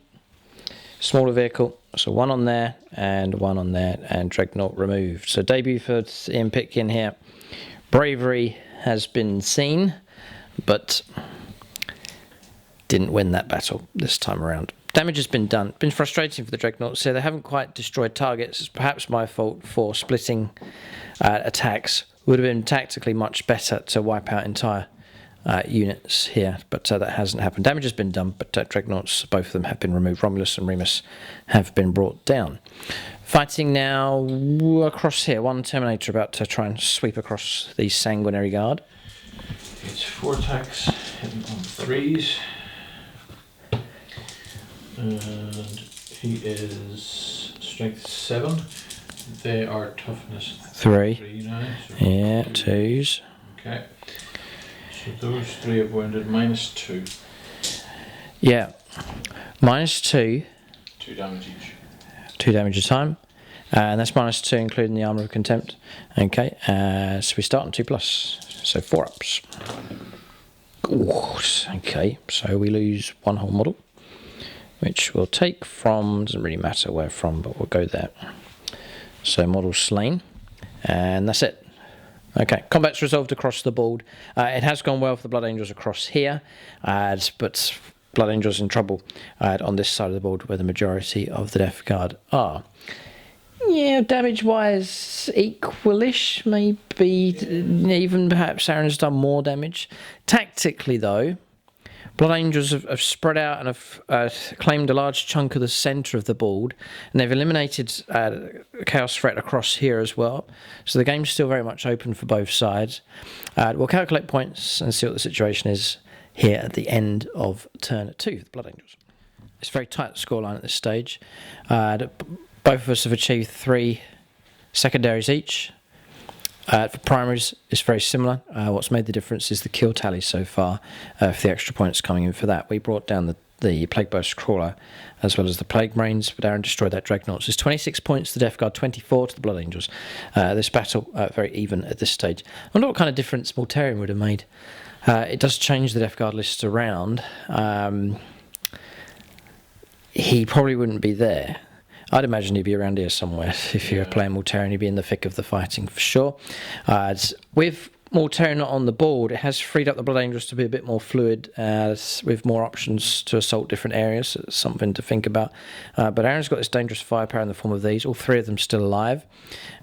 Smaller vehicle. So 1 on there and 1 on there, and Dreadnought removed. So debut for Ian Pitkin here. Bravery has been seen, but didn't win that battle this time around. Damage has been done. Been frustrating for the Dreadnoughts, so they haven't quite destroyed targets. It's perhaps my fault for splitting attacks. Would have been tactically much better to wipe out entire units here, but that hasn't happened. Damage has been done, but Dreadnoughts, both of them have been removed. Romulus and Remus have been brought down. Fighting now across here. 1 Terminator about to try and sweep across the Sanguinary Guard. It's 4 attacks, hitting on 3s. And he is strength 7. They are toughness 3. now. So Yeah, 2s. Okay. So those 3 have wounded, -2. Yeah. -2. 2 damage each. 2 damage a time. And that's -2, including the Armour of Contempt. Okay, so we start on 2+, so 4 ups. Ooh, okay, so we lose 1 whole model, which we'll take from, doesn't really matter where from, but we'll go there. So model slain, and that's it. Okay, combat's resolved across the board. It has gone well for the Blood Angels across here, but Blood Angels in trouble on this side of the board where the majority of the Death Guard are. Yeah, damage-wise, equalish, maybe even perhaps Aaron's done more damage. Tactically, though, Blood Angels have spread out and have claimed a large chunk of the centre of the board, and they've eliminated Chaos threat across here as well. So the game's still very much open for both sides. We'll calculate points and see what the situation is here at the end of turn 2 for the Blood Angels. It's a very tight scoreline at this stage. Both of us have achieved 3 secondaries each. For primaries, it's very similar. What's made the difference is the kill tally so far, for the extra points coming in for that. We brought down the Plague Burst Crawler as well as the Plague Marines, but Aaron destroyed that Dreadnought. So it's 26 points to the Death Guard, 24 to the Blood Angels. This battle, very even at this stage. I wonder what kind of difference Mortarion would have made. It does change the Death Guard list around. He probably wouldn't be there. I'd imagine he'd be around here somewhere. If you're playing Mortarion, he'd be in the thick of the fighting for sure. With Mortarion not on the board, it has freed up the Blood Angels to be a bit more fluid, with more options to assault different areas. So it's something to think about. But Aaron's got this dangerous firepower in the form of these. All 3 of them still alive.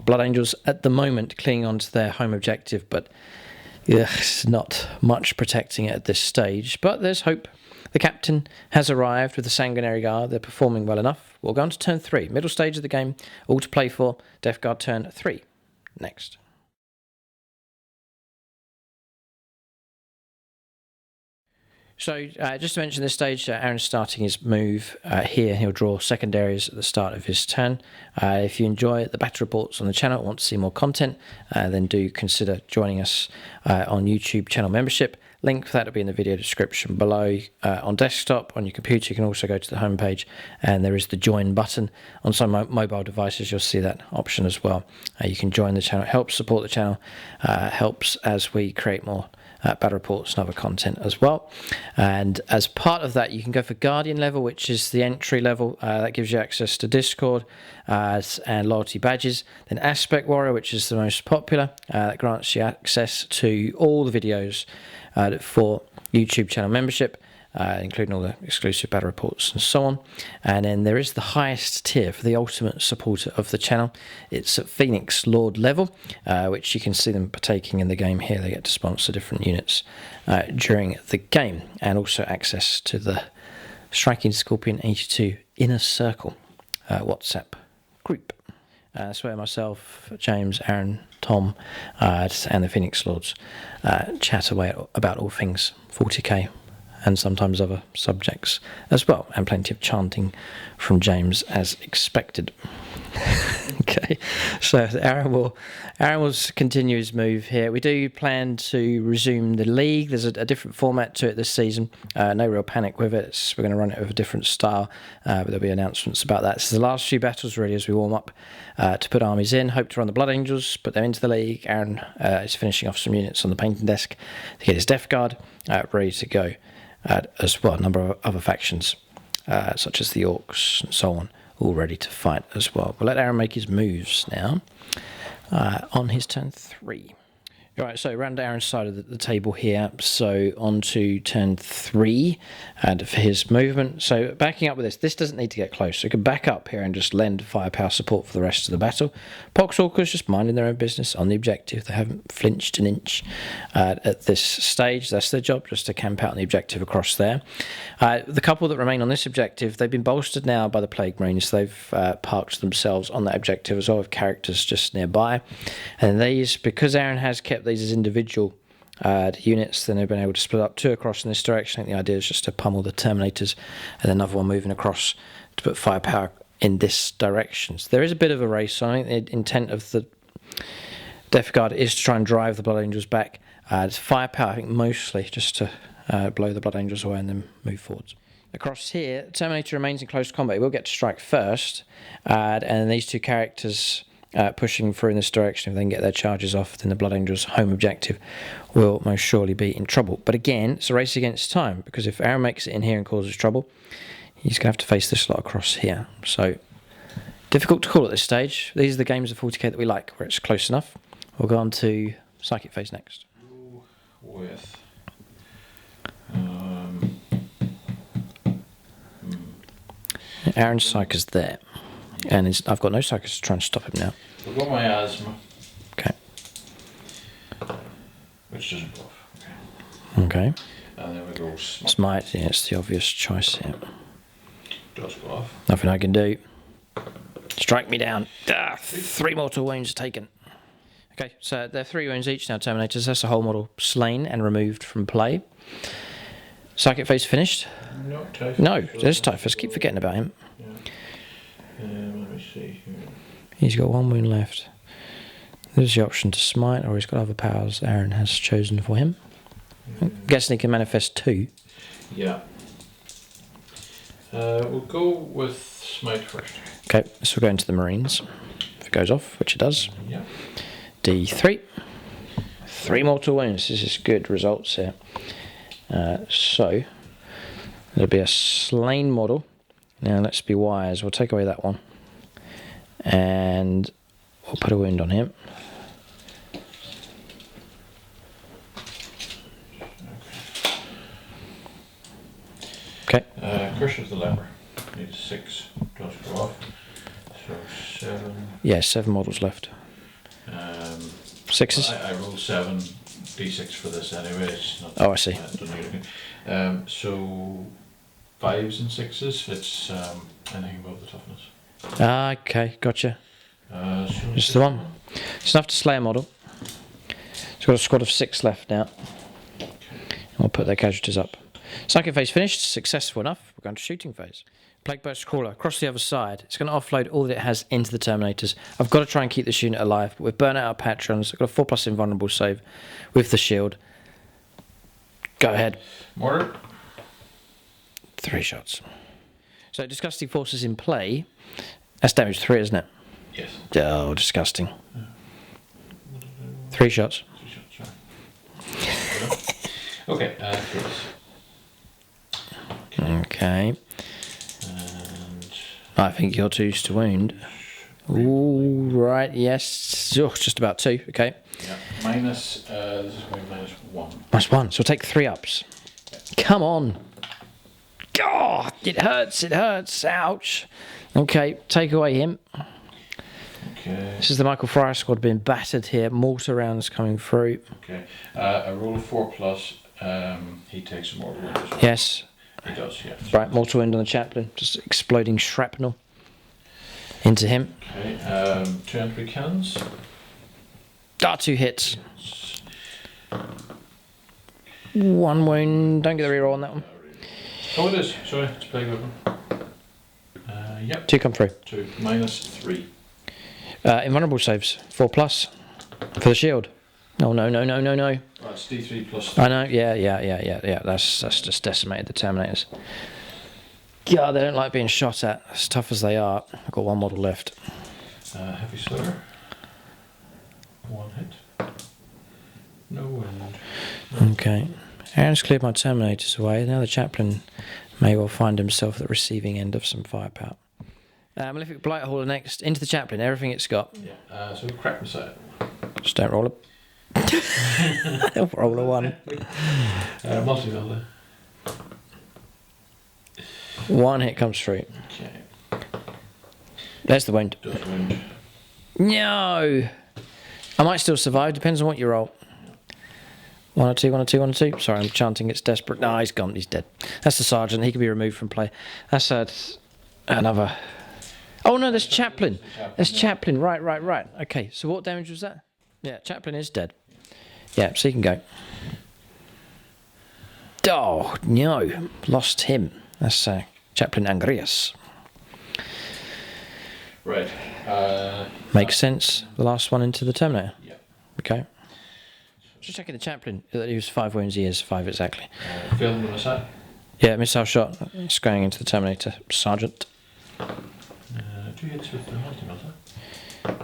Blood Angels at the moment clinging on to their home objective, but it's not much protecting it at this stage. But there's hope. The captain has arrived with the Sanguinary Guard. They're performing well enough. We'll go on to turn 3. Middle stage of the game. All to play for. Death Guard turn 3. Next. So, just to mention this stage, Aaron's starting his move here. He'll draw secondaries at the start of his turn. If you enjoy the battle reports on the channel, want to see more content, then do consider joining us on YouTube channel membership. Link for that will be in the video description below. On desktop, on your computer, you can also go to the homepage, and there is the join button. On some mobile devices, you'll see that option as well. You can join the channel. It helps support the channel, helps as we create more battle reports and other content as well. And as part of that, you can go for Guardian level, which is the entry level. That gives you access to Discord and loyalty badges. Then Aspect Warrior, which is the most popular, that grants you access to all the videos for YouTube channel membership, including all the exclusive battle reports and so on. And then there is the highest tier for the ultimate supporter of the channel. It's at Phoenix Lord level, which you can see them partaking in the game here. They get to sponsor different units during the game, and also access to the Striking Scorpion 82 Inner Circle WhatsApp group. That's where myself, James, Aaron, Tom, and the Phoenix Lords chat away about all things 40k and sometimes other subjects as well, and plenty of chanting from James as expected. Okay, so Aaron will continue his move here. We do plan to resume the league. There's a different format to it this season. No real panic with it. We're going to run it with a different style, but there'll be announcements about that. So the last few battles really as we warm up to put armies in. Hope to run the Blood Angels, put them into the league. Aaron is finishing off some units on the painting desk to get his Death Guard ready to go, as well. A number of other factions, such as the Orcs and so on, all ready to fight as well. We'll let Aaron make his moves now on his turn 3. All right, so around Aaron's side of the table here. So on to turn 3 and for his movement. So backing up with this doesn't need to get close. So you can back up here and just lend firepower support for the rest of the battle. Poxwalkers just minding their own business on the objective. They haven't flinched an inch at this stage. That's their job, just to camp out on the objective across there. The couple that remain on this objective, they've been bolstered now by the Plague Marines. They've parked themselves on that objective as well, with characters just nearby. And these, because Aaron has kept these as individual units, then they've been able to split up 2 across in this direction. I think the idea is just to pummel the Terminators, and another one moving across to put firepower in this direction. So there is a bit of a race. So I think the intent of the Death Guard is to try and drive the Blood Angels back. It's firepower, I think, mostly just to blow the Blood Angels away and then move forwards. across here, Terminator remains in close combat. He will get to strike first, and these two characters pushing through in this direction, if they can get their charges off, then the Blood Angel's home objective will most surely be in trouble. But again, it's a race against time, because if Aaron makes it in here and causes trouble, he's going to have to face this lot across here. So, difficult to call at this stage. These are the games of 40k that we like, where it's close enough. We'll go on to Psychic Phase next. With Aaron's Psyker's there. And I've got no Psychers to try and stop him now. I've got my asthma. Okay. Which doesn't go off. Okay. And then we go Smite. Yeah, it's the obvious choice here. Does go off. Nothing I can do. Strike me down. 3 mortal wounds taken. Okay, so they're 3 wounds each now, Terminators. That's a whole model slain and removed from play. Psychic Phase finished? No, Typhus. No, there's Typhus. Keep forgetting about him. Yeah. Let me see here. He's got 1 wound left. There's the option to smite, or he's got other powers Aaron has chosen for him. Guessing he can manifest 2. Yeah. We'll go with smite first. Okay, this will go into the Marines. If it goes off, which it does. Yeah. D3. 3 mortal wounds. This is good results here. So, there'll be a slain model. Now let's be wise. We'll take away that one. And we'll put a wound on him. Okay. Curse of the Leper. Needs 6. Does go off. So 7. Yeah, 7 models left. 6s? I rolled 7 d6 for this anyway. It's not, oh, I see. So 5s and 6s. It's anything above the toughness. Ah, okay, gotcha. So Just the one. It's enough to slay a model. It's got a squad of 6 left now. Okay. And we'll put their casualties up. Psychic Phase finished, successful enough. We're going to Shooting Phase. Plague Burst Crawler, across the other side. It's going to offload all that it has into the Terminators. I've got to try and keep this unit alive, but we've burnt out our patrons. I've got a 4+ invulnerable save with the shield. Go ahead. Mortar. 3 shots. So Disgusting Forces in play. That's damage 3, isn't it? Yes. Oh, disgusting. 3 shots. 3 shots, sorry. Okay, case. Okay. And I think you're 2's to wound. Ooh, right, yes. Oh, just about 2, okay. yeah, minus, this is going to be -1. -1, so we'll take 3 ups. Come on. God, it hurts, ouch. Okay, take away him. Okay. This is the Michael Fryer squad being battered here. Mortar rounds coming through. Okay. A roll of 4+, he takes a mortal wound as well. Yes. He does, yeah. Right, mortal wound on the chaplain. Just exploding shrapnel into him. Okay, 2 entry cannons. 2 hits. 1 wound. Don't get the reroll on that one. Oh, it is. Sorry, it's plague weapon. Yep. 2 come through. 2 -3. Invulnerable saves. 4+ for the shield. Oh, no. Right, it's D3 plus 3. I know, yeah. That's just decimated the Terminators. God, they don't like being shot at, as tough as they are. I've got 1 model left. Heavy Slayer. 1 hit. No wound. Okay. Aaron's cleared my Terminators away. Now the chaplain may well find himself at the receiving end of some firepower. Malefic Blight Hauler next. Into the chaplain, everything it's got. Yeah, so crack Messiah. Just don't roll it. Roll a 1. Multi-builder. 1 hit comes through. Okay. There's the wound. Does wound. No! I might still survive, depends on what you roll. 1 or 2, 1 or 2, 1 or 2. Sorry, I'm chanting, it's desperate. No, he's gone, he's dead. That's the sergeant, he can be removed from play. That's another... Oh no, there's chaplain. There's chaplain, right. Okay, so what damage was that? Yeah, chaplain is dead. Yeah, so he can go. Oh, no. Lost him. That's Chaplain Angrias. Right. Makes sense. The last one into the Terminator. Yeah. Okay. Just checking the chaplain. He was 5 wounds, he is 5 exactly. Failed the Messiah. Yeah, missile shot. It's going into the Terminator Sergeant. 2 hits with the multi-melter.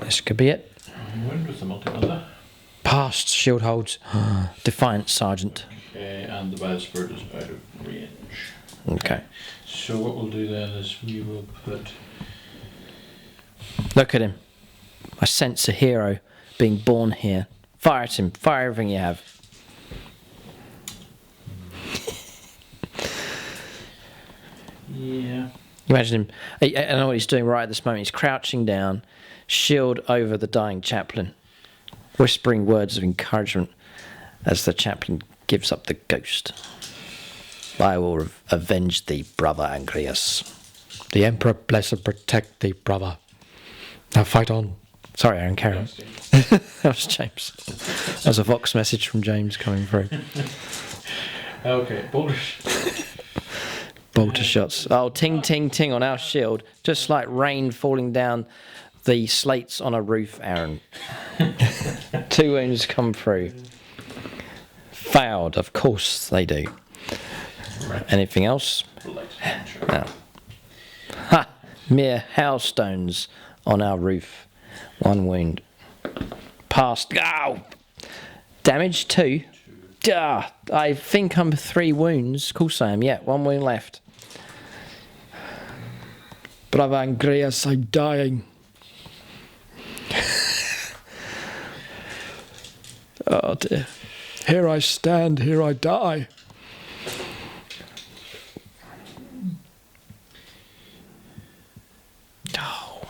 This could be it. 1 wound with the multi-melter. Passed. Shield holds. Defiant Sergeant. Okay, and the bad spirit is out of range. Okay. So what we'll do then is we will put... Look at him. I sense a hero being born here. Fire at him. Fire everything you have. Yeah. Imagine him. I know what he's doing right at this moment. He's crouching down, shield over the dying chaplain, whispering words of encouragement as the chaplain gives up the ghost. I will avenge thee, brother Angrius. The Emperor bless and protect thee, brother. Now fight on. Sorry, Aaron, carry on. That was James. That was a Vox message from James coming through. Okay, bolters. Bolter shots. Oh, ting, ting, ting on our shield. Just like rain falling down the slates on a roof, Aaron. 2 wounds come through. Failed, of course they do. Right. Anything else? No. Ha! Mere hailstones on our roof. 1 wound. Passed. Ow! Damage 2. I think I'm 3 wounds. Of course I am. Yeah, 1 wound left. Brother Angrius, I'm dying. Oh dear. Here I stand, here I die. Oh.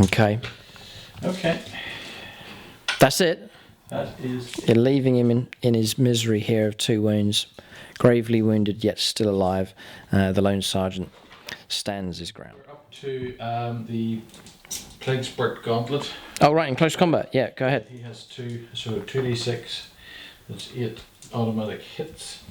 Okay. Okay. That's it. That is... You're leaving him in his misery here of 2 wounds. Gravely wounded, yet still alive. The lone sergeant stands his ground. We're up to the Plague Spurt Gauntlet. Oh, right, in close combat. Yeah, go ahead. He has 2, so 2d6. That's 8 automatic hits.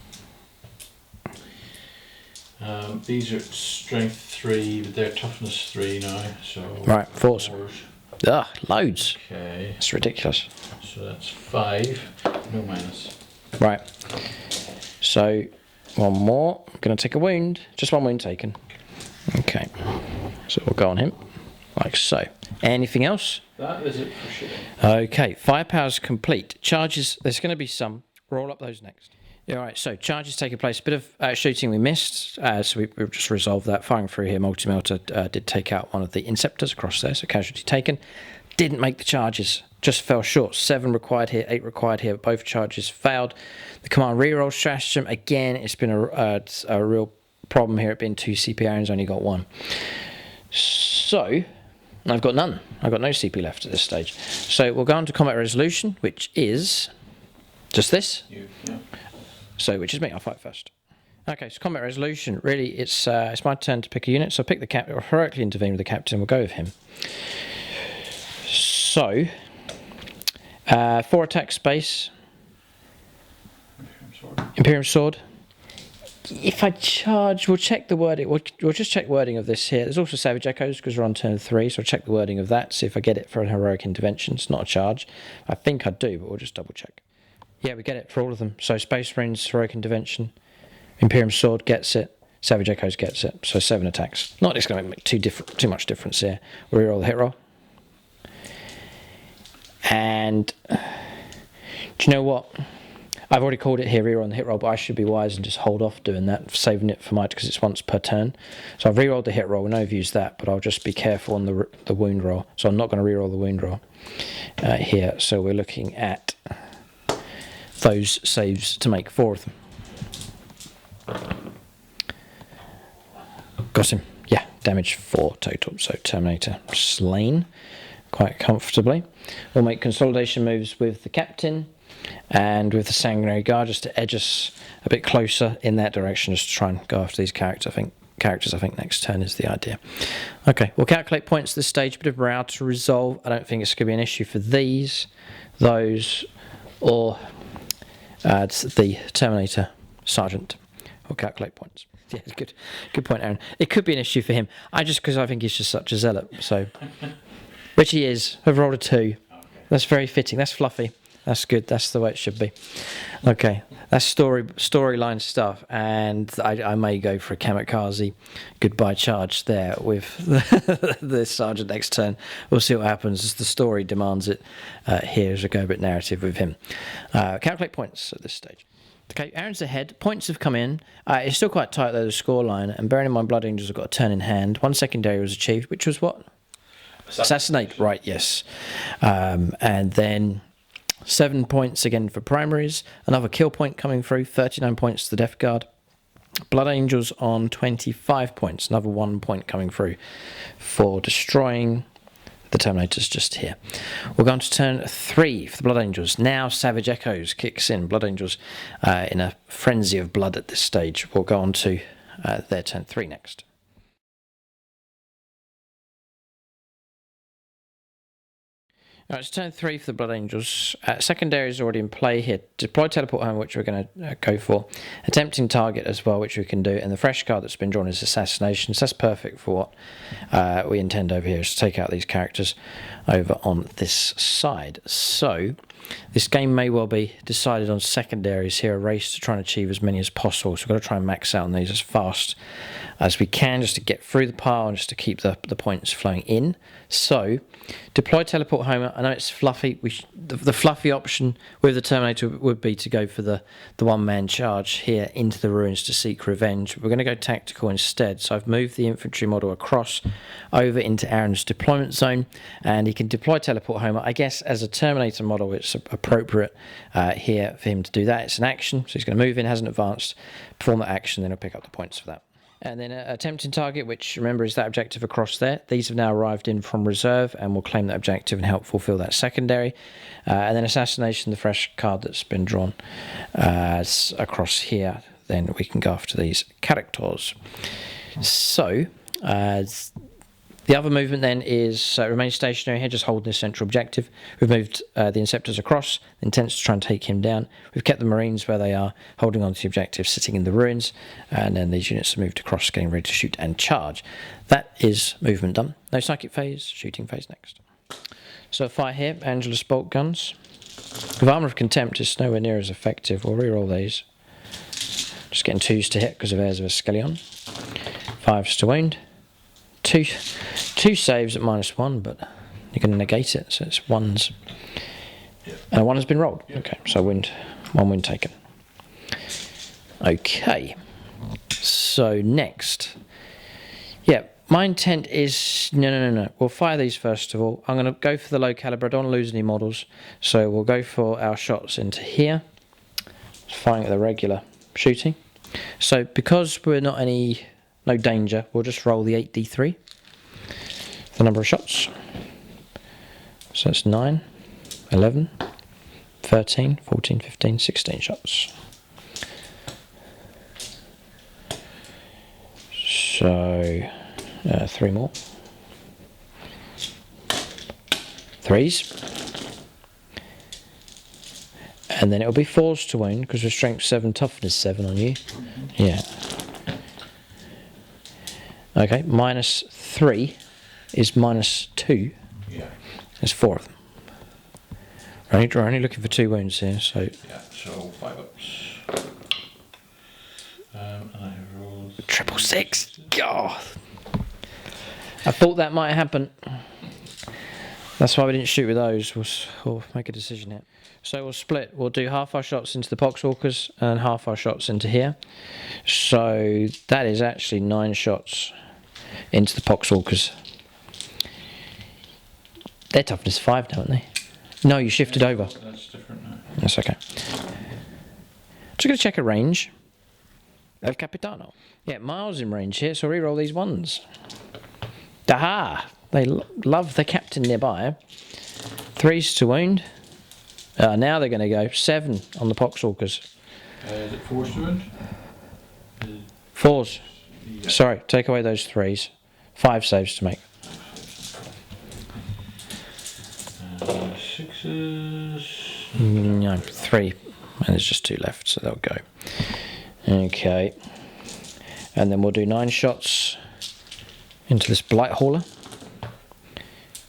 These are strength 3, but they're toughness 3 now. So Right, force. 4s. Ugh, loads. Okay, That's ridiculous. so that's 5, no minus. Right. So, 1 more. I'm going to take a wound. Just 1 wound taken. Okay. So we'll go on him. Like so. Anything else? That is it for shooting. Okay. Firepower's complete. Charges. There's going to be some. Roll up those next. Yeah, all right. So charges taking place. A bit of shooting we missed. So we've just resolved that. Firing through here. Multi-melter did take out one of the Inceptors across there. So casualty taken. Didn't make the charges. Just fell short. 7 required here, 8 required here. But both charges failed. The command reroll stratagem. Again, it's been a real problem here. It being 2 CP. Aaron's only got 1. So I've got none. I've got no CP left at this stage. So we'll go on to combat resolution, which is just this. You, yeah. So, which is me. I'll fight first. Okay, so combat resolution. Really, it's my turn to pick a unit. So I'll pick the captain, or heroically intervene with the captain. We'll go with him. So, 4 attack space. Imperium Sword. If I charge, we'll check the wording. We'll just check wording of this here. There's also Savage Echoes because we're on turn 3, so I'll check the wording of that, see if I get it for an heroic intervention. It's not a charge. I think I do, but we'll just double check. Yeah, we get it for all of them. So Space Marines, heroic intervention. Imperium Sword gets it. Savage Echoes gets it. So 7 attacks. Not just going to make too much difference here. We'll reroll the hit roll. And do you know what? I've already called it here, reroll on the hit roll, but I should be wise and just hold off doing that, saving it for because it's once per turn. So I've rerolled the hit roll. We know I've used that, but I'll just be careful on the wound roll. So I'm not going to reroll the wound roll here. So we're looking at those saves to make 4 of them. Got him. Yeah, damage 4 total. So Terminator slain quite comfortably. We'll make consolidation moves with the captain and with the Sanguinary Guard just to edge us a bit closer in that direction, just to try and go after these characters. I think next turn is the idea. Okay, we'll calculate points at this stage. A bit of morale to resolve. I don't think it's going to be an issue for these, those, or the Terminator Sergeant. We'll calculate points. Yeah, good point, Aaron. It could be an issue for him. Because I think he's just such a zealot. So, which he is. I've rolled a 2. That's very fitting. That's fluffy. That's good. That's the way it should be. Okay, that's storyline stuff, and I may go for a kamikaze goodbye charge there with the sergeant next turn. We'll see what happens as the story demands it. Here as a go bit narrative with him. Calculate points at this stage. Okay, Aaron's ahead. Points have come in. It's still quite tight though, the scoreline. And bearing in mind, Blood Angels have got a turn in hand. One secondary was achieved, which was what? Assassinate. Right. Yes. And then 7 points again for primaries. Another kill point coming through. 39 points to the Death Guard. Blood Angels on 25 points. Another 1 point coming through for destroying the Terminators just here. We'll go on to turn 3 for the Blood Angels. Now Savage Echoes kicks in. Blood Angels in a frenzy of blood at this stage. We'll go on to their turn 3 next. Alright, it's turn 3 for the Blood Angels. Secondary is already in play here. Deploy Teleport Home, which we're going to go for. Attempting Target as well, which we can do. And the fresh card that's been drawn is Assassination. So that's perfect for what we intend over here, is to take out these characters over on this side. So this game may well be decided on secondaries here, a race to try and achieve as many as possible. So we've got to try and max out on these as fast as we can, just to get through the pile and just to keep the points flowing in. So deploy Teleport Home. I know it's fluffy. The fluffy option with the Terminator would be to go for the one-man charge here into the ruins to seek revenge. We're going to go tactical instead. So I've moved the infantry model across over into Aaron's deployment zone, and he can deploy Teleport Home. I guess as a Terminator model, it's appropriate here for him to do that. It's an action, so he's going to move in, hasn't advanced, perform that action, then he'll pick up the points for that. And then attempting target, which remember is that objective across there. These have now arrived in from reserve and will claim that objective and help fulfill that secondary. And then assassination, the fresh card that's been drawn across here. Then we can go after these characters. So the other movement then is remain stationary here, just holding this central objective. We've moved the Inceptors across, the intent's to try and take him down. We've kept the Marines where they are, holding on to the objective, sitting in the ruins, and then these units are moved across, getting ready to shoot and charge. That is movement done. No psychic phase, shooting phase next. So fire here, Angelus bolt guns. With Armour of Contempt, it's nowhere near as effective. We'll re-roll these. Just getting 2s to hit because of Heirs of Ascalon. 5s to wound. Two saves at -1, but you're going to negate it, so it's 1s. Yep. And 1 has been rolled. Yep. Okay, so one win taken. Okay, so next. Yeah, my intent is... No. We'll fire these first of all. I'm going to go for the low caliber. I don't want to lose any models, so we'll go for our shots into here. Firing at the regular shooting. So because we're not no danger, we'll just roll the 8d3, the number of shots. So it's 9, 11, 13, 14, 15, 16 shots. So 3 more. 3s. And then it'll be 4s to wound, because we're strength 7, toughness 7 on you. Yeah. Okay, -3 is -2. Yeah. There's 4 of them. We're only looking for 2 wounds here, so... Yeah, so 5 ups. And I rolled... 666! God! I thought that might happen. That's why we didn't shoot with those. We'll make a decision here. So we'll split. We'll do half our shots into the Poxwalkers and half our shots into here. So that is actually 9 shots into the Poxwalkers. They're toughness 5 now, aren't they? No, you shifted over. That's different now. That's okay. Just going to check a range. El Capitano. Yeah, Miles in range here, so re-roll these 1s. Aha! They love the captain nearby. 3s to wound. Now they're going to go 7 on the Poxwalkers. Is it 4s to wound? 4s. Yeah. Sorry, take away those 3s. 5 saves to make. 6s. No, 3. And there's just 2 left, so they'll go. Okay. And then we'll do 9 shots into this Blight Hauler.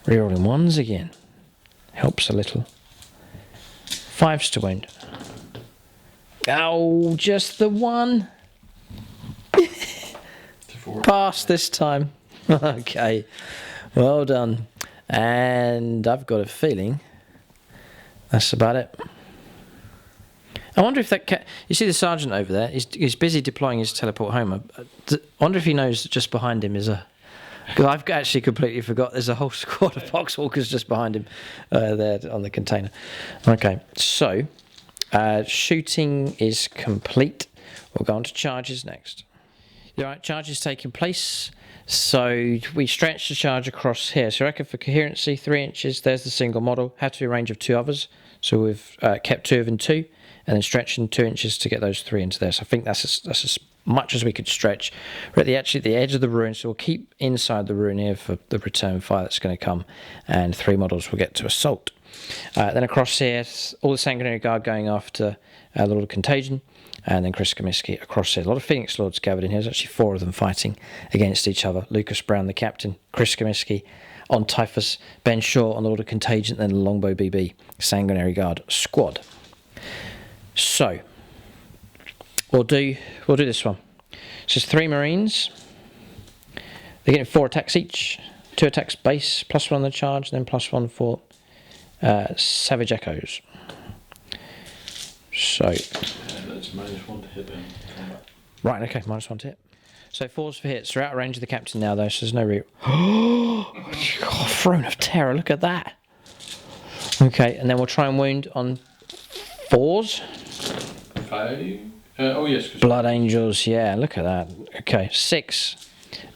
Rerolling 1s again. Helps a little. 5s to wound. Oh, just the one. Pass this time. Okay, well done. And I've got a feeling that's about it. I wonder if that you see the sergeant over there, he's busy deploying his teleport homer. I wonder if he knows that just behind him is a... Because I've actually completely forgot there's a whole squad of Poxwalkers just behind him there on the container. Okay, so shooting is complete. We'll go on to charges next. Alright, charges taking place. So we stretch the charge across here. So I reckon for coherency, 3 inches, there's the single model. Had to be a range of 2 others. So we've kept 2 of them 2, and then stretching 2 inches to get those 3 into there. So I think that's as much as we could stretch. We're at the edge of the ruin, so we'll keep inside the ruin here for the return fire that's going to come, and 3 models will get to assault. Then across here, all the Sanguinary Guard going after the Lord of Contagion, and then Chris Comiskey across here. A lot of Phoenix Lords gathered in here. There's actually 4 of them fighting against each other. Lucas Brown, the captain, Chris Comiskey on Typhus, Ben Shaw on the Lord of Contagion, and then the Longbow BB Sanguinary Guard squad. So we'll do this one. So it's 3 Marines. They're getting 4 attacks each. 2 attacks base, +1 on the charge, and then +1 for Savage Echoes. So that's -1 to hit in combat. Right, okay, -1 to hit. So 4s for hits. They're out of range of the captain now, though, so there's no oh, Throne of Terror, look at that. Okay, and then we'll try and wound on 4s. 5? Oh, yes. Blood Angels, yeah, look at that. Okay, 6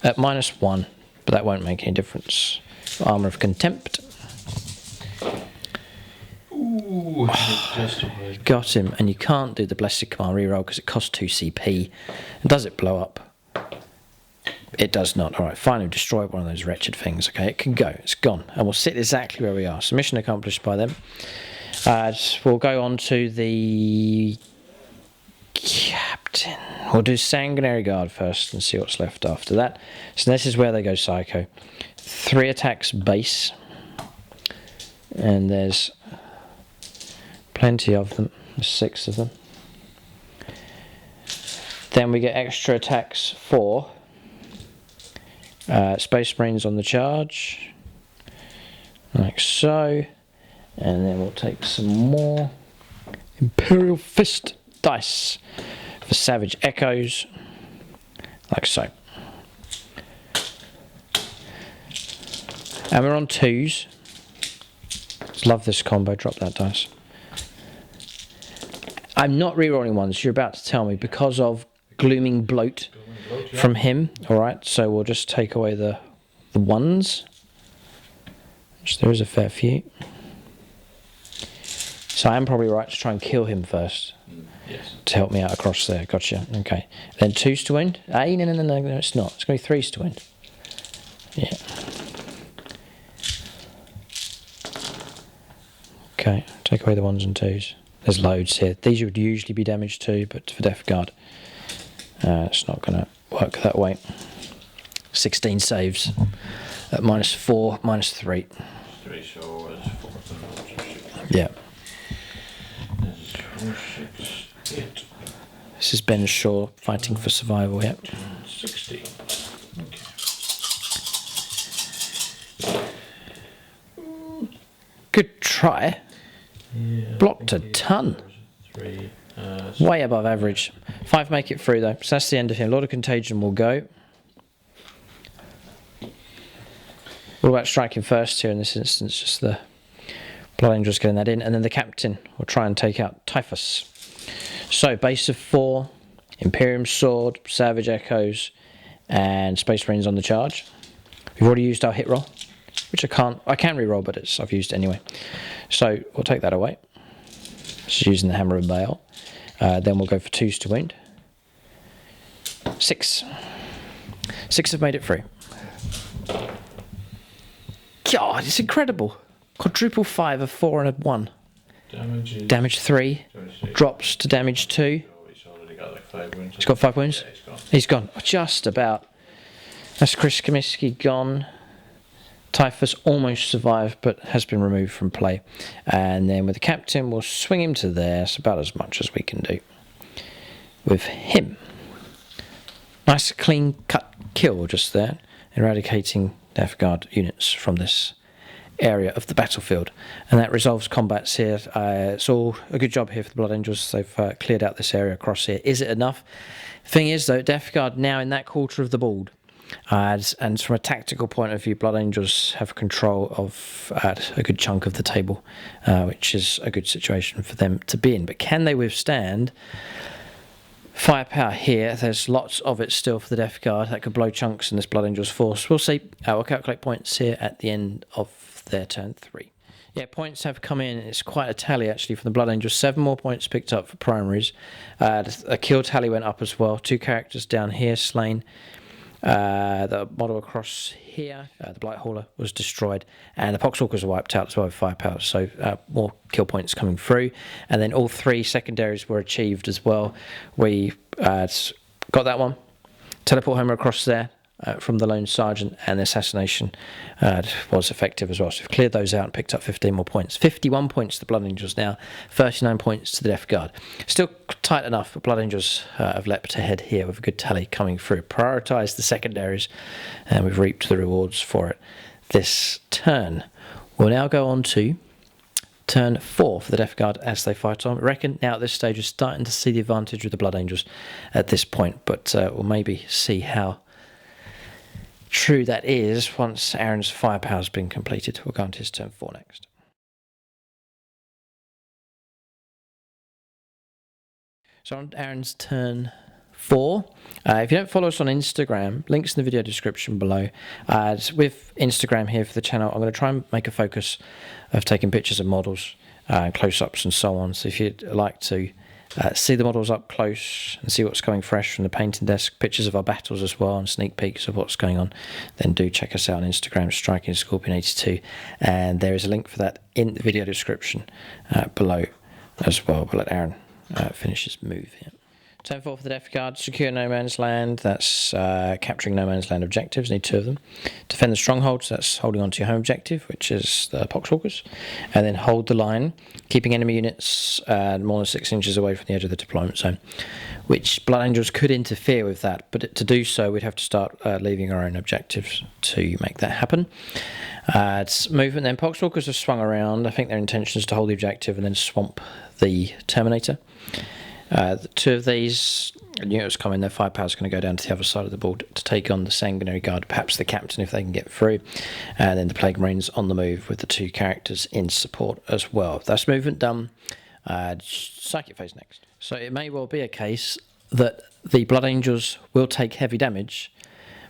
at -1, but that won't make any difference. Armour of Contempt. Ooh, Got him, and you can't do the Blessed Command reroll because it costs 2 CP. And does it blow up? It does not. Alright, finally destroyed one of those wretched things. Okay, it can go. It's gone. And we'll sit exactly where we are. So mission accomplished by them. We'll go on to the captain. We'll do Sanguinary Guard first and see what's left after that. So this is where they go psycho. 3 attacks base. And there's plenty of them. There's 6 of them. Then we get extra attacks for Space Marines on the charge, like so, and then we'll take some more Imperial Fist dice for Savage Echoes, like so. And we're on 2s. Love this combo, drop that dice. I'm not rerolling ones, you're about to tell me, because of Glooming Bloat from him. Alright, so we'll just take away the 1s, which there is a fair few. So I am probably right to try and kill him first. Yes. To help me out across there, gotcha. Okay. Then 2s to wound? No, it's not. It's going to be 3s to wound. Yeah. Okay, take away the 1s and 2s. There's loads here. These would usually be damaged too, but for Death Guard, it's not going to work that way. 16 saves at -4, -3. 3, so it's 4. Yeah. This is 4, 6, 8. This is Ben Shaw fighting for survival, yeah. 16. Okay. Good try. Yeah, Blocked a ton. 3. Way above average. 5 make it through though, so that's the end of him. Lord of Contagion will go. What about striking first here in this instance? Just the Blood Angels getting that in, and then the captain will try and take out Typhus. So base of 4, Imperium Sword, Savage Echoes, and Space Marines on the charge. We've already used our hit roll, which I can re-roll, but I've used it anyway. So we'll take that away. Just using the Hammer of Baal. Then we'll go for 2s to wound. 6. 6 have made it through. God, it's incredible. Quadruple 5, a 4 and a 1. Damage 3. Drops to damage 2. He's already got like 5 wounds. He's got 5 wounds? Yeah, he's gone. He's gone. Just about. That's Chris Comiskey gone. Typhus almost survived, but has been removed from play. And then with the captain, we'll swing him to there. It's about as much as we can do with him. Nice clean cut kill just there, eradicating Death Guard units from this area of the battlefield, and that resolves combats here. It's all a good job here for the Blood Angels. They've cleared out this area across here. Is it enough? Thing is though, Death Guard now in that quarter of the board, and from a tactical point of view, Blood Angels have control of a good chunk of the table, which is a good situation for them to be in. But can they withstand firepower here? There's lots of it still for the Death Guard. That could blow chunks in this Blood Angels force. We'll see. We'll calculate points here at the end of their turn 3. Yeah, points have come in. It's quite a tally actually for the Blood Angels. 7 more points picked up for primaries. A kill tally went up as well. 2 characters down here slain. The model across here, the Blight Hauler, was destroyed, and the Poxwalkers were wiped out as well with firepower. So more kill points coming through, and then all 3 secondaries were achieved as well. We got that one. Teleport Homer across there. From the Lone Sergeant, and the assassination was effective as well. So we've cleared those out and picked up 15 more points. 51 points to the Blood Angels now, 39 points to the Death Guard. Still tight enough, but Blood Angels have leapt ahead here with a good tally coming through. Prioritised the secondaries, and we've reaped the rewards for it this turn. We'll now go on to turn 4 for the Death Guard as they fight on. I reckon now at this stage we're starting to see the advantage of the Blood Angels at this point, but we'll maybe see how true that is once Aaron's firepower's been completed. We'll go on to his turn 4 next. So on Aaron's turn 4, if you don't follow us on Instagram, links in the video description below. With Instagram here for the channel, I'm going to try and make a focus of taking pictures of models, close-ups and so on. So if you'd like to see the models up close and see what's coming fresh from the painting desk, pictures of our battles as well, and sneak peeks of what's going on, then do check us out on Instagram, Striking Scorpion 82, and there is a link for that in the video description below as well. We'll let Aaron finish his move here. Turn 4 for the Death Guard. Secure no man's land. That's capturing no man's land objectives. Need 2 of them. Defend the strongholds. That's holding on to your home objective, which is the Poxwalkers. And then hold the line, keeping enemy units more than 6 inches away from the edge of the deployment zone, which Blood Angels could interfere with that. But to do so, we'd have to start leaving our own objectives to make that happen. It's movement. Then Poxwalkers have swung around. I think their intention is to hold the objective and then swamp the Terminator. The 2 of these units come in, their firepower is going to go down to the other side of the board to take on the Sanguinary Guard, perhaps the captain if they can get through, and then the Plague Marines on the move with the 2 characters in support as well. That's movement done. Psychic phase next. So it may well be a case that the Blood Angels will take heavy damage,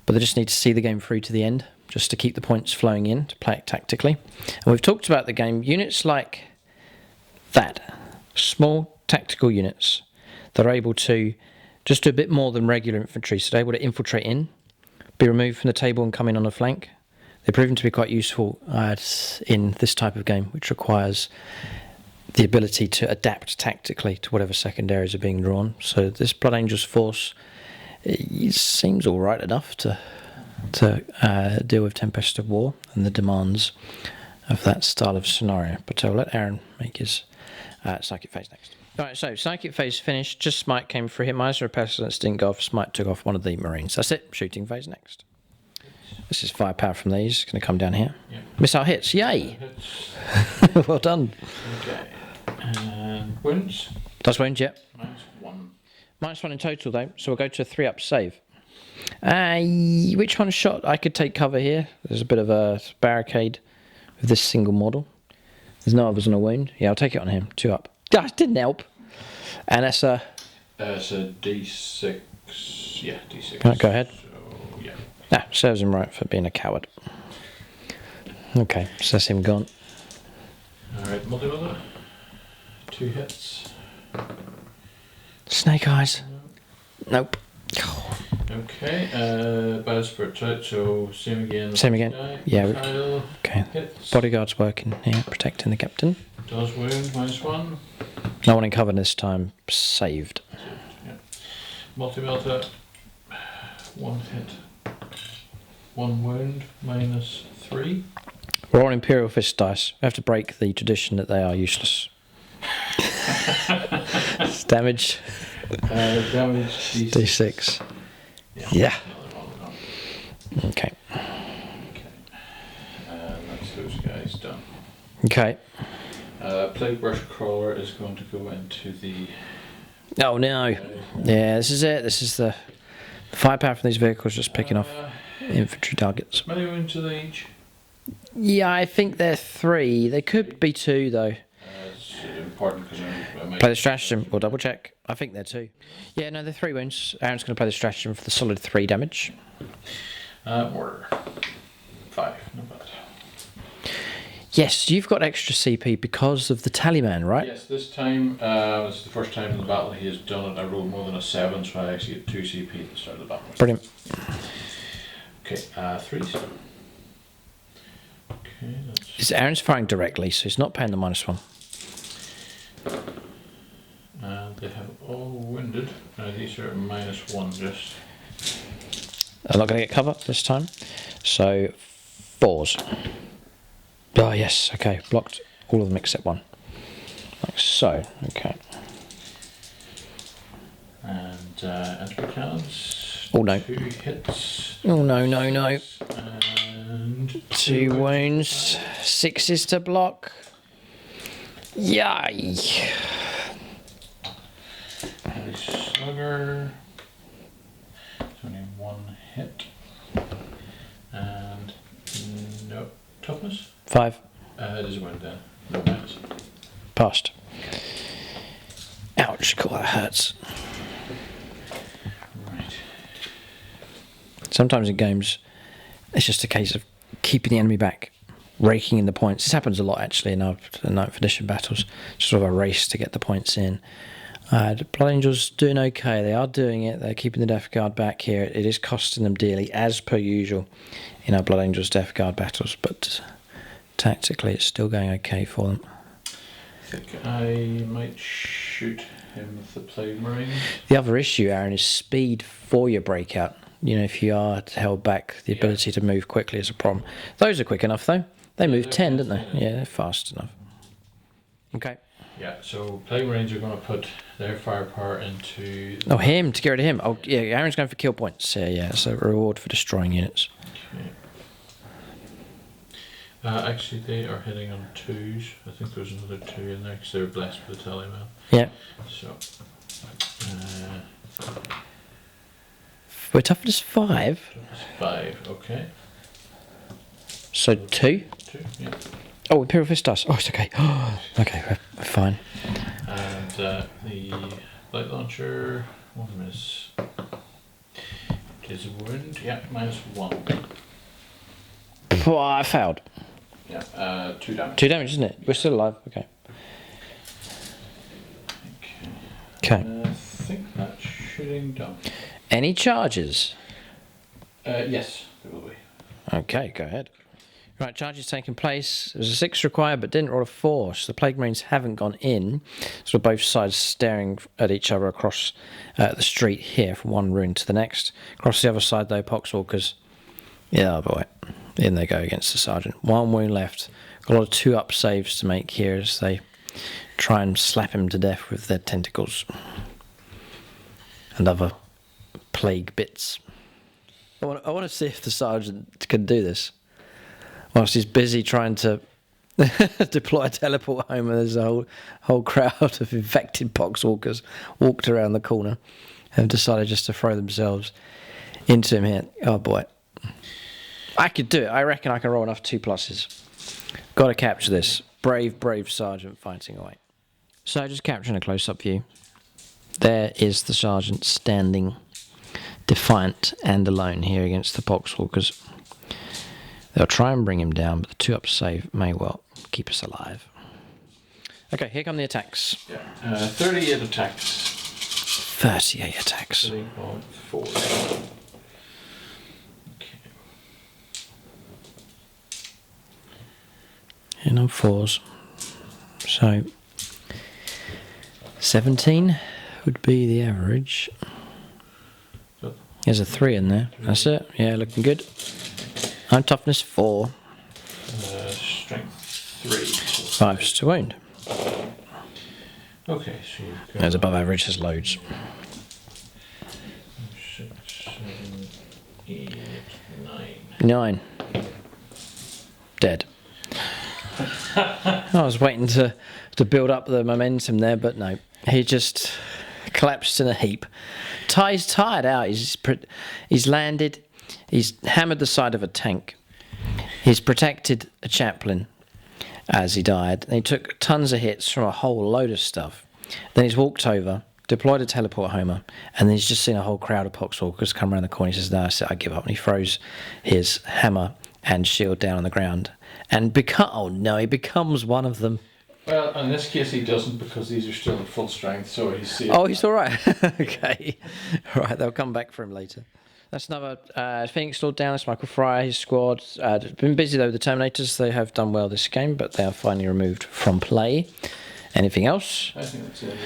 but they just need to see the game through to the end, just to keep the points flowing in, to play it tactically. And we've talked about the game, units like that, small tactical units, that are able to just do a bit more than regular infantry, so they're able to infiltrate in, be removed from the table and come in on a flank. They're proven to be quite useful in this type of game, which requires the ability to adapt tactically to whatever secondaries are being drawn. So this Blood Angels force, it seems all right enough to deal with Tempest of War and the demands of that style of scenario. But I'll let Aaron make his Psychic phase next. Alright, so Psychic phase finished, just Smite came through him, Eyes of Pestilence didn't go off, Smite took off one of the Marines. That's it, shooting phase next. This is firepower from these, going to come down here. Yep. Missile hits, yay! Well done. Okay, and wounds? Does wounds, yeah. -1. -1 in total though, so we'll go to a 3-up save. Which one shot? I could take cover here. There's a bit of a barricade with this single model. There's no others on a wound. Yeah, I'll take it on him, 2 up. Ah, it didn't help. And that's a... it's a D6. Yeah, D6. Right, go ahead. So, yeah. Ah, serves him right for being a coward. Okay, so that's him gone. Alright, multi-mother. 2 hits. Snake eyes. Nope. Okay, Battle Spirit's out, so same again. Same again. Yeah. Kyle Okay. hits. Bodyguard's working here, protecting the captain. Does wound, -1. No one in cover this time. Saved. Yeah. Multi-melter. 1 hit. 1 wound, -3. We're on Imperial Fist dice. We have to break the tradition that they are useless. Damage. Damage D6. Yeah. Okay. That's those guys done. Okay. Plague Brush Crawler is going to go into the... Oh no. Yeah, this is it. This is the firepower from these vehicles just picking off infantry targets. How many wounds do they each? Yeah, I think they're 3. They could be 2 though. It's important because I might... Play the stratagem. We'll double check. I think they're 2. Yeah, no, they're 3 wounds. Aaron's going to play the stratagem for the solid 3 damage. Mortar. 5. Not bad. Yes, you've got extra CP because of the Tallyman, right? Yes, this time, this is the first time in the battle he has done it. I rolled more than a 7, so I actually get 2 CP at the start of the battle. Brilliant. Okay, 3s. Okay, that's... Aaron's firing directly, so he's not paying the -1. And they have all wounded. Now these are -1 just. I'm not going to get cover this time. So, 4s. Oh, yes. Okay. Blocked all of them except 1. Like so. Okay. And entry cannons. Oh, no. 2 hits. Oh, no, no, no. And 2 wounds. 6s to block. Yay. Heavy slugger. It's only 1 hit. And no toughness. 5. It is a wound then. No minus. Passed. Ouch. Cool, that hurts. Right. Sometimes in games, it's just a case of keeping the enemy back, raking in the points. This happens a lot actually in our 9th edition battles. Sort of a race to get the points in. The Blood Angels doing okay. They are doing it. They're keeping the Death Guard back here. It is costing them dearly, as per usual, in our Blood Angels Death Guard battles. But tactically, it's still going okay for them. I think I might shoot him with the Plague Marine. The other issue, Aaron, is speed for your breakout. You know, if you are held back, the ability to move quickly is a problem. Those are quick enough, though. They move 10, don't they? Yeah, they're fast enough. Okay. Yeah, so Plague Marines are going to put their firepower into... Oh, him, to get rid of him. Oh, yeah, Aaron's going for kill points. Yeah, so reward for destroying units. Okay. Actually, they are hitting on 2s. I think there's another 2 in there because they were blessed with the Tallyman. Yeah. So... We're toughness 5. toughness 5, okay. So 2? 2, yeah. Oh, Imperial Fist does. Oh, it's okay. Okay, we're fine. And the light launcher, 1 miss. It is a wound, yeah, -1. Oh, I failed. Yeah, 2 damage. 2 damage, isn't it? We're still alive. Okay. Okay. I think that's shooting done. Any charges? Yes, there will be. Okay, go ahead. Right, charges taking place. There was a 6 required, but didn't roll a 4. So the Plague Marines haven't gone in. So both sides staring at each other across the street here from one ruin to the next. Across the other side, though, Poxwalkers. Yeah, boy. In they go against the sergeant. 1 wound left. Got a lot of 2-up saves to make here as they try and slap him to death with their tentacles and other plague bits. I want to see if the sergeant can do this. Whilst he's busy trying to deploy a teleport home, and there's a whole crowd of infected poxwalkers walked around the corner and decided just to throw themselves into him here. Oh boy. I could do it. I reckon I can roll enough 2+. Got to capture this. Brave, brave sergeant fighting away. So just capturing a close-up view. There is the sergeant standing defiant and alone here against the poxwalkers. They'll try and bring him down, but the 2-up save may well keep us alive. Okay, here come the attacks. Yeah, 38 attacks. 38 attacks. 3.4. Okay. And on 4s. So 17 would be the average. There's a 3 in there. That's it. Yeah, looking good. I'm toughness 4. Strength 3. So 5 to wound. Okay, so you've got As above average has loads. 6, 7, 8, 9. 9. Dead. I was waiting to build up the momentum there, but no. He just collapsed in a heap. Ty's tired out. He's landed. He's hammered the side of a tank. He's protected a chaplain as he died. And he took tons of hits from a whole load of stuff. Then he's walked over, deployed a teleport homer, and then he's just seen a whole crowd of poxwalkers come around the corner. He says, "No, I give up." And he throws his hammer and shield down on the ground. And he becomes one of them. Well, in this case he doesn't, because these are still at full strength, so he's safe. Oh, he's all right. Okay. All right, they'll come back for him later. That's another Phoenix Lord down. That's Michael Fryer, his squad. Been busy though, the Terminators. They have done well this game, but they are finally removed from play. Anything else? I think that's it.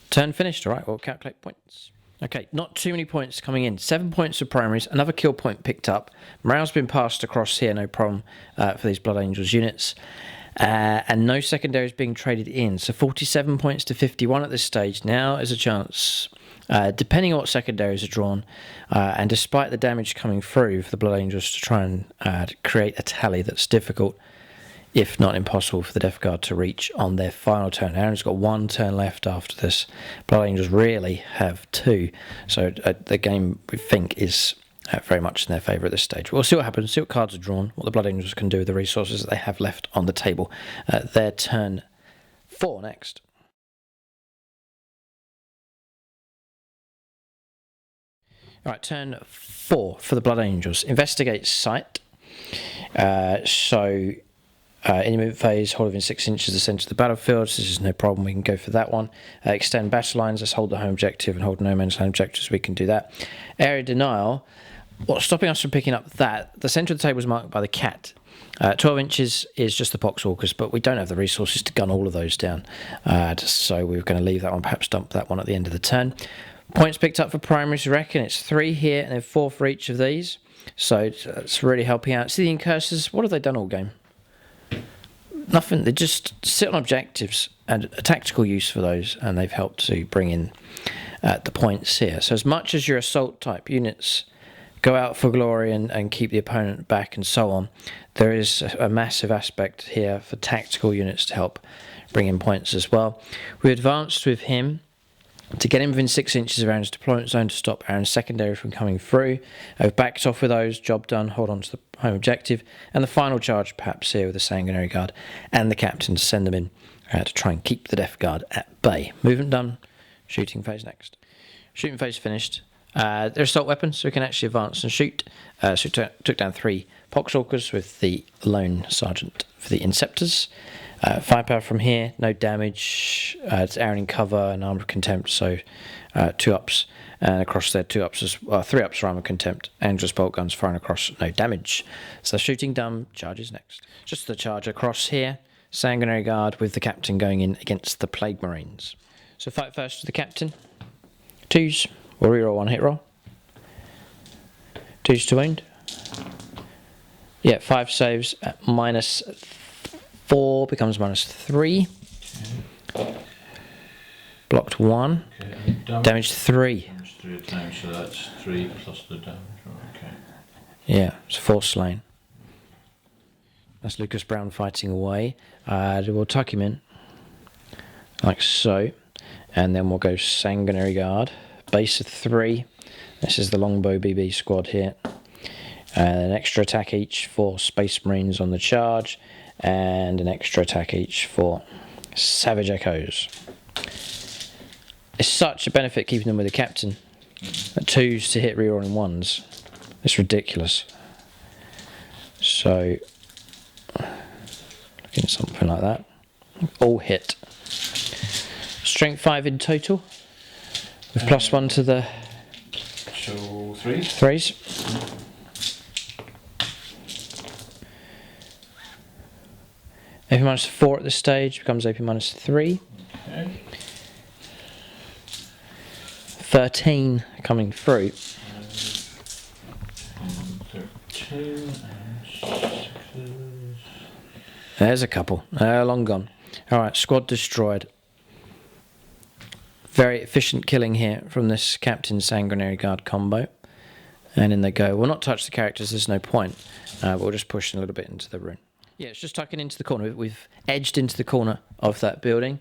Turn finished. All right, we'll calculate points. Okay, not too many points coming in. 7 points of primaries. Another kill point picked up. Morale's been passed across here, no problem for these Blood Angels units. And no secondaries being traded in. So 47 points to 51 at this stage. Now is a chance, depending on what secondaries are drawn, and despite the damage coming through for the Blood Angels to try and create a tally that's difficult, if not impossible, for the Death Guard to reach on their final turn. Aaron's got 1 turn left after this. Blood Angels really have 2. So the game, we think, is very much in their favour at this stage. We'll see what happens, see what cards are drawn, what the Blood Angels can do with the resources that they have left on the table. Their turn 4 next. Alright, turn 4 for the Blood Angels. Investigate site. In the movement phase, hold within 6 inches of the centre of the battlefield. So this is no problem, we can go for that one. Extend battle lines, let's hold the home objective and hold no man's land objectives, we can do that. Area denial, what's stopping us from picking up that? The centre of the table is marked by the cat. 12 inches is just the poxwalkers, but we don't have the resources to gun all of those down. So we're going to leave that one, perhaps dump that one at the end of the turn. Points picked up for primaries, I reckon it's 3 here and then 4 for each of these. So it's really helping out. See the incursors, what have they done all game? Nothing. They just sit on objectives and a tactical use for those, and they've helped to bring in the points here. So as much as your assault type units go out for glory and keep the opponent back and so on, there is a massive aspect here for tactical units to help bring in points as well. We advanced with him to get him within 6 inches of Aaron's deployment zone to stop Aaron's secondary from coming through. I've backed off with those, job done, hold on to the home objective, and the final charge perhaps here with the Sanguinary Guard and the captain to send them in to try and keep the Death Guard at bay. Movement done, shooting phase next. Shooting phase finished. They're assault weapons, so we can actually advance and shoot. So we took down 3 poxwalkers with the lone sergeant for the Inceptors. Firepower from here, no damage. It's Aaron in cover and Armour of Contempt, so 2 ups. And across there, 2 ups, 3 ups for Armour of Contempt. Angel's bolt guns firing across, no damage. So shooting done, charges next. Just the charge across here. Sanguinary Guard with the captain going in against the Plague Marines. So fight first with the captain. 2s, we'll reroll 1 hit roll. 2s to wound. Yeah, 5 saves at -4 becomes -3. Okay. Blocked 1. Okay. Damage 3. Damage 3 at times, so that's 3 plus the damage. Okay. Yeah, it's 4 slain. That's Lucas Brown fighting away. We'll tuck him in, like so. And then we'll go Sanguinary Guard. Base of 3. This is the Longbow BB squad here. An extra attack each for Space Marines on the charge. And an extra attack each for Savage Echoes. It's such a benefit keeping them with the captain. 2s to hit rerolling 1s. It's ridiculous. So, looking at something like that. All hit. Strength 5 in total. With +1 to the... So 3? 3s. AP -4 at this stage becomes AP -3. Okay. 13 coming through. 13 and There's a couple. Long gone. Alright, squad destroyed. Very efficient killing here from this Captain Sanguinary Guard combo. And in they go. We'll not touch the characters, there's no point. But we'll just push a little bit into the rune. Yeah, it's just tucking into the corner. We've edged into the corner of that building.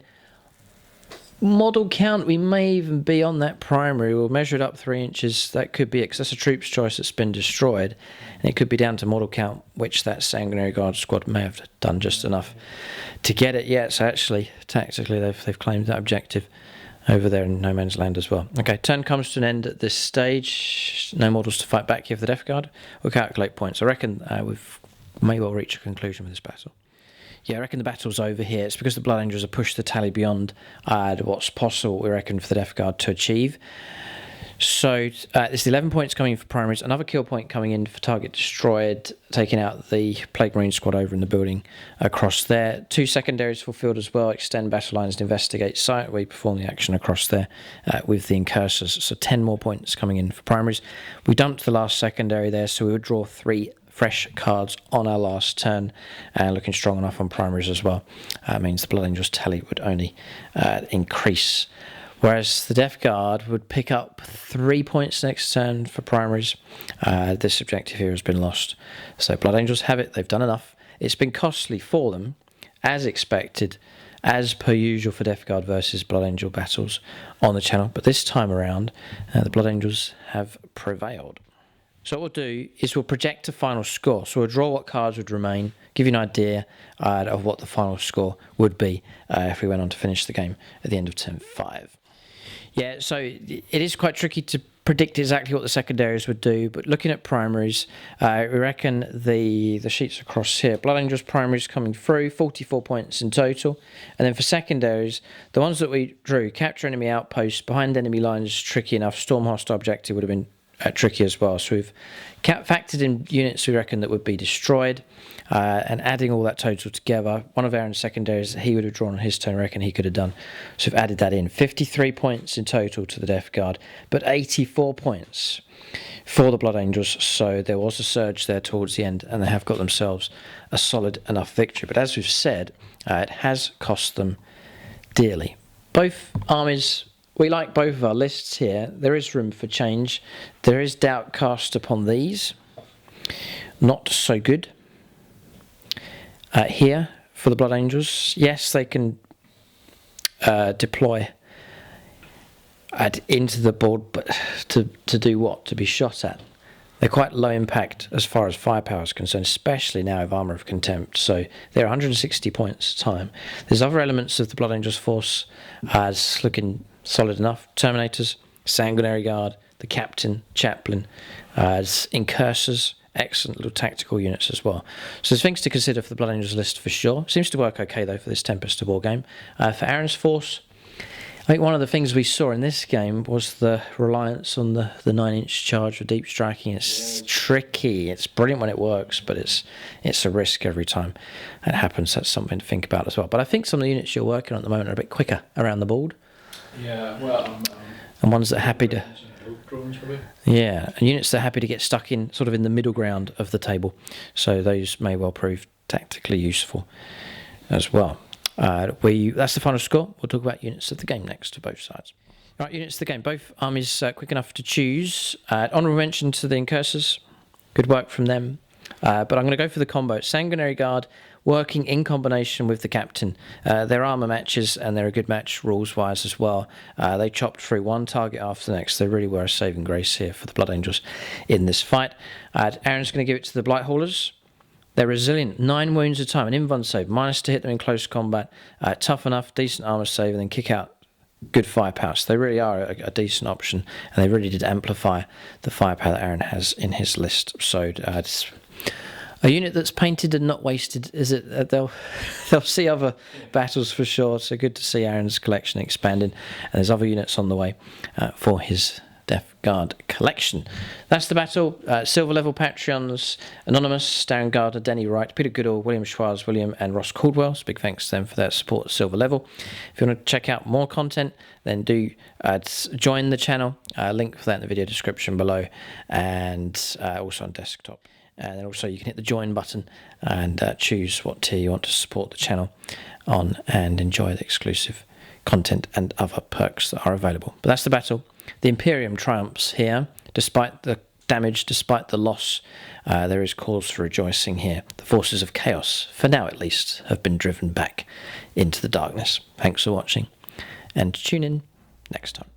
Model count, we may even be on that primary. We'll measure it up 3 inches. That could be it, because that's a troops choice that's been destroyed. And it could be down to model count, which that Sanguinary Guard squad may have done just enough to get it. Yeah, so actually, tactically, they've claimed that objective over there in no man's land as well. Okay, turn comes to an end at this stage. No models to fight back here for the Death Guard. We'll calculate points. I reckon we've may well reach a conclusion with this battle. Yeah, I reckon the battle's over here. It's because the Blood Angels have pushed the tally beyond what's possible, we reckon, for the Death Guard to achieve. So there's 11 points coming in for primaries, another kill point coming in for target destroyed, taking out the Plague Marine squad over in the building across there. 2 secondaries fulfilled as well, extend battle lines and investigate site. We perform the action across there with the incursors. So 10 more points coming in for primaries. We dumped the last secondary there, so we would draw 3 fresh cards on our last turn, and looking strong enough on primaries as well. Means the Blood Angels tally would only increase. Whereas the Death Guard would pick up 3 points next turn for primaries. This objective here has been lost. So Blood Angels have it. They've done enough. It's been costly for them, as expected, as per usual for Death Guard versus Blood Angel battles on the channel. But this time around, the Blood Angels have prevailed. So what we'll do is we'll project a final score. So we'll draw what cards would remain, give you an idea of what the final score would be if we went on to finish the game at the end of turn 5. Yeah, so it is quite tricky to predict exactly what the secondaries would do, but looking at primaries, we reckon the sheets across here, Blood Angels primaries coming through, 44 points in total, and then for secondaries, the ones that we drew, capture enemy outposts, behind enemy lines, tricky enough, storm hostile objective would have been tricky as well. So we've factored in units we reckon that would be destroyed, and adding all that total together, one of Aaron's secondaries that he would have drawn on his turn, I reckon he could have done. So we've added that in. 53 points in total to the Death Guard, but 84 points for the Blood Angels. So there was a surge there towards the end, and they have got themselves a solid enough victory. But as we've said, it has cost them dearly. Both armies, we like both of our lists here. There is room for change. There is doubt cast upon these. Not so good. Here, for the Blood Angels, yes, they can deploy into the board, but to do what? To be shot at. They're quite low impact as far as firepower is concerned, especially now with Armour of Contempt. So they're 160 points a time. There's other elements of the Blood Angels force as looking solid enough. Terminators, Sanguinary Guard, the Captain, Chaplain, as Incursors, excellent little tactical units as well. So there's things to consider for the Blood Angels list for sure. Seems to work okay though for this Tempest of War game. For Aaron's force, I think one of the things we saw in this game was the reliance on the 9-inch charge for deep striking. It's tricky. It's brilliant when it works, but it's a risk every time it happens. That's something to think about as well. But I think some of the units you're working on at the moment are a bit quicker around the board. Yeah, well, and ones that are happy to, yeah, and units that are happy to get stuck in sort of in the middle ground of the table. So those may well prove tactically useful as well. That's the final score. We'll talk about units of the game next to both sides. Right, units of the game. Both armies quick enough to choose. Honourable mention to the Incursors. Good work from them. But I'm going to go for the combo. Sanguinary Guard working in combination with the Captain. They're armour matches, and they're a good match rules-wise as well. They chopped through one target after the next. They really were a saving grace here for the Blood Angels in this fight. Aaron's going to give it to the Blight Haulers. They're resilient, 9 wounds a time, an invuln save, minus to hit them in close combat, tough enough, decent armour save, and then kick out good firepower. So they really are a decent option, and they really did amplify the firepower that Aaron has in his list. So it's a unit that's painted and not wasted. Is it? They'll see other battles for sure. So good to see Aaron's collection expanding, and there's other units on the way for his Death Guard collection. That's the battle. Silver level Patreons: Anonymous, Darren Gardner, Denny Wright, Peter Goodall, William Schwarz, William, and Ross Caldwell. So big thanks to them for their support at Silver level. If you want to check out more content, then do join the channel. Link for that in the video description below, and also on desktop. And then also you can hit the join button and choose what tier you want to support the channel on and enjoy the exclusive content and other perks that are available. But that's the battle. The Imperium triumphs here, despite the damage, despite the loss. There is cause for rejoicing here. The forces of chaos, for now at least, have been driven back into the darkness. Thanks for watching, and tune in next time.